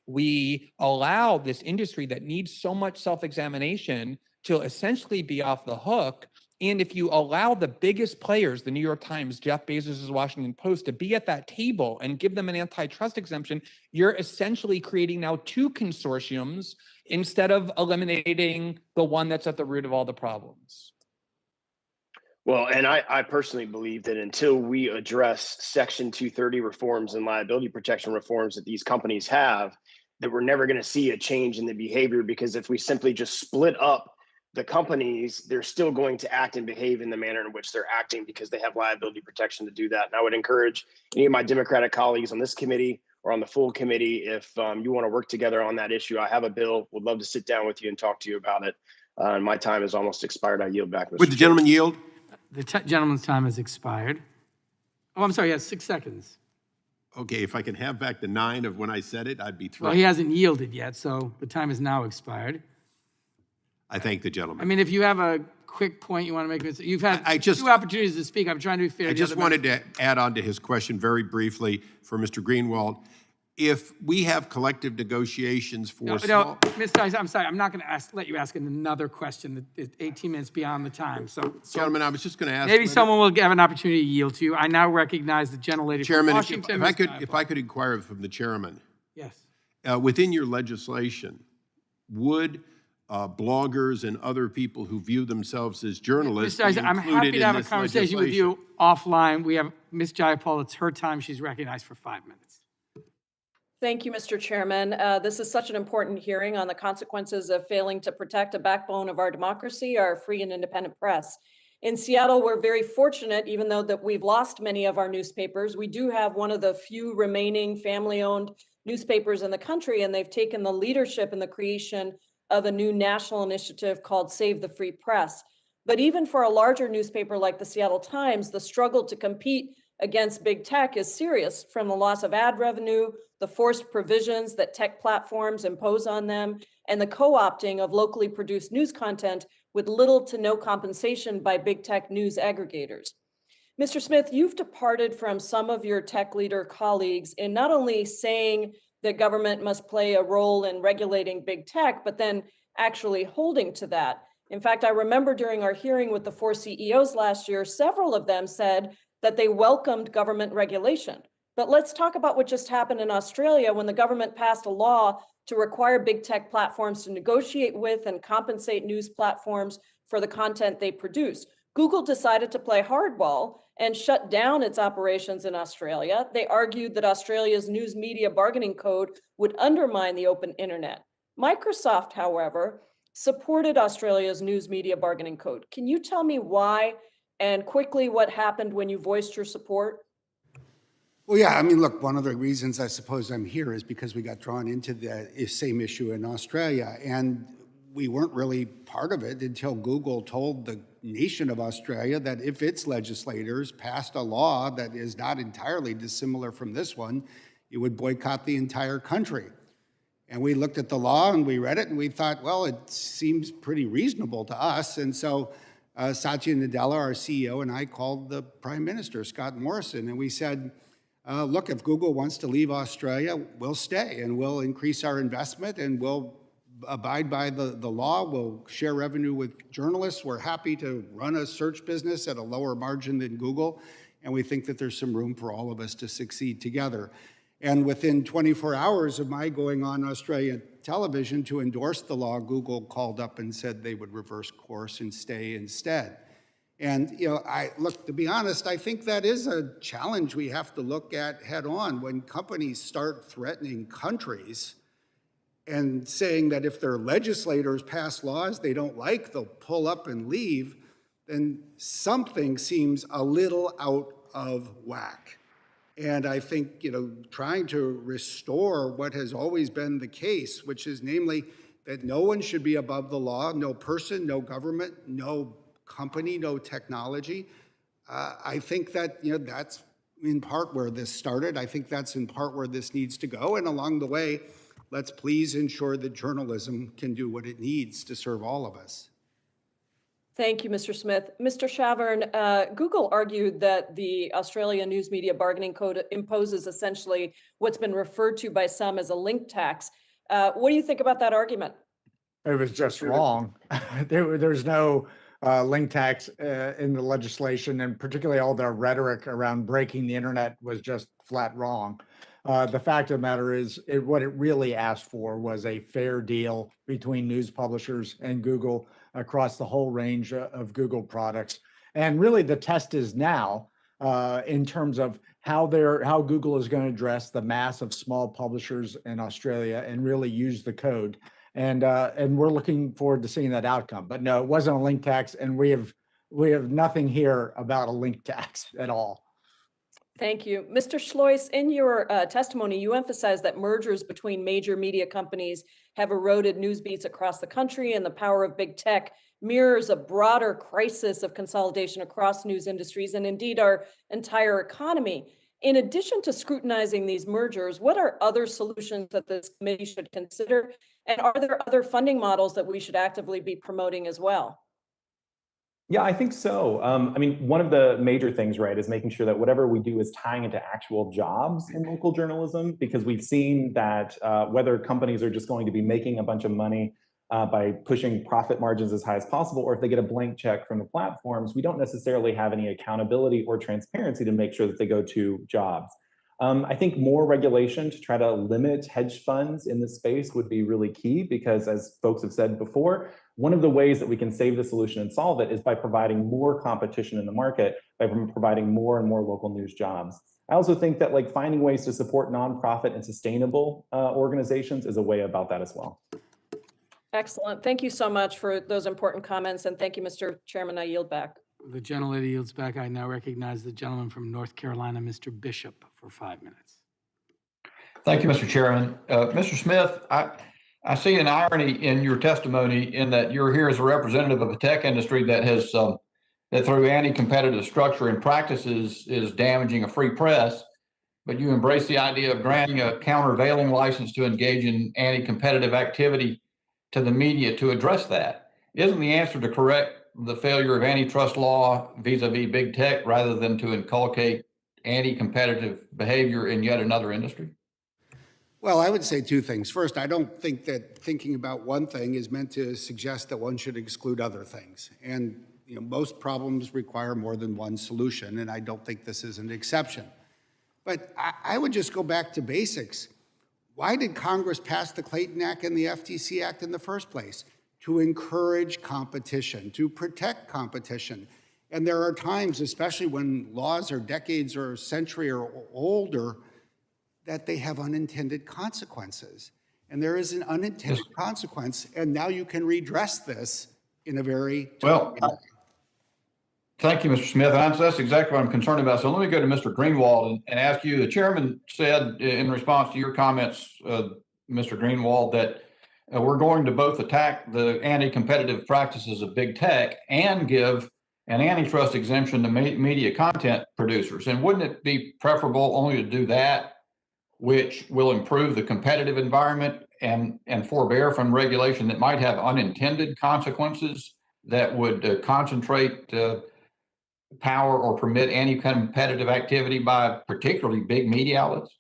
we allow this industry that needs so much self-examination to essentially be off the hook. And if you allow the biggest players, the New York Times, Jeff Bezos' Washington Post, to be at that table and give them an antitrust exemption, you're essentially creating now two consortiums instead of eliminating the one that's at the root of all the problems. Well, and I personally believe that until we address Section 230 reforms and liability protection reforms that these companies have, that we're never going to see a change in the behavior, because if we simply just split up the companies, they're still going to act and behave in the manner in which they're acting because they have liability protection to do that. And I would encourage any of my Democratic colleagues on this committee or on the full committee, if you want to work together on that issue, I have a bill, would love to sit down with you and talk to you about it. And my time is almost expired. I yield back, Mr. Would the gentleman yield? The gentleman's time has expired. Oh, I'm sorry, yes, 6 seconds. Okay, if I can have back the 9 of when I said it, I'd be Well, thrilled. he hasn't yielded yet, so the time has now expired. I thank the gentleman. I mean, if you have a quick point you want to make, you've had I just- 2 opportunities to speak. I'm trying to be fair. I to the just other wanted members. to add on to his question very briefly for Mr. Greenwald. If we have collective negotiations for No, small... Mr. Tice, I'm sorry. I'm not going to let you ask another question that is 18 minutes beyond the time. So Gentlemen, I was just going to ask... maybe whether- someone will have an opportunity to yield to you. I now recognize the gentlelady from Chairman, Washington. if Ms. I could inquire from the chairman. Yes. Within your legislation, would bloggers and other people who view themselves as journalists Mr. Tice, be I'm included happy to in have a this conversation with legislation? you offline. We have Ms. Jayapal. It's her time. She's recognized for 5 minutes. Thank you, Mr. Chairman. This is such an important hearing on the consequences of failing to protect a backbone of our democracy, our free and independent press. In Seattle, we're very fortunate, even though that we've lost many of our newspapers. We do have one of the few remaining family-owned newspapers in the country, and they've taken the leadership in the creation of a new national initiative called Save the Free Press. But even for a larger newspaper like the Seattle Times, the struggle to compete against big tech is serious, from the loss of ad revenue, the forced provisions that tech platforms impose on them, and the co-opting of locally produced news content with little to no compensation by big tech news aggregators. Mr. Smith, you've departed from some of your tech leader colleagues in not only saying that government must play a role in regulating big tech, but then actually holding to that. In fact, I remember during our hearing with the 4 CEOs last year, several of them said that they welcomed government regulation. But let's talk about what just happened in Australia when the government passed a law to require big tech platforms to negotiate with and compensate news platforms for the content they produce. Google decided to play hardball and shut down its operations in Australia. They argued that Australia's news media bargaining code would undermine the open internet. Microsoft, however, supported Australia's news media bargaining code. Can you tell me why and quickly what happened when you voiced your support? Well, yeah, I mean, look, one of the reasons I suppose I'm here is because we got drawn into the same issue in Australia, and we weren't really part of it until Google told the nation of Australia that if its legislators passed a law that is not entirely dissimilar from this one, it would boycott the entire country. And we looked at the law and we read it and we thought, well, it seems pretty reasonable to us. And so Satya Nadella, our CEO, and I called the Prime Minister, Scott Morrison, and we said, look, if Google wants to leave Australia, we'll stay and we'll increase our investment and we'll abide by the law. We'll share revenue with journalists. We're happy to run a search business at a lower margin than Google. And we think that there's some room for all of us to succeed together. And within 24 hours of my going on Australian television to endorse the law, Google called up and said they would reverse course and stay instead. And, you know, look, to be honest, I think that is a challenge we have to look at head on. When companies start threatening countries and saying that if their legislators pass laws they don't like, they'll pull up and leave, then something seems a little out of whack. And I think, you know, trying to restore what has always been the case, which is namely that no one should be above the law, no person, no government, no company, no technology. I think that, you know, that's in part where this started. I think that's in part where this needs to go. And along the way, let's please ensure that journalism can do what it needs to serve all of us. Thank you, Mr. Smith. Mr. Chavern, Google argued that the Australia News Media Bargaining Code imposes essentially what's been referred to by some as a link tax. What do you think about that argument? It was just wrong. There's no link tax in the legislation, and particularly all the rhetoric around breaking the internet was just flat wrong. The fact of the matter is, what it really asked for was a fair deal between news publishers and Google across the whole range of Google products. And really the test is now in terms of how Google is going to address the mass of small publishers in Australia and really use the code. And we're looking forward to seeing that outcome. But no, it wasn't a link tax, and we have nothing here about a link tax at all. Thank you. Mr. Schleuss, in your testimony, you emphasized that mergers between major media companies have eroded news beats across the country, and the power of big tech mirrors a broader crisis of consolidation across news industries and indeed our entire economy. In addition to scrutinizing these mergers, what are other solutions that this committee should consider? And are there other funding models that we should actively be promoting as well? Yeah, I think so. I mean, one of the major things, right, is making sure that whatever we do is tying into actual jobs in local journalism, because we've seen that whether companies are just going to be making a bunch of money by pushing profit margins as high as possible, or if they get a blank check from the platforms, we don't necessarily have any accountability or transparency to make sure that they go to jobs. I think more regulation to try to limit hedge funds in this space would be really key, because as folks have said before, one of the ways that we can save the solution and solve it is by providing more competition in the market, by providing more and more local news jobs. I also think that like finding ways to support nonprofit and sustainable organizations is a way about that as well. Excellent. Thank you so much for those important comments. And thank you, Mr. Chairman. I yield back. The gentlelady yields back. I now recognize the gentleman from North Carolina, Mr. Bishop, for 5 minutes. Thank you, Mr. Chairman. Mr. Smith, I see an irony in your testimony in that you're here as a representative of a tech industry that has, that through anti-competitive structure and practices is damaging a free press, but you embrace the idea of granting a countervailing license to engage in anti-competitive activity to the media to address that. Isn't the answer to correct the failure of antitrust law vis-a-vis big tech rather than to inculcate anti-competitive behavior in yet another industry? Well, I would say two things. First, I don't think that thinking about one thing is meant to suggest that one should exclude other things. And most problems require more than one solution, and I don't think this is an exception. But I would just go back to basics. Why did Congress pass the Clayton Act and the FTC Act in the first place? To encourage competition, to protect competition. And there are times, especially when laws are decades or a century or older, that they have unintended consequences. And there is an unintended consequence, and now you can redress this in a very well. Thank you, Mr. Smith. And that's exactly what I'm concerned about. So let me go to Mr. Greenwald and ask you. The chairman said in response to your comments, Mr. Greenwald, that we're going to both attack the anti-competitive practices of big tech and give an antitrust exemption to media content producers. And wouldn't it be preferable only to do that, which will improve the competitive environment and forbear from regulation that might have unintended consequences that would concentrate power or permit anti-competitive activity by particularly big media outlets?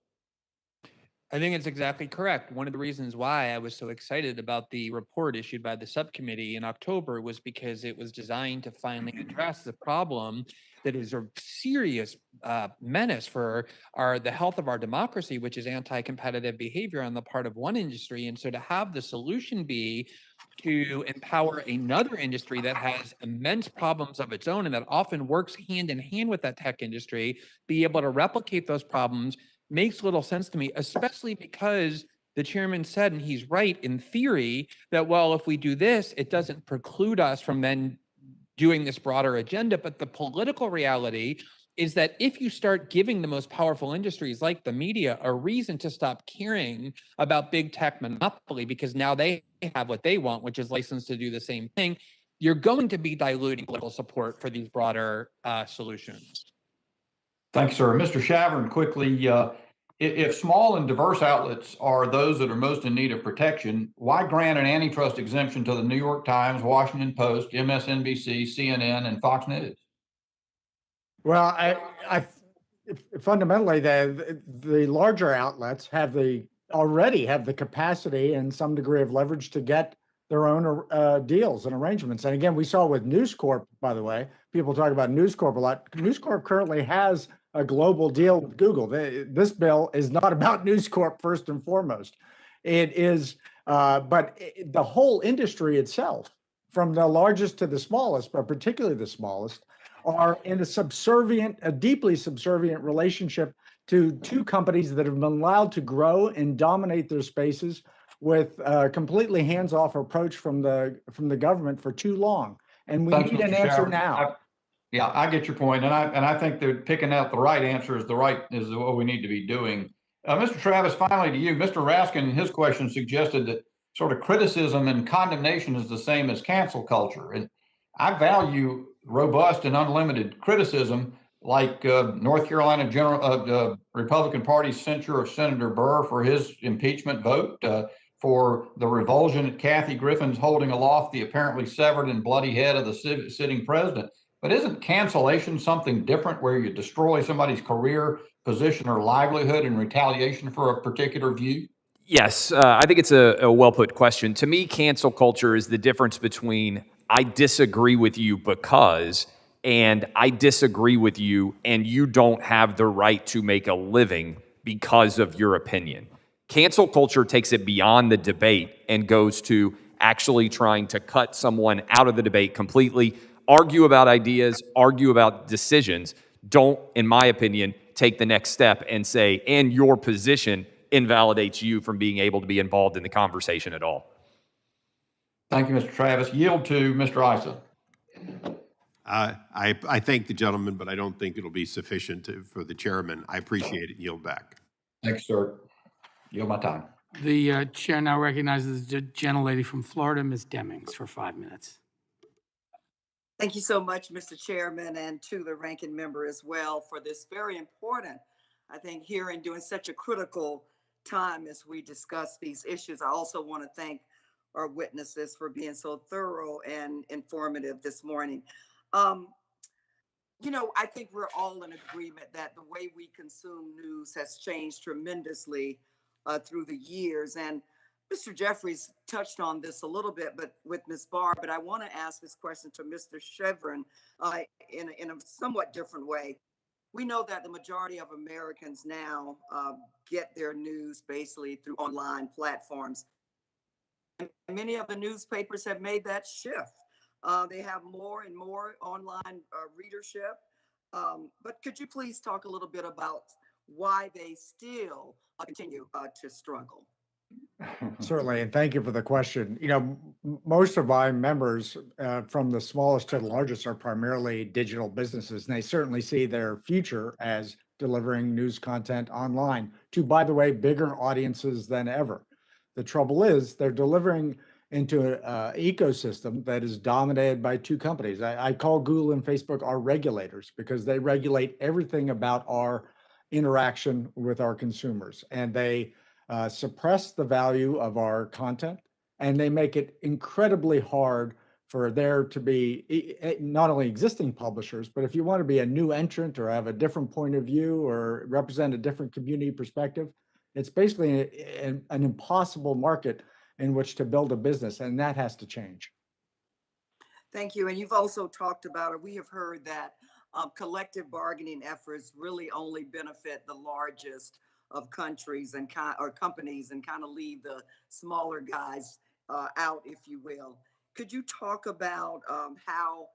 I think it's exactly correct. One of the reasons why I was so excited about the report issued by the subcommittee in October was because it was designed to finally address the problem that is a serious menace for the health of our democracy, which is anti-competitive behavior on the part of one industry. And so to have the solution be to empower another industry that has immense problems of its own and that often works hand in hand with that tech industry, be able to replicate those problems makes little sense to me, especially because the chairman said, and he's right in theory, that, well, if we do this, it doesn't preclude us from then doing this broader agenda. But the political reality is that if you start giving the most powerful industries like the media a reason to stop caring about big tech monopoly because now they have what they want, which is license to do the same thing, you're going to be diluting political support for these broader solutions. Thanks, sir. Mr. Chavern, quickly, if small and diverse outlets are those that are most in need of protection, why grant an antitrust exemption to the New York Times, Washington Post, MSNBC, CNN, and Fox News? Well, I fundamentally, the larger outlets already have the capacity and some degree of leverage to get their own deals and arrangements. And again, we saw with News Corp, by the way, people talk about News Corp a lot. News Corp currently has a global deal with Google. This bill is not about News Corp first and foremost. It is, but the whole industry itself, from the largest to the smallest, but particularly the smallest, are in a deeply subservient relationship to two companies that have been allowed to grow and dominate their spaces with a completely hands-off approach from the government for too long. And we need an answer now. Yeah, I get your point, and I think they're picking out the right answer is what we need to be doing. Mr. Travis, finally to you. Mr. Raskin, in his question, suggested that sort of criticism and condemnation is the same as cancel culture, and I value robust and unlimited criticism, like North Carolina Republican Party censure of Senator Burr for his impeachment vote, for the revulsion at Kathy Griffin's holding aloft the apparently severed and bloody head of the sitting president. But isn't cancellation something different, where you destroy somebody's career, position, or livelihood in retaliation for a particular view? Yes, I think it's a well-put question. To me, cancel culture is the difference between I disagree with you because, and I disagree with you and you don't have the right to make a living because of your opinion. Cancel culture takes it beyond the debate and goes to actually trying to cut someone out of the debate completely, argue about ideas, argue about decisions. Don't, in my opinion, take the next step and say, and your position invalidates you from being able to be involved in the conversation at all. Thank you, Mr. Travis. Yield to Mr. Issa. I thank the gentleman, but I don't think it'll be sufficient for the chairman. I appreciate it. Yield back. Thanks, sir. Yield my time. The chair now recognizes the gentlelady from Florida, Ms. Demings, for 5 minutes. Thank you so much, Mr. Chairman, and to the ranking member as well for this very important, I think, hearing during such a critical time as we discuss these issues. I also want to thank our witnesses for being so thorough and informative this morning. You know, I think we're all in agreement that the way we consume news has changed tremendously through the years. And Mr. Jeffries touched on this a little bit, but with Ms. Barr, but I want to ask this question to Mr. Chavern in a somewhat different way. We know that the majority of Americans now get their news basically through online platforms. And many of the newspapers have made that shift. They have more and more online readership. But could you please talk a little bit about why they still continue to struggle? Certainly, and thank you for the question. You know, most of my members, from the smallest to the largest, are primarily digital businesses, and they certainly see their future as delivering news content online to, by the way, bigger audiences than ever. The trouble is they're delivering into an ecosystem that is dominated by two companies. I call Google and Facebook our regulators because they regulate everything about our interaction with our consumers, and they suppress the value of our content, and they make it incredibly hard for there to be not only existing publishers, but if you want to be a new entrant or have a different point of view or represent a different community perspective, it's basically an impossible market in which to build a business, and that has to change. Thank you. And you've also talked about, or we have heard that collective bargaining efforts really only benefit the largest of countries and or companies and kind of leave the smaller guys out, if you will. Could you talk about how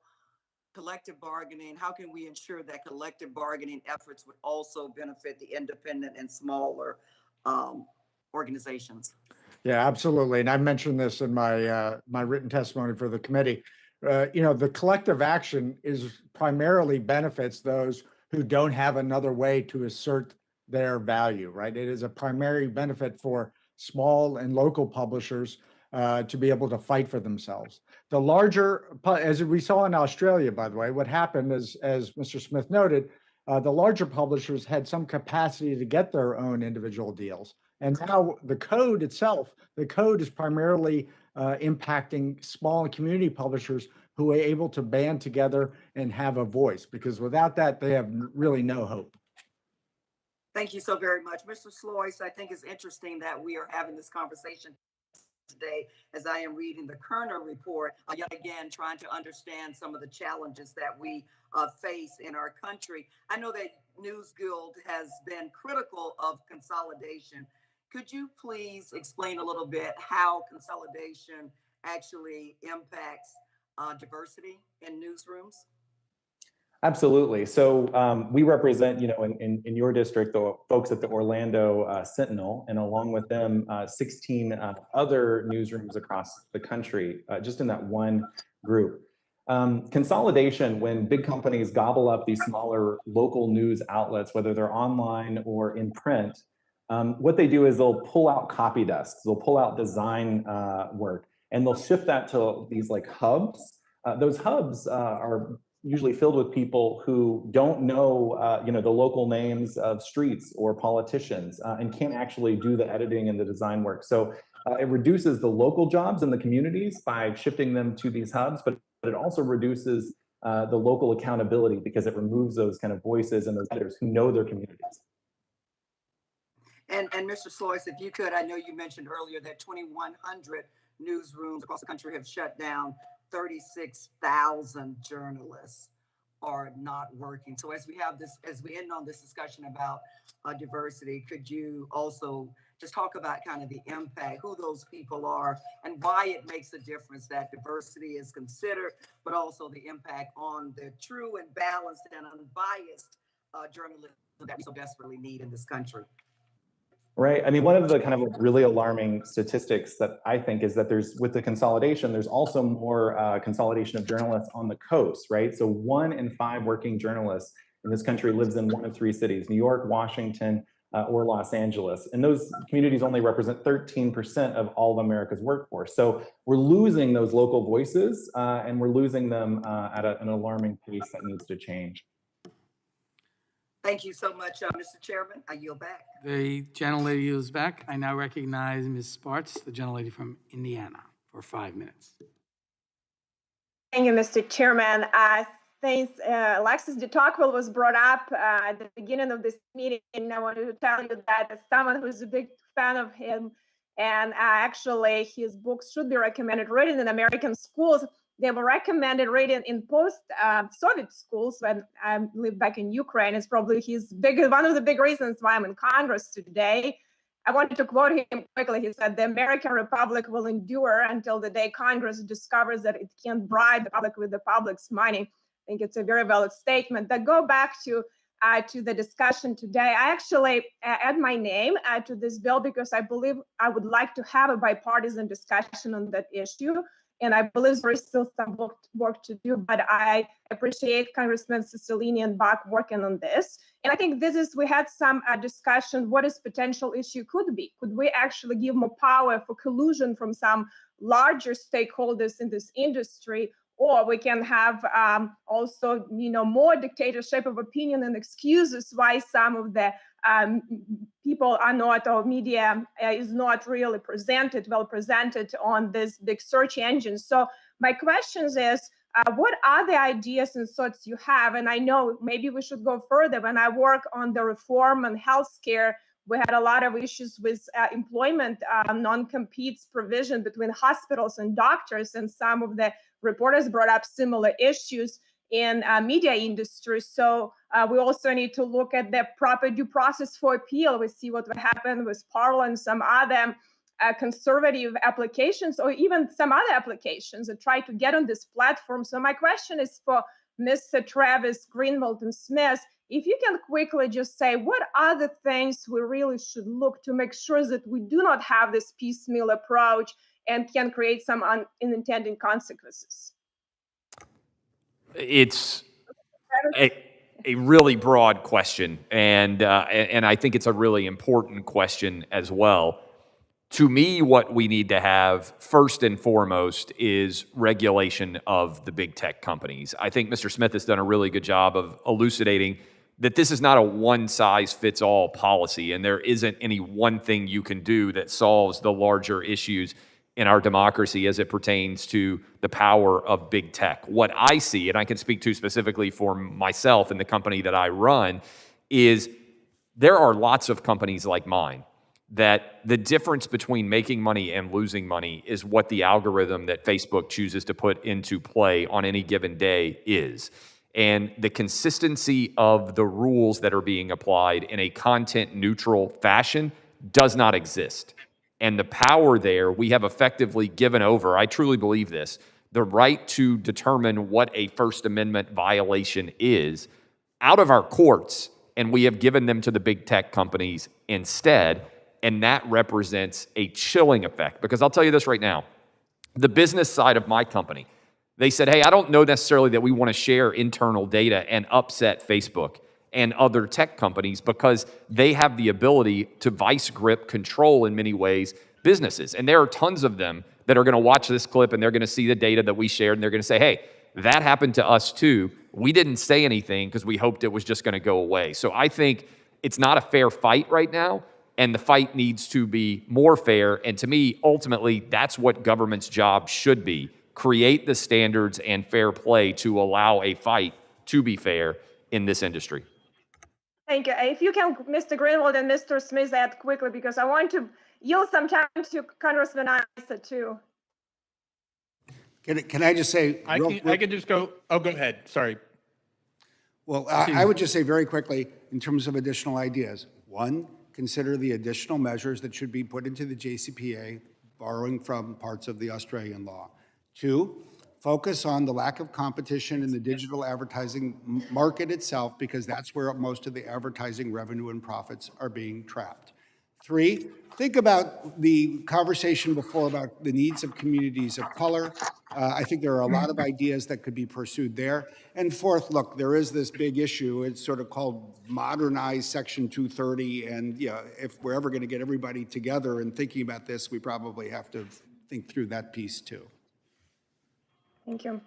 collective bargaining, how can we ensure that collective bargaining efforts would also benefit the independent and smaller organizations? Yeah, absolutely. And I mentioned this in my my written testimony for the committee. You know, the collective action is primarily benefits those who don't have another way to assert their value, right? It is a primary benefit for small and local publishers to be able to fight for themselves. The larger, as we saw in Australia, by the way, what happened is, as Mr. Smith noted, the larger publishers had some capacity to get their own individual deals. And now the code itself, the code is primarily impacting small and community publishers who are able to band together and have a voice, because without that, they have really no hope. Thank you so very much. Mr. Schleuss, I think it's interesting that we are having this conversation today as I am reading the Kerner report, yet again, trying to understand some of the challenges that we face in our country. I know that News Guild has been critical of consolidation. Could you please explain a little bit how consolidation actually impacts diversity in newsrooms? Absolutely. So we represent, you know, in your district, the folks at the Orlando Sentinel, and along with them, 16 other newsrooms across the country, just in that one group. Consolidation, when big companies gobble up these smaller local news outlets, whether they're online or in print, what they do is they'll pull out copy desks, they'll pull out design work, and they'll shift that to these like hubs. Those hubs are usually filled with people who don't know, the local names of streets or politicians and can't actually do the editing and the design work. So it reduces the local jobs in the communities by shifting them to these hubs, but it also reduces the local accountability because it removes those kind of voices and those editors who know their communities. And Mr. Schleuss, if you could, I know you mentioned earlier that 2,100 newsrooms across the country have shut down. 36,000 journalists are not working. So as we end on this discussion about diversity, could you also just talk about kind of the impact, who those people are, and why it makes a difference that diversity is considered, but also the impact on the true and balanced and unbiased journalism that we so desperately need in this country? Right. I mean, one of the kind of really alarming statistics that I think is that with the consolidation, there's also more consolidation of journalists on the coast, right? So 1 in 5 working journalists in this country lives in one of 3 cities, New York, Washington, or Los Angeles. And those communities only represent 13% of all of America's workforce. So we're losing those local voices and we're losing them at an alarming pace that needs to change. Thank you so much, Mr. Chairman. I yield back. The gentlelady yields back. I now recognize Ms. Spartz, the gentlelady from Indiana, for 5 minutes. Thank you, Mr. Chairman. Since Alexis de Tocqueville was brought up at the beginning of this meeting, I wanted to tell you that as someone who's a big fan of him, and actually his books should be recommended reading in American schools. They were recommended reading in post-Soviet schools when I lived back in Ukraine. It's probably one of the big reasons why I'm in Congress today. I wanted to quote him quickly. He said, "The American Republic will endure until the day Congress discovers that it can't bribe the public with the public's money." I think it's a very valid statement. That go back to the discussion today. I actually add my name to this bill because I believe I would like to have a bipartisan discussion on that issue. And I believe there is still some work to do, but I appreciate Congressman Cicilline and Buck working on this. And I think we had some discussion, what this potential issue could be. Could we actually give more power for collusion from some larger stakeholders in this industry? Or we can have also, more dictatorship of opinion and excuses why some of the people are not, or media is not really well presented on this big search engine. So my question is, what are the ideas and thoughts you have? And I know maybe we should go further. When I work on the reform and healthcare, we had a lot of issues with employment non-competes provision between hospitals and doctors, and some of the reporters brought up similar issues in media industry. So we also need to look at the proper due process for appeal. We see what happened with Barr and some other conservative applications, or even some other applications that try to get on this platform. So my question is for Mr. Travis, Greenwald, and Smith, if you can quickly just say, what are the things we really should look to make sure that we do not have this piecemeal approach and can create some unintended consequences? It's a really broad question, and I think it's a really important question as well. To me, what we need to have first and foremost is regulation of the big tech companies. I think Mr. Smith has done a really good job of elucidating that this is not a one-size-fits-all policy, and there isn't any one thing you can do that solves the larger issues in our democracy as it pertains to the power of big tech. What I see, and I can speak to specifically for myself and the company that I run, is there are lots of companies like mine that the difference between making money and losing money is what the algorithm that Facebook chooses to put into play on any given day is. And the consistency of the rules that are being applied in a content-neutral fashion does not exist. And the power there, we have effectively given over, I truly believe this, the right to determine what a First Amendment violation is out of our courts, and we have given them to the big tech companies instead, and that represents a chilling effect. Because I'll tell you this right now, the business side of my company, they said, hey, I don't know necessarily that we want to share internal data and upset Facebook and other tech companies because they have the ability to vice grip control in many ways businesses. And there are tons of them that are going to watch this clip and they're going to see the data that we shared and they're going to say, hey, That happened to us too. We didn't say anything because we hoped it was just going to go away. So I think it's not a fair fight right now, and the fight needs to be more fair. And to me, ultimately, that's what government's job should be. Create the standards and fair play to allow a fight to be fair in this industry. Thank you. If you can, Mr. Greenwald and Mr. Smith, add quickly, because I want to yield some time to Congressman Issa too. Can I just say? I can just go. Oh, go ahead. Sorry. Well, I would just say very quickly, in terms of additional ideas. One, consider the additional measures that should be put into the JCPA, borrowing from parts of the Australian law. Two, focus on the lack of competition in the digital advertising market itself, because that's where most of the advertising revenue and profits are being trapped. Three, think about the conversation before about the needs of communities of color. I think there are a lot of ideas that could be pursued there. And fourth, look, there is this big issue. It's sort of called modernized Section 230. And if we're ever going to get everybody together and thinking about this, we probably have to think through that piece too. Thank you.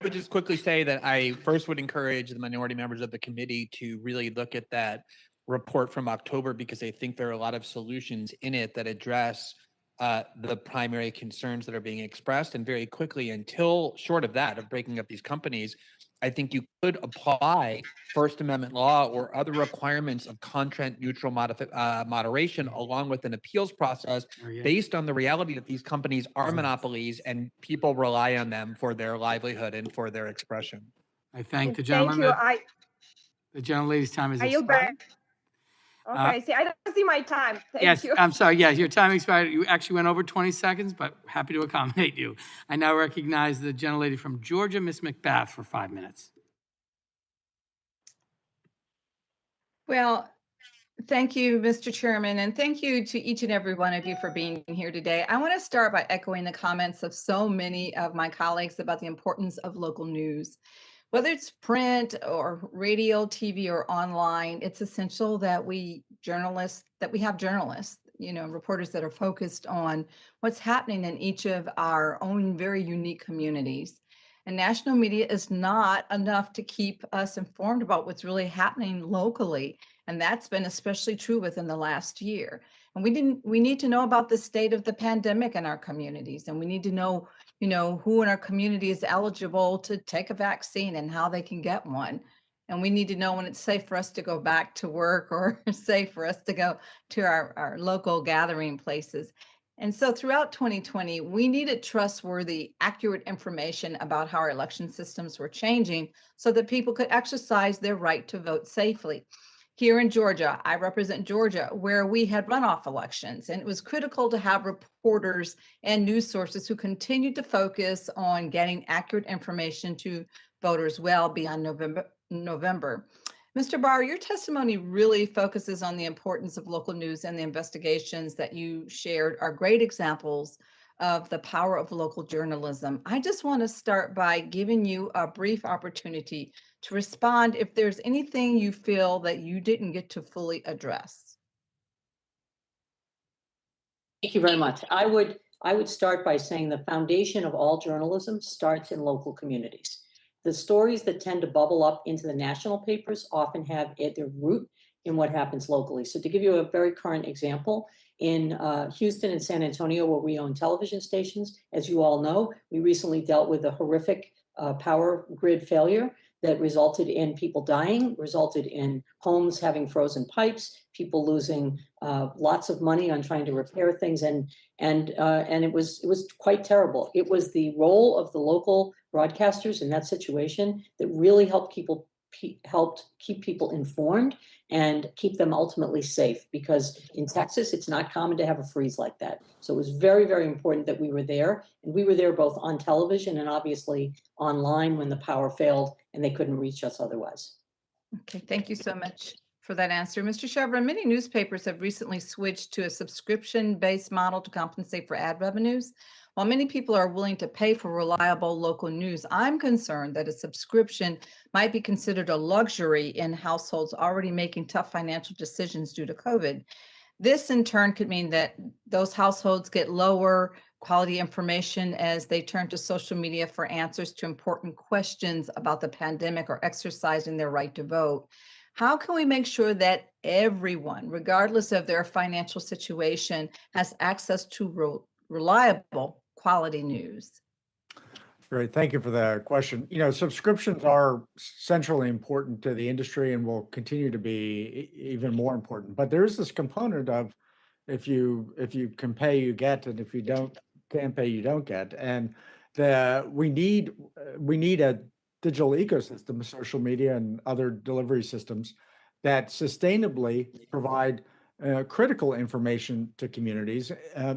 I would just quickly say that I first would encourage the minority members of the committee to really look at that report from October, because I think there are a lot of solutions in it that address the primary concerns that are being expressed. And very quickly, until short of that, of breaking up these companies, I think you could apply First Amendment law or other requirements of content neutral moderation, along with an appeals process based on the reality that these companies are monopolies and people rely on them for their livelihood and for their expression. I thank the gentleman. Thank you. The gentlelady's time is Are you expired. back? Okay, see, I don't see my time. Thank Yes, you. I'm sorry. Yes, your time expired. You actually went over 20 seconds, but happy to accommodate you. I now recognize the gentlelady from Georgia, Ms. McBath, for 5 minutes. Well, thank you, Mr. Chairman, and thank you to each and every one of you for being here today. I want to start by echoing the comments of so many of my colleagues about the importance of local news. Whether it's print or radio, TV, or online, it's essential that we have journalists, reporters that are focused on what's happening in each of our own very unique communities. And national media is not enough to keep us informed about what's really happening locally. And that's been especially true within the last year. And we need to know about the state of the pandemic in our communities. And we need to know, who in our community is eligible to take a vaccine and how they can get one. And we need to know when it's safe for us to go back to work or safe for us to go to our local gathering places. And so throughout 2020, we needed trustworthy, accurate information about how our election systems were changing so that people could exercise their right to vote safely. Here in Georgia, I represent Georgia, where we had runoff elections, and it was critical to have reporters and news sources who continued to focus on getting accurate information to voters well beyond November. Mr. Barr, your testimony really focuses on the importance of local news, and the investigations that you shared are great examples of the power of local journalism. I just want to start by giving you a brief opportunity to respond if there's anything you feel that you didn't get to fully address. Thank you very much. I would start by saying the foundation of all journalism starts in local communities. The stories that tend to bubble up into the national papers often have their root in what happens locally. So to give you a very current example, in Houston and San Antonio, where we own television stations, as you all know, we recently dealt with a horrific power grid failure that resulted in people dying, resulted in homes having frozen pipes, people losing lots of money on trying to repair things, and it was quite terrible. It was the role of the local broadcasters in that situation that really helped keep people informed and keep them ultimately safe, because in Texas, it's not common to have a freeze like that. So it was very, very important that we were there, and we were there both on television and obviously online when the power failed and they couldn't reach us otherwise. Okay, thank you so much for that answer. Mr. Chavern, many newspapers have recently switched to a subscription-based model to compensate for ad revenues. While many people are willing to pay for reliable local news, I'm concerned that a subscription might be considered a luxury in households already making tough financial decisions due to COVID. This in turn could mean that those households get lower quality information as they turn to social media for answers to important questions about the pandemic or exercising their right to vote. How can we make sure that everyone, regardless of their financial situation, has access to reliable quality news? Great. Thank you for the question. Subscriptions are centrally important to the industry and will continue to be even more important. But there is this component of if you can pay, you get, and if you can't pay, you don't get. And we need a digital ecosystem of social media and other delivery systems that sustainably provide critical information to communities.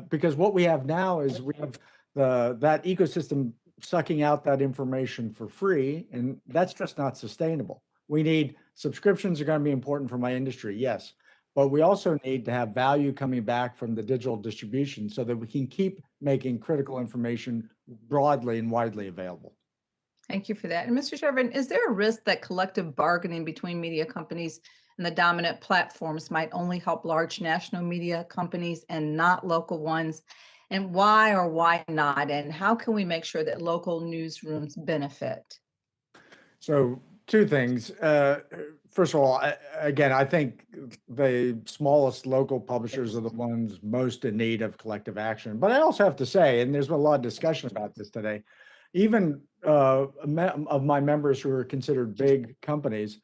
Because what we have now is we have that ecosystem sucking out that information for free, and that's just not sustainable. We need subscriptions are going to be important for my industry, yes, but we also need to have value coming back from the digital distribution so that we can keep making critical information broadly and widely available. Thank you for that. And Mr. Chavern, is there a risk that collective bargaining between media companies and the dominant platforms might only help large national media companies and not local ones? And why or why not? And how can we make sure that local newsrooms benefit? So two things. First of all, I think the smallest local publishers are the ones most in need of collective action. But I also have to say, and there's been a lot of discussion about this today, even of my members who are considered big companies,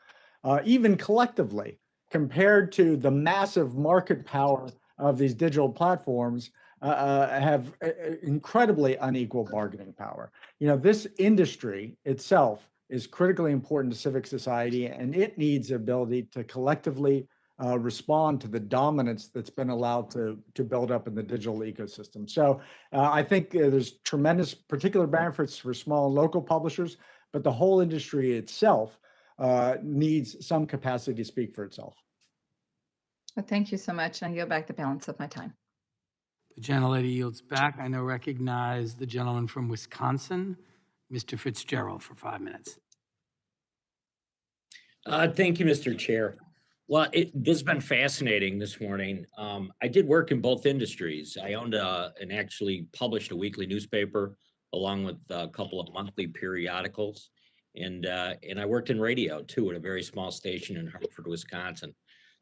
even collectively, compared to the massive market power of these digital platforms, have incredibly unequal bargaining power. This industry itself is critically important to civic society, and it needs the ability to collectively respond to the dominance that's been allowed to build up in the digital ecosystem. So I think there's tremendous particular benefits for small and local publishers, but the whole industry itself needs some capacity to speak for itself. Well, thank you so much. I yield back the balance of my time. The gentlelady yields back. I now recognize the gentleman from Wisconsin, Mr. Fitzgerald, for 5 minutes. Thank you, Mr. Chair. Well, this has been fascinating this morning. I did work in both industries. I owned and actually published a weekly newspaper along with a couple of monthly periodicals. And I worked in radio too at a very small station in Hartford, Wisconsin.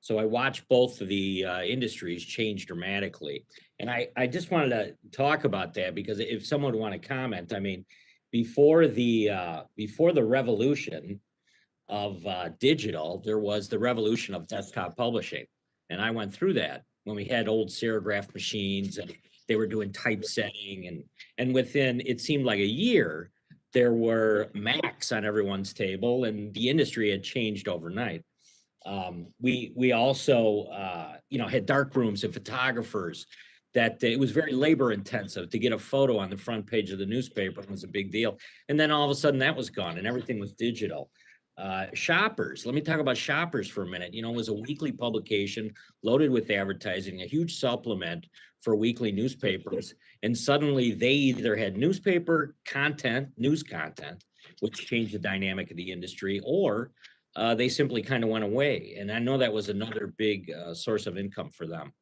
So I watched both of the industries change dramatically. And I just wanted to talk about that because if someone would want to comment, I mean, before the revolution of digital, there was the revolution of desktop publishing. And I went through that when we had old serigraph machines and they were doing typesetting. And within, it seemed like a year, there were Macs on everyone's table and the industry had changed overnight. We also, had dark rooms and photographers that it was very labor intensive to get a photo on the front page of the newspaper. It was a big deal. And then all of a sudden that was gone and everything was digital. Shoppers, let me talk about Shoppers for a minute. It was a weekly publication loaded with advertising, a huge supplement for weekly newspapers. And suddenly they either had newspaper content, news content, which changed the dynamic of the industry, or they simply kind of went away. And I know that was another big source of income for them.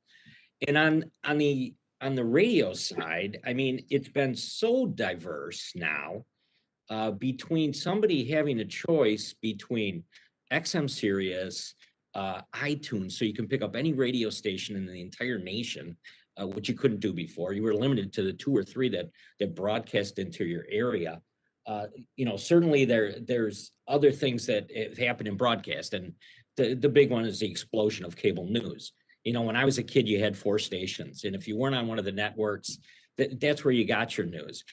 And on the radio side, I mean, it's been so diverse now. Between somebody having a choice between XM Sirius, iTunes, so you can pick up any radio station in the entire nation, which you couldn't do before. You were limited to the 2 or 3 that broadcast into your area. Certainly there's other things that have happened in broadcast, and the big one is the explosion of cable news. When I was a kid, you had 4 stations, and if you weren't on one of the networks, that's where you got your news.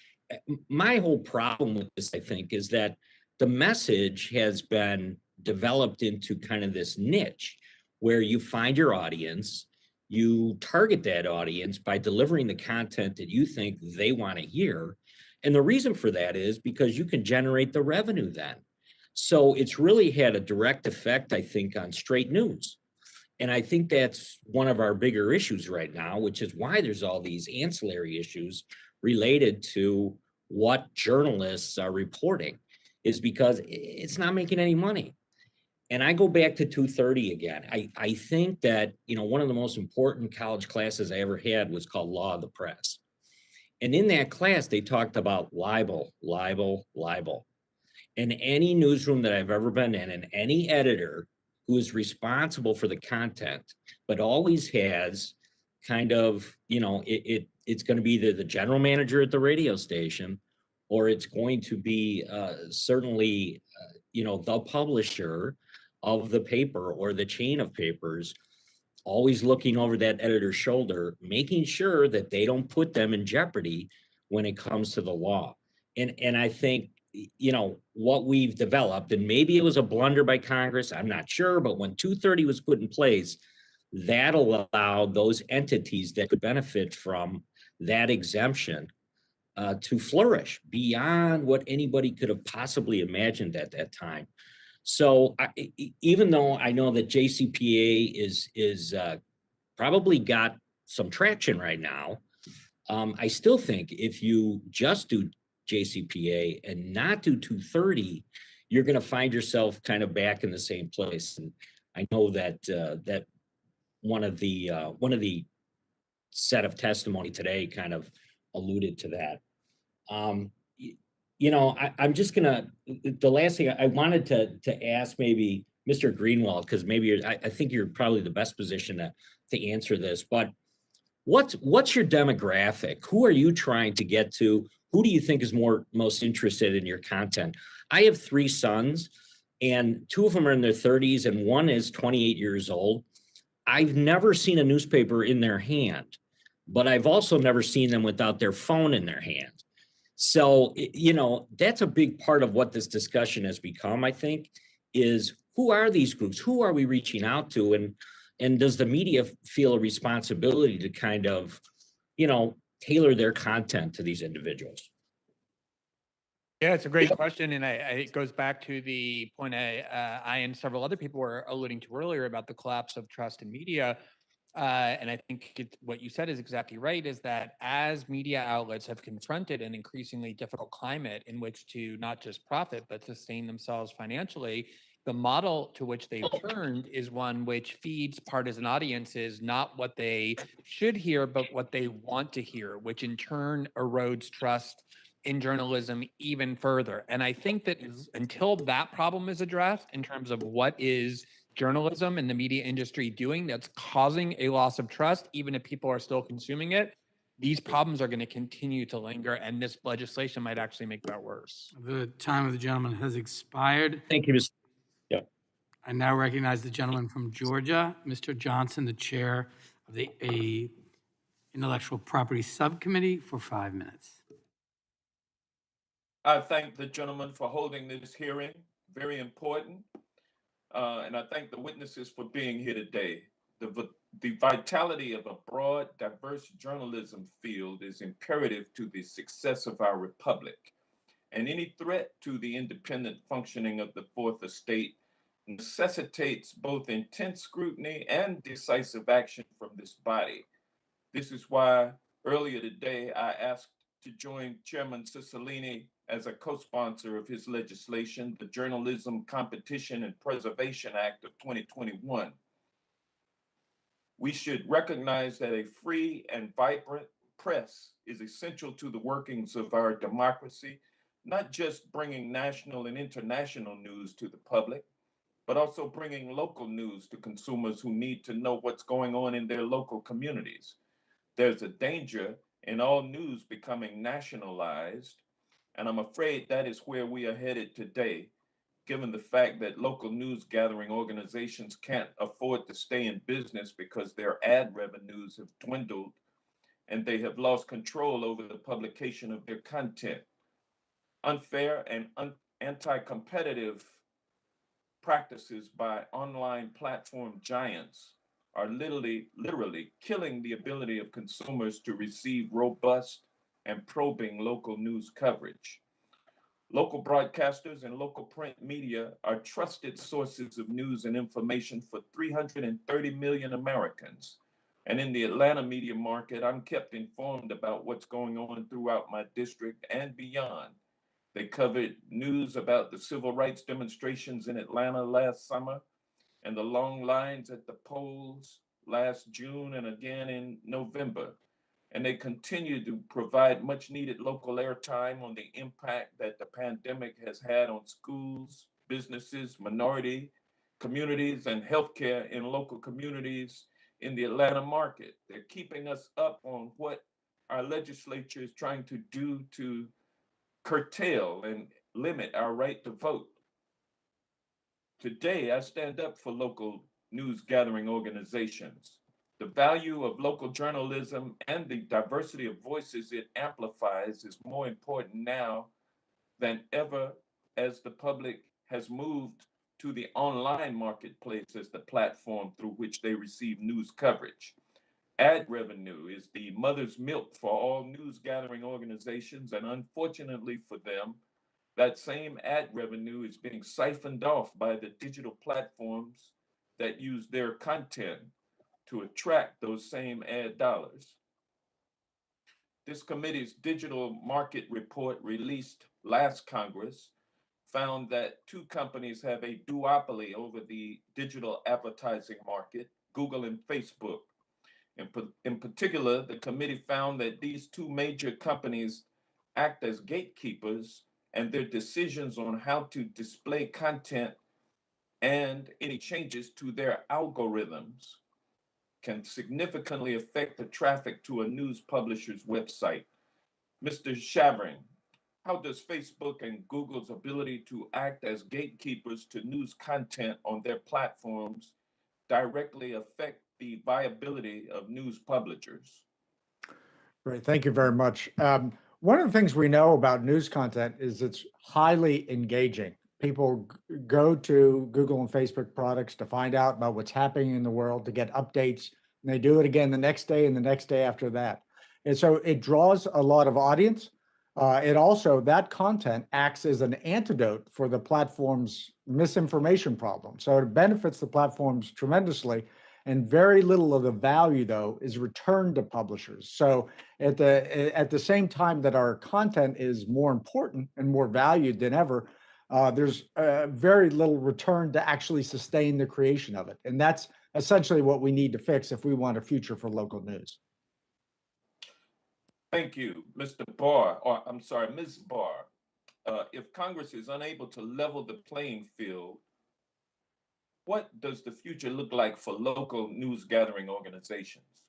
My whole problem with this, I think, is that the message has been developed into kind of this niche where you find your audience, you target that audience by delivering the content that you think they want to hear. And the reason for that is because you can generate the revenue then. So it's really had a direct effect, I think, on straight news. And I think that's one of our bigger issues right now, which is why there's all these ancillary issues related to what journalists are reporting, is because it's not making any money. And I go back to 230 again. I think that, one of the most important college classes I ever had was called Law of the Press. And in that class, they talked about libel, libel, libel. In any newsroom that I've ever been in, and any editor who is responsible for the content, but always has kind of, it's going to be either the general manager at the radio station, or it's going to be certainly, the publisher of the paper or the chain of papers, always looking over that editor's shoulder, making sure that they don't put them in jeopardy when it comes to the law. And I think, what we've developed, and maybe it was a blunder by Congress, I'm not sure, but when 230 was put in place, that allowed those entities that could benefit from that exemption to flourish beyond what anybody could have possibly imagined at that time. So even though I know that JCPA is probably got some traction right now, I still think if you just do JCPA and not do 230, you're going to find yourself kind of back in the same place. And I know that that one of the set of testimony today kind of alluded to that. I'm just gonna, the last thing I wanted to ask maybe Mr. Greenwald, because maybe I think you're probably the best position to answer this, but what's your demographic? Who are you trying to get to? Who do you think is most interested in your content? I have 3 sons, and 2 of them are in their 30s, and 1 is 28 years old. I've never seen a newspaper in their hand, but I've also never seen them without their phone in their hand. So, that's a big part of what this discussion has become, I think, is who are these groups? Who are we reaching out to? And does the media feel a responsibility to kind of, tailor their content to these individuals? Yeah, it's a great question, and it goes back to the point I and several other people were alluding to earlier about the collapse of trust in media. And I think what you said is exactly right, is that as media outlets have confronted an increasingly difficult climate in which to not just profit, but sustain themselves financially, the model to which they've turned is one which feeds partisan audiences, not what they should hear, but what they want to hear, which in turn erodes trust in journalism even further. And I think that until that problem is addressed in terms of what is journalism and the media industry doing that's causing a loss of trust, even if people are still consuming it, these problems are going to continue to linger, and this legislation might actually make that worse. The time of the gentleman has expired. Thank you, Mr. Yeah. I now recognize the gentleman from Georgia, Mr. Johnson, the chair of the Intellectual Property Subcommittee, for 5 minutes. I thank the gentleman for holding this hearing, very important. And I thank the witnesses for being here today. The vitality of a broad, diverse journalism field is imperative to the success of our republic. And any threat to the independent functioning of the Fourth Estate necessitates both intense scrutiny and decisive action from this body. This is why earlier today I asked to join Chairman Cicilline as a co-sponsor of his legislation, the Journalism Competition and Preservation Act of 2021. We should recognize that a free and vibrant press is essential to the workings of our democracy, not just bringing national and international news to the public, but also bringing local news to consumers who need to know what's going on in their local communities. There's a danger in all news becoming nationalized, and I'm afraid that is where we are headed today, given the fact that local news gathering organizations can't afford to stay in business because their ad revenues have dwindled and they have lost control over the publication of their content. Unfair and anti-competitive practices by online platform giants are literally killing the ability of consumers to receive robust and probing local news coverage. Local broadcasters and local print media are trusted sources of news and information for 330 million Americans. And in the Atlanta media market, I'm kept informed about what's going on throughout my district and beyond. They covered news about the civil rights demonstrations in Atlanta last summer and the long lines at the polls last June and again in November. and they continue to provide much needed local airtime on the impact that the pandemic has had on schools, businesses, minority communities, and healthcare in local communities in the Atlanta market. They're keeping us up on what our legislature is trying to do to curtail and limit our right to vote. Today, I stand up for local news gathering organizations. The value of local journalism and the diversity of voices it amplifies is more important now than ever, as the public has moved to the online marketplace as the platform through which they receive news coverage. Ad revenue is the mother's milk for all news gathering organizations, and unfortunately for them, that same ad revenue is being siphoned off by the digital platforms that use their content to attract those same ad dollars. This committee's digital market report released last Congress found that two companies have a duopoly over the digital advertising market, Google and Facebook. In particular, the committee found that these two major companies act as gatekeepers, and their decisions on how to display content and any changes to their algorithms can significantly affect the traffic to a news publisher's website. Mr. Chavern, how does Facebook and Google's ability to act as gatekeepers to news content on their platforms directly affect the viability of news publishers? Great, thank you very much. One of the things we know about news content is it's highly engaging. People go to Google and Facebook products to find out about what's happening in the world, to get updates, and they do it again the next day and the next day after that. And so it draws a lot of audience. It also, that content acts as an antidote for the platform's misinformation problem. So it benefits the platforms tremendously. And very little of the value, though, is returned to publishers. So at the same time that our content is more important and more valued than ever, there's very little return to actually sustain the creation of it. And that's essentially what we need to fix if we want a future for local news. Thank you, Mr. Barr, or I'm sorry, Ms. Barr. If Congress is unable to level the playing field, what does the future look like for local news gathering organizations?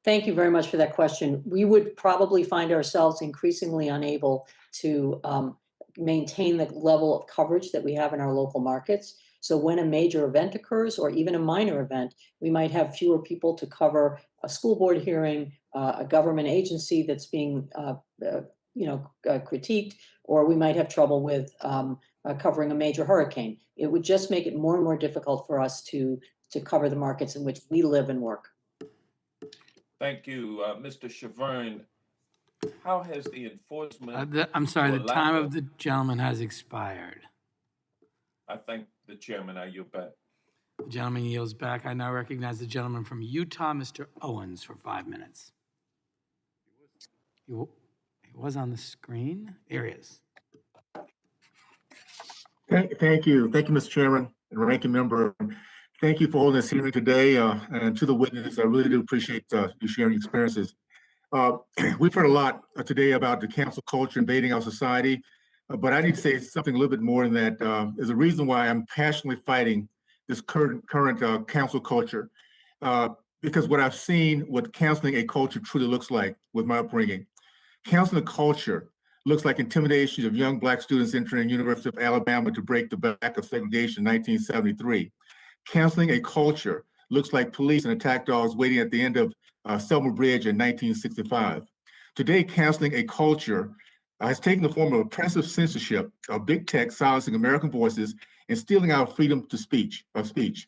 Thank you very much for that question. We would probably find ourselves increasingly unable to maintain the level of coverage that we have in our local markets. So when a major event occurs, or even a minor event, we might have fewer people to cover a school board hearing, a government agency that's being critiqued, or we might have trouble with covering a major hurricane. It would just make it more and more difficult for us to cover the markets in which we live and work. Thank you, Mr. Chavern. How has the enforcement? I'm sorry, the or lack time of the gentleman has expired. I thank the chairman. I yield back. The gentleman yields back. I now recognize the gentleman from Utah, Mr. Owens, for 5 minutes. He was on the screen. There he is. Thank you. Thank you, Mr. Chairman and Ranking Member. Thank you for holding this hearing today. And to the witnesses, I really do appreciate you sharing experiences. We've heard a lot today about the council culture invading our society, but I need to say something a little bit more than that. There's a reason why I'm passionately fighting this current council culture, because what I've seen, what counseling a culture truly looks like with my upbringing. Counseling a culture looks like intimidation of young Black students entering the University of Alabama to break the back of segregation in 1973. Counseling a culture looks like police and attack dogs waiting at the end of Selma Bridge in 1965. Today, counseling a culture has taken the form of oppressive censorship of big tech silencing American voices and stealing our freedom of speech.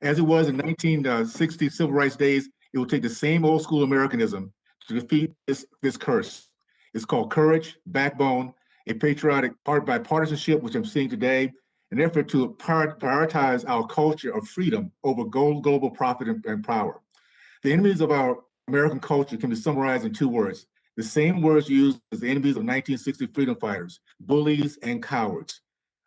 As it was in 1960 civil rights days, it will take the same old school Americanism to defeat this curse. It's called courage, backbone, a patriotic bipartisanship, which I'm seeing today, an effort to prioritize our culture of freedom over global profit and power. The enemies of our American culture can be summarized in 2 words, the same words used as the enemies of 1960 freedom fighters, bullies and cowards.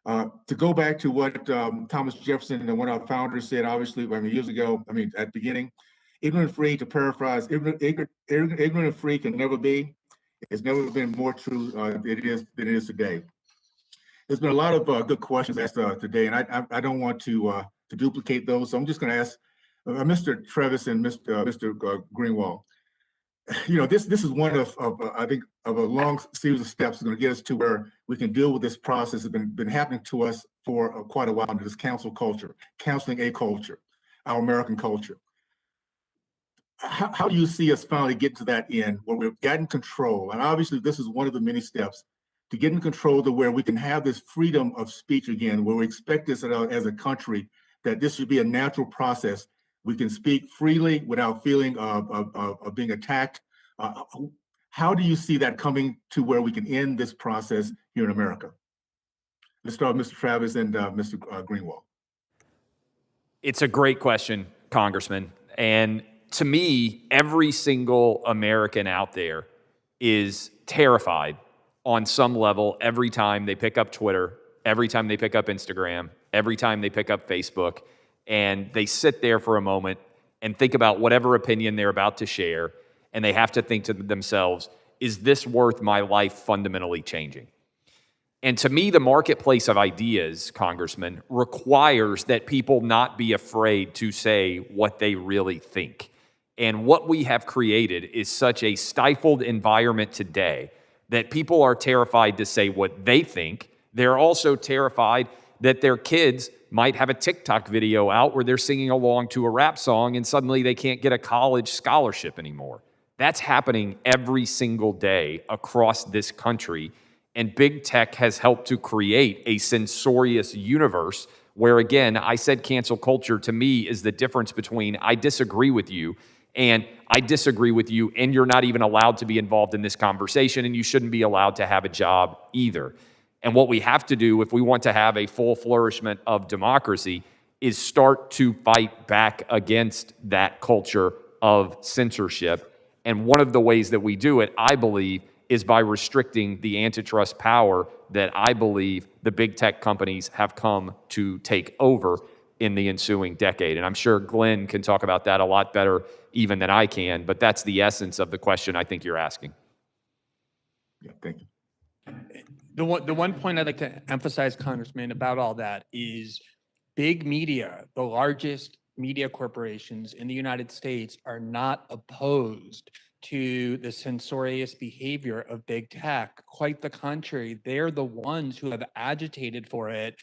To go back to what Thomas Jefferson and one of our founders said, obviously, years ago, at the beginning, Ignorant free, to paraphrase, ignorant free can never be. It's never been more true than it is today. There's been a lot of good questions asked today, and I don't want to duplicate those. So I'm just going to ask Mr. Travis and Mr. Greenwald. You know, this is one of I think of a long series of steps that's going to get us to where we can deal with this process that's been happening to us for quite a while. This counsel culture, counseling a culture, our American culture. How do you see us finally get to that end where we've gotten control? And obviously, this is one of the many steps to get in control to where we can have this freedom of speech again, where we expect this as a country, that this should be a natural process. We can speak freely without feeling of being attacked. How do you see that coming to where we can end this process here in America? Let's start with Mr. Travis and Mr. Greenwald. It's a great question, Congressman. And to me, every single American out there is terrified on some level every time they pick up Twitter, every time they pick up Instagram, every time they pick up Facebook, and they sit there for a moment and think about whatever opinion they're about to share, and they have to think to themselves, is this worth my life fundamentally changing? And to me, the marketplace of ideas, Congressman, requires that people not be afraid to say what they really think. And what we have created is such a stifled environment today that people are terrified to say what they think. They're also terrified that their kids might have a TikTok video out where they're singing along to a rap song and suddenly they can't get a college scholarship anymore. That's happening every single day across this country. And big tech has helped to create a censorious universe where, again, I said cancel culture to me is the difference between I disagree with you and I disagree with you, and you're not even allowed to be involved in this conversation, and you shouldn't be allowed to have a job either. And what we have to do if we want to have a full flourishment of democracy is start to fight back against that culture of censorship. And one of the ways that we do it, I believe, is by restricting the antitrust power that I believe the big tech companies have come to take over in the ensuing decade. And I'm sure Glenn can talk about that a lot better even than I can, but that's the essence of the question I think you're asking. Yeah, thank you. The one point I'd like to emphasize, Congressman, about all that is big media, the largest media corporations in the United States, are not opposed to the censorious behavior of big tech. Quite the contrary, they're the ones who have agitated for it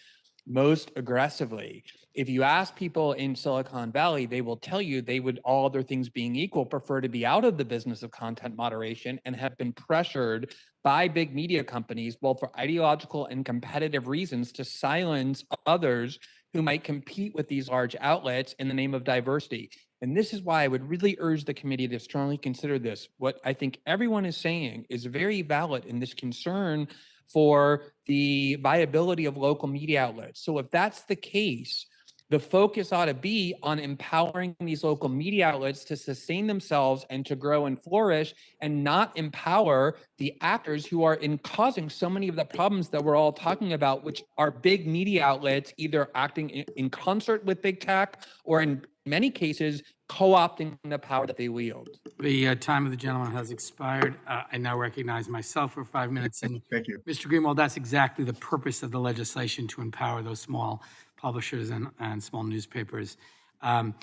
most aggressively. If you ask people in Silicon Valley, they will tell you they would, all other things being equal, prefer to be out of the business of content moderation and have been pressured by big media companies, both for ideological and competitive reasons, to silence others who might compete with these large outlets in the name of diversity. And this is why I would really urge the committee to strongly consider this. What I think everyone is saying is very valid in this concern for the viability of local media outlets. So if that's the case, the focus ought to be on empowering these local media outlets to sustain themselves and to grow and flourish, and not empower the actors who are causing so many of the problems that we're all talking about, which are big media outlets either acting in concert with big tech or in many cases co-opting the power that they wield. The time of the gentleman has expired. I now recognize myself for 5 minutes. And thank you. Mr. Greenwald, that's exactly the purpose of the legislation, to empower those small publishers and small newspapers. And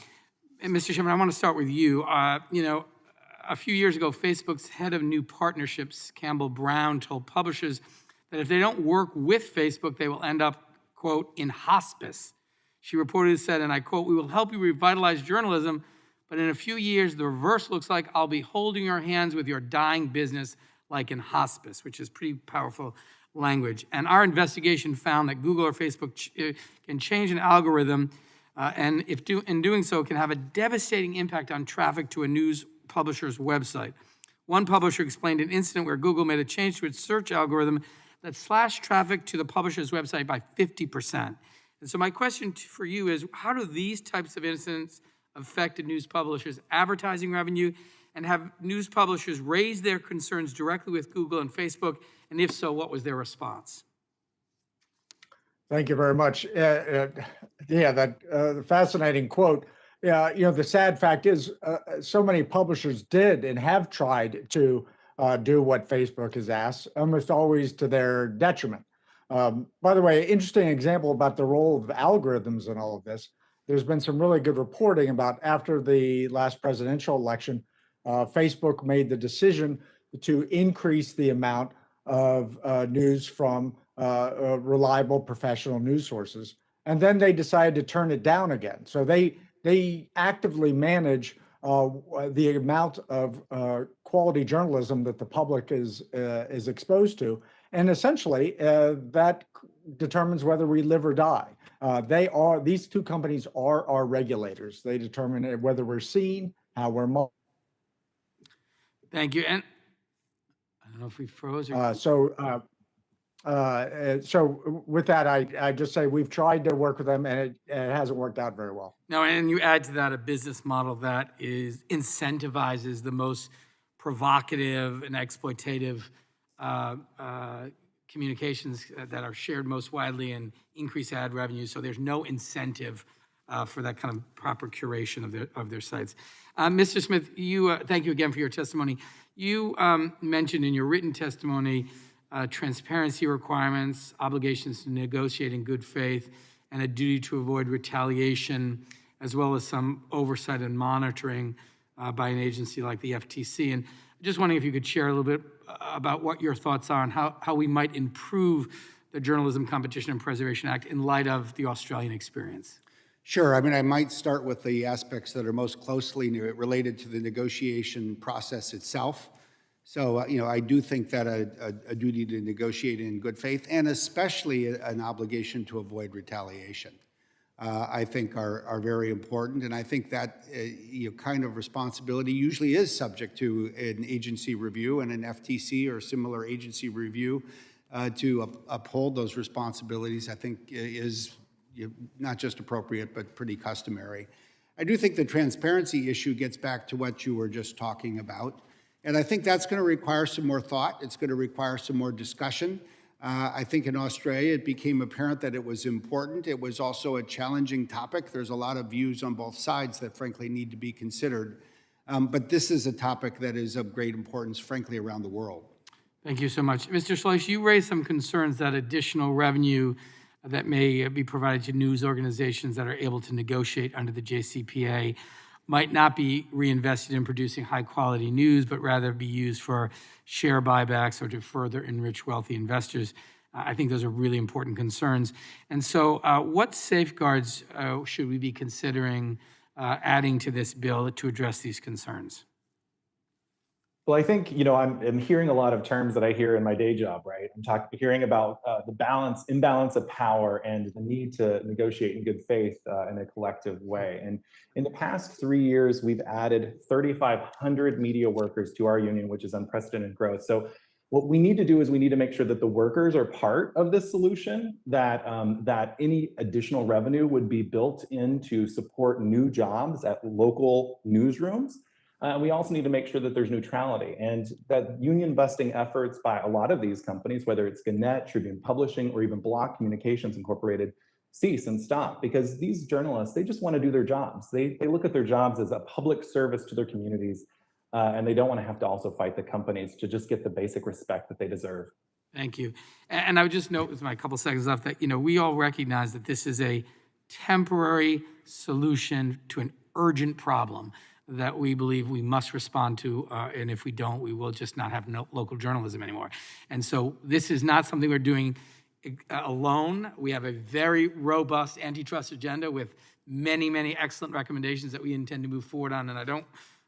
Mr. Chairman, I want to start with you. You know, a few years ago, Facebook's head of new partnerships, Campbell Brown, told publishers that if they don't work with Facebook, they will end up, quote, in hospice. She reportedly said, and I quote, "We will help you revitalize journalism, but in a few years, the reverse looks like I'll be holding your hands with your dying business like in hospice," which is pretty powerful language. And our investigation found that Google or Facebook can change an algorithm, and in doing so, can have a devastating impact on traffic to a news publisher's website. One publisher explained an incident where Google made a change to its search algorithm that slashed traffic to the publisher's website by 50%. And so my question for you is, how do these types of incidents affect a news publisher's advertising revenue? And have news publishers raised their concerns directly with Google and Facebook? And if so, what was their response? Thank you very much. Yeah, that fascinating quote. Yeah, the sad fact is, so many publishers did and have tried to do what Facebook has asked, almost always to their detriment. By the way, interesting example about the role of algorithms in all of this. There's been some really good reporting about after the last presidential election, Facebook made the decision to increase the amount of news from reliable professional news sources. And then they decided to turn it down again. So they actively manage the amount of quality journalism that the public is exposed to, and essentially that determines whether we live or die. These two companies are our regulators. They determine whether we're seen, how we're monitored. Thank you. And I don't know if we froze or. So with that, I just say we've tried to work with them, and it hasn't worked out very well. No, and you add to that a business model that incentivizes the most provocative and exploitative communications that are shared most widely and increase ad revenue. So there's no incentive for that kind of proper curation of their sites. Mr. Smith, thank you again for your testimony. You mentioned in your written testimony transparency requirements, obligations to negotiate in good faith, and a duty to avoid retaliation, as well as some oversight and monitoring by an agency like the FTC. And just wondering if you could share a little bit about what your thoughts are on how we might improve the Journalism Competition and Preservation Act in light of the Australian experience. Sure. I mean, I might start with the aspects that are most closely related to the negotiation process itself. So, I do think that a duty to negotiate in good faith, and especially an obligation to avoid retaliation, I think are very important. And I think that kind of responsibility usually is subject to an agency review and an FTC or similar agency review to uphold those responsibilities, I think is not just appropriate, but pretty customary. I do think the transparency issue gets back to what you were just talking about. And I think that's going to require some more thought. It's going to require some more discussion. I think in Australia, it became apparent that it was important. It was also a challenging topic. There's a lot of views on both sides that frankly need to be considered. But this is a topic that is of great importance, frankly, around the world. Thank you so much. Mr. Schleuss, you raised some concerns that additional revenue that may be provided to news organizations that are able to negotiate under the JCPA might not be reinvested in producing high-quality news, but rather be used for share buybacks or to further enrich wealthy investors. I think those are really important concerns. And so what safeguards should we be considering adding to this bill to address these concerns? Well, I think, I'm hearing a lot of terms that I hear in my day job, right? I'm hearing about the imbalance of power and the need to negotiate in good faith in a collective way. And in the past 3 years, we've added 3,500 media workers to our union, which is unprecedented growth. So what we need to do is we need to make sure that the workers are part of this solution, that any additional revenue would be built in to support new jobs at local newsrooms. We also need to make sure that there's neutrality, and that union busting efforts by a lot of these companies, whether it's Gannett, Tribune Publishing, or even Block Communications Incorporated, cease and stop, because these journalists, they just want to do their jobs. They look at their jobs as a public service to their communities, and they don't want to have to also fight the companies to just get the basic respect that they deserve. Thank you. And I would just note with my couple seconds left that, we all recognize that this is a temporary solution to an urgent problem that we believe we must respond to, and if we don't, we will just not have local journalism anymore. And so this is not something we're doing alone. We have a very robust antitrust agenda with many, many excellent recommendations that we intend to move forward on, and I don't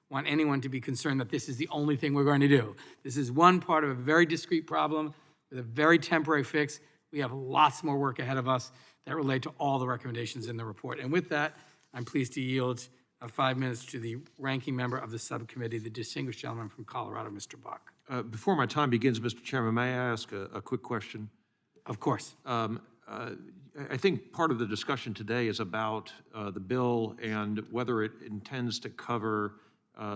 want anyone to be concerned that this is the only thing we're going to do. This is one part of a very discrete problem with a very temporary fix. We have lots more work ahead of us that relate to all the recommendations in the report. And with that, I'm pleased to yield 5 minutes to the ranking member of the subcommittee, the distinguished gentleman from Colorado, Mr. Buck. Before my time begins, Mr. Chairman, may I ask a quick question? Of course. I think part of the discussion today is about the bill and whether it intends to cover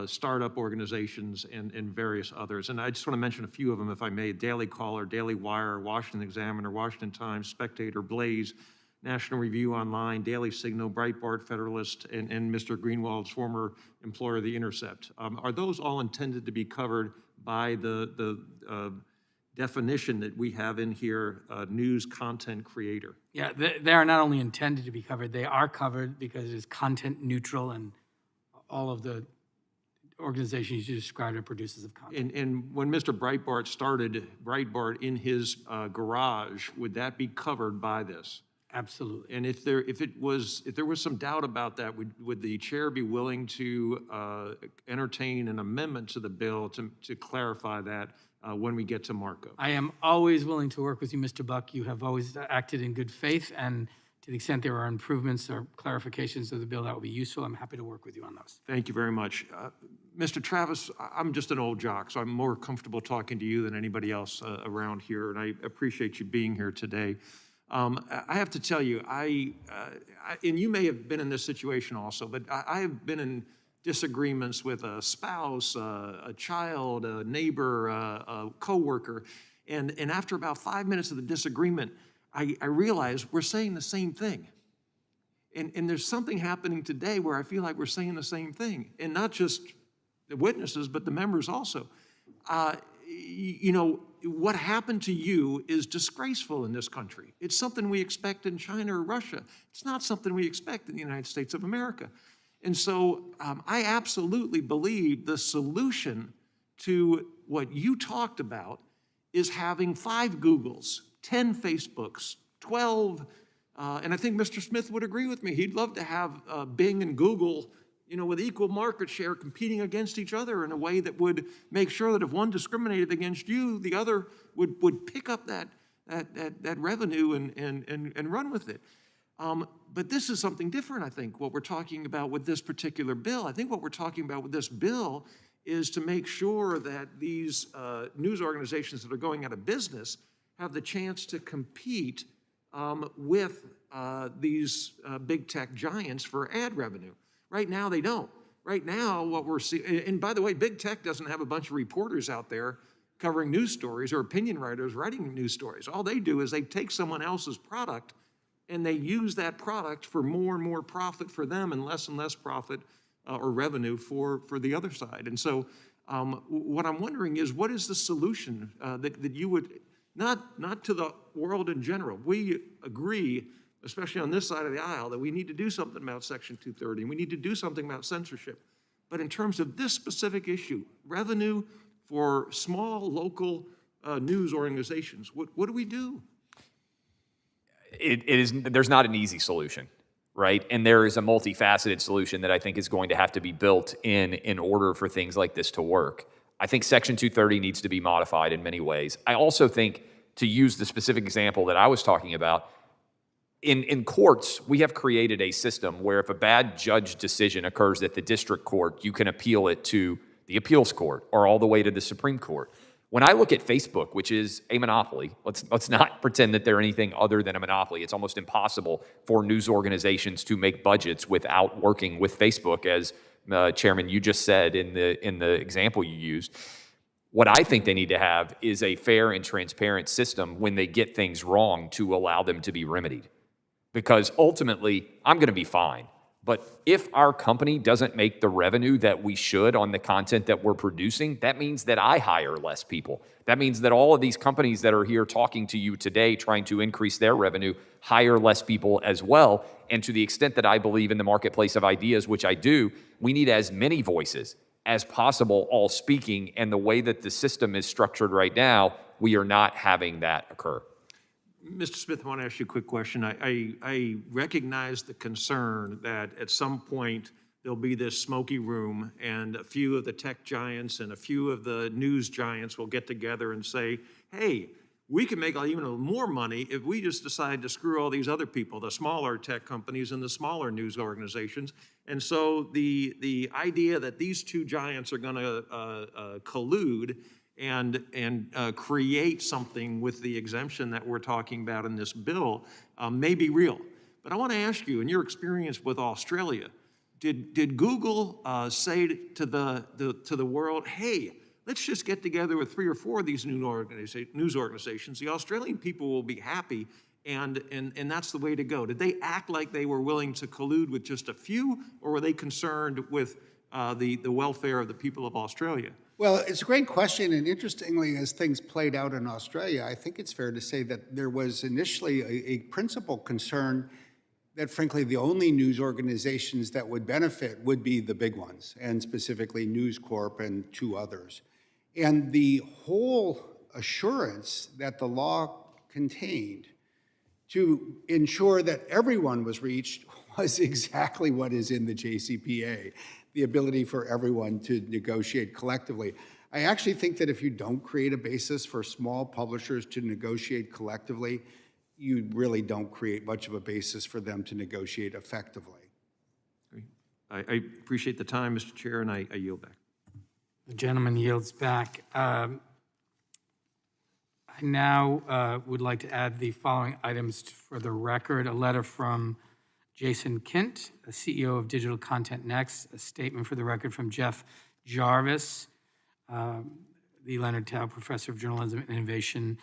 startup organizations and various others. And I just want to mention a few of them, if I may: Daily Caller, Daily Wire, Washington Examiner, Washington Times, Spectator, Blaze, National Review Online, Daily Signal, Breitbart, Federalist, and Mr. Greenwald's former employer, The Intercept. Are those all intended to be covered by the definition that we have in here, news content creator? Yeah, they are not only intended to be covered, they are covered because it is content neutral, and all of the organizations you described are producers of content. And when Mr. Breitbart started Breitbart in his garage, would that be covered by this? Absolutely. And if there was some doubt about that, would the chair be willing to entertain an amendment to the bill to clarify that when we get to markup? I am always willing to work with you, Mr. Buck. You have always acted in good faith, and to the extent there are improvements or clarifications of the bill that will be useful, I'm happy to work with you on those. Thank you very much. Mr. Travis, I'm just an old jock, so I'm more comfortable talking to you than anybody else around here, and I appreciate you being here today. I have to tell you, and you may have been in this situation also, but I have been in disagreements with a spouse, a child, a neighbor, a coworker, and after about 5 minutes of the disagreement, I realized we're saying the same thing. And there's something happening today where I feel like we're saying the same thing, and not just the witnesses, but the members also. You know, what happened to you is disgraceful in this country. It's something we expect in China or Russia. It's not something we expect in the United States of America. And so I absolutely believe the solution to what you talked about is having 5 Googles, 10 Facebooks, 12, and I think Mr. Smith would agree with me. He'd love to have Bing and Google, you know, with equal market share competing against each other in a way that would make sure that if one discriminated against you, the other would pick up that revenue and run with it. But this is something different, I think, what we're talking about with this particular bill. I think what we're talking about with this bill is to make sure that these news organizations that are going out of business have the chance to compete with these big tech giants for ad revenue. Right now, they don't. Right now, what we're seeing, and by the way, big tech doesn't have a bunch of reporters out there covering news stories or opinion writers writing news stories. All they do is they take someone else's product and they use that product for more and more profit for them and less profit or revenue for the other side. And so what I'm wondering is, what is the solution that you would, not to the world in general. We agree, especially on this side of the aisle, that we need to do something about Section 230, and we need to do something about censorship. But in terms of this specific issue, revenue for small local news organizations, what do we do? There's not an easy solution, right? And there is a multifaceted solution that I think is going to have to be built in order for things like this to work. I think Section 230 needs to be modified in many ways. I also think, to use the specific example that I was talking about, in courts, we have created a system where if a bad judge decision occurs at the district court, you can appeal it to the appeals court or all the way to the Supreme Court. When I look at Facebook, which is a monopoly, let's not pretend that they're anything other than a monopoly. It's almost impossible for news organizations to make budgets without working with Facebook, as Chairman, you just said in the example you used. What I think they need to have is a fair and transparent system when they get things wrong to allow them to be remedied. Because ultimately, I'm going to be fine. But if our company doesn't make the revenue that we should on the content that we're producing, that means that I hire less people. That means that all of these companies that are here talking to you today trying to increase their revenue hire less people as well. And to the extent that I believe in the marketplace of ideas, which I do, we need as many voices as possible all speaking. And the way that the system is structured right now, we are not having that occur. Mr. Smith, I want to ask you a quick question. I recognize the concern that at some point there'll be this smoky room and a few of the tech giants and a few of the news giants will get together and say, hey, we can make even more money if we just decide to screw all these other people, the smaller tech companies and the smaller news organizations. And so the idea that these two giants are going to collude and create something with the exemption that we're talking about in this bill may be real. But I want to ask you, in your experience with Australia, did Google say to the world, hey, let's just get together with 3 or 4 of these news organizations. The Australian people will be happy And that's the way to go. Did they act like they were willing to collude with just a few, or were they concerned with the welfare of the people of Australia? Well, it's a great question, and interestingly, as things played out in Australia, I think it's fair to say that there was initially a principal concern that, frankly, the only news organizations that would benefit would be the big ones, and specifically News Corp and two others. And the whole assurance that the law contained to ensure that everyone was reached was exactly what is in the JCPA, the ability for everyone to negotiate collectively. I actually think that if you don't create a basis for small publishers to negotiate collectively, you really don't create much of a basis for them to negotiate effectively. I appreciate the time, Mr. Chair, and I yield back. The gentleman yields back. I now would like to add the following items for the record. A letter from Jason Kint, the CEO of Digital Content Next, a statement for the record from Jeff Jarvis, the Leonard Tao Professor of Journalism and Innovation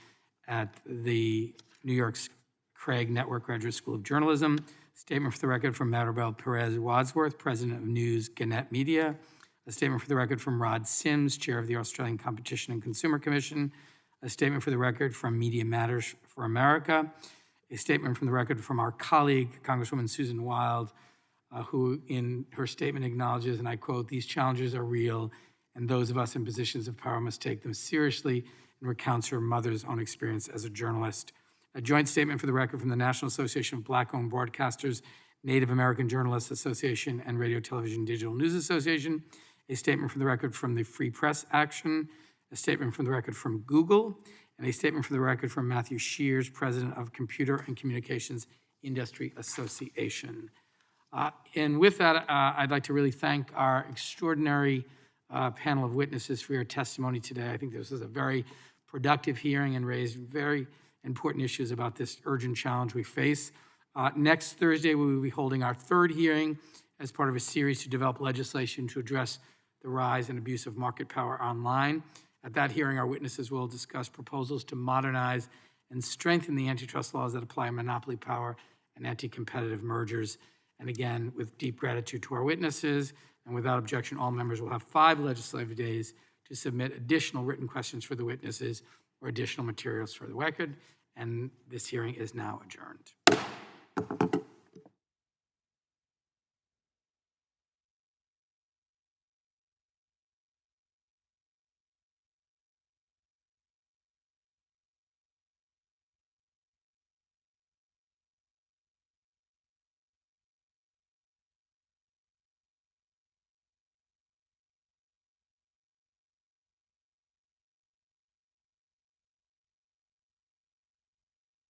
at the New York's Craig Network Graduate School of Journalism. Statement for the record from Maribel Perez Wadsworth, President of News Gannett Media. A statement for the record from Rod Sims, Chair of the Australian Competition and Consumer Commission. A statement for the record from Media Matters for America. A statement from the record from our colleague, Congresswoman Susan Wild, who in her statement acknowledges, and I quote, "These challenges are real, and those of us in positions of power must take them seriously," and recounts her mother's own experience as a journalist. A joint statement for the record from the National Association of Black-Owned Broadcasters, Native American Journalists Association, and Radio Television Digital News Association. A statement for the record from the Free Press Action. A statement from the record from Google. And a statement for the record from Matthew Shears, President of Computer and Communications Industry Association. And with that, I'd like to really thank our extraordinary panel of witnesses for your testimony today. I think this was a very productive hearing and raised very important issues about this urgent challenge we face. Next Thursday, we will be holding our third hearing as part of a series to develop legislation to address the rise and abuse of market power online. At that hearing, our witnesses will discuss proposals to modernize and strengthen the antitrust laws that apply monopoly power and anti-competitive mergers. And again, with deep gratitude to our witnesses, and without objection, all members will have 5 legislative days to submit additional written questions for the witnesses or additional materials for the record. And this hearing is now adjourned.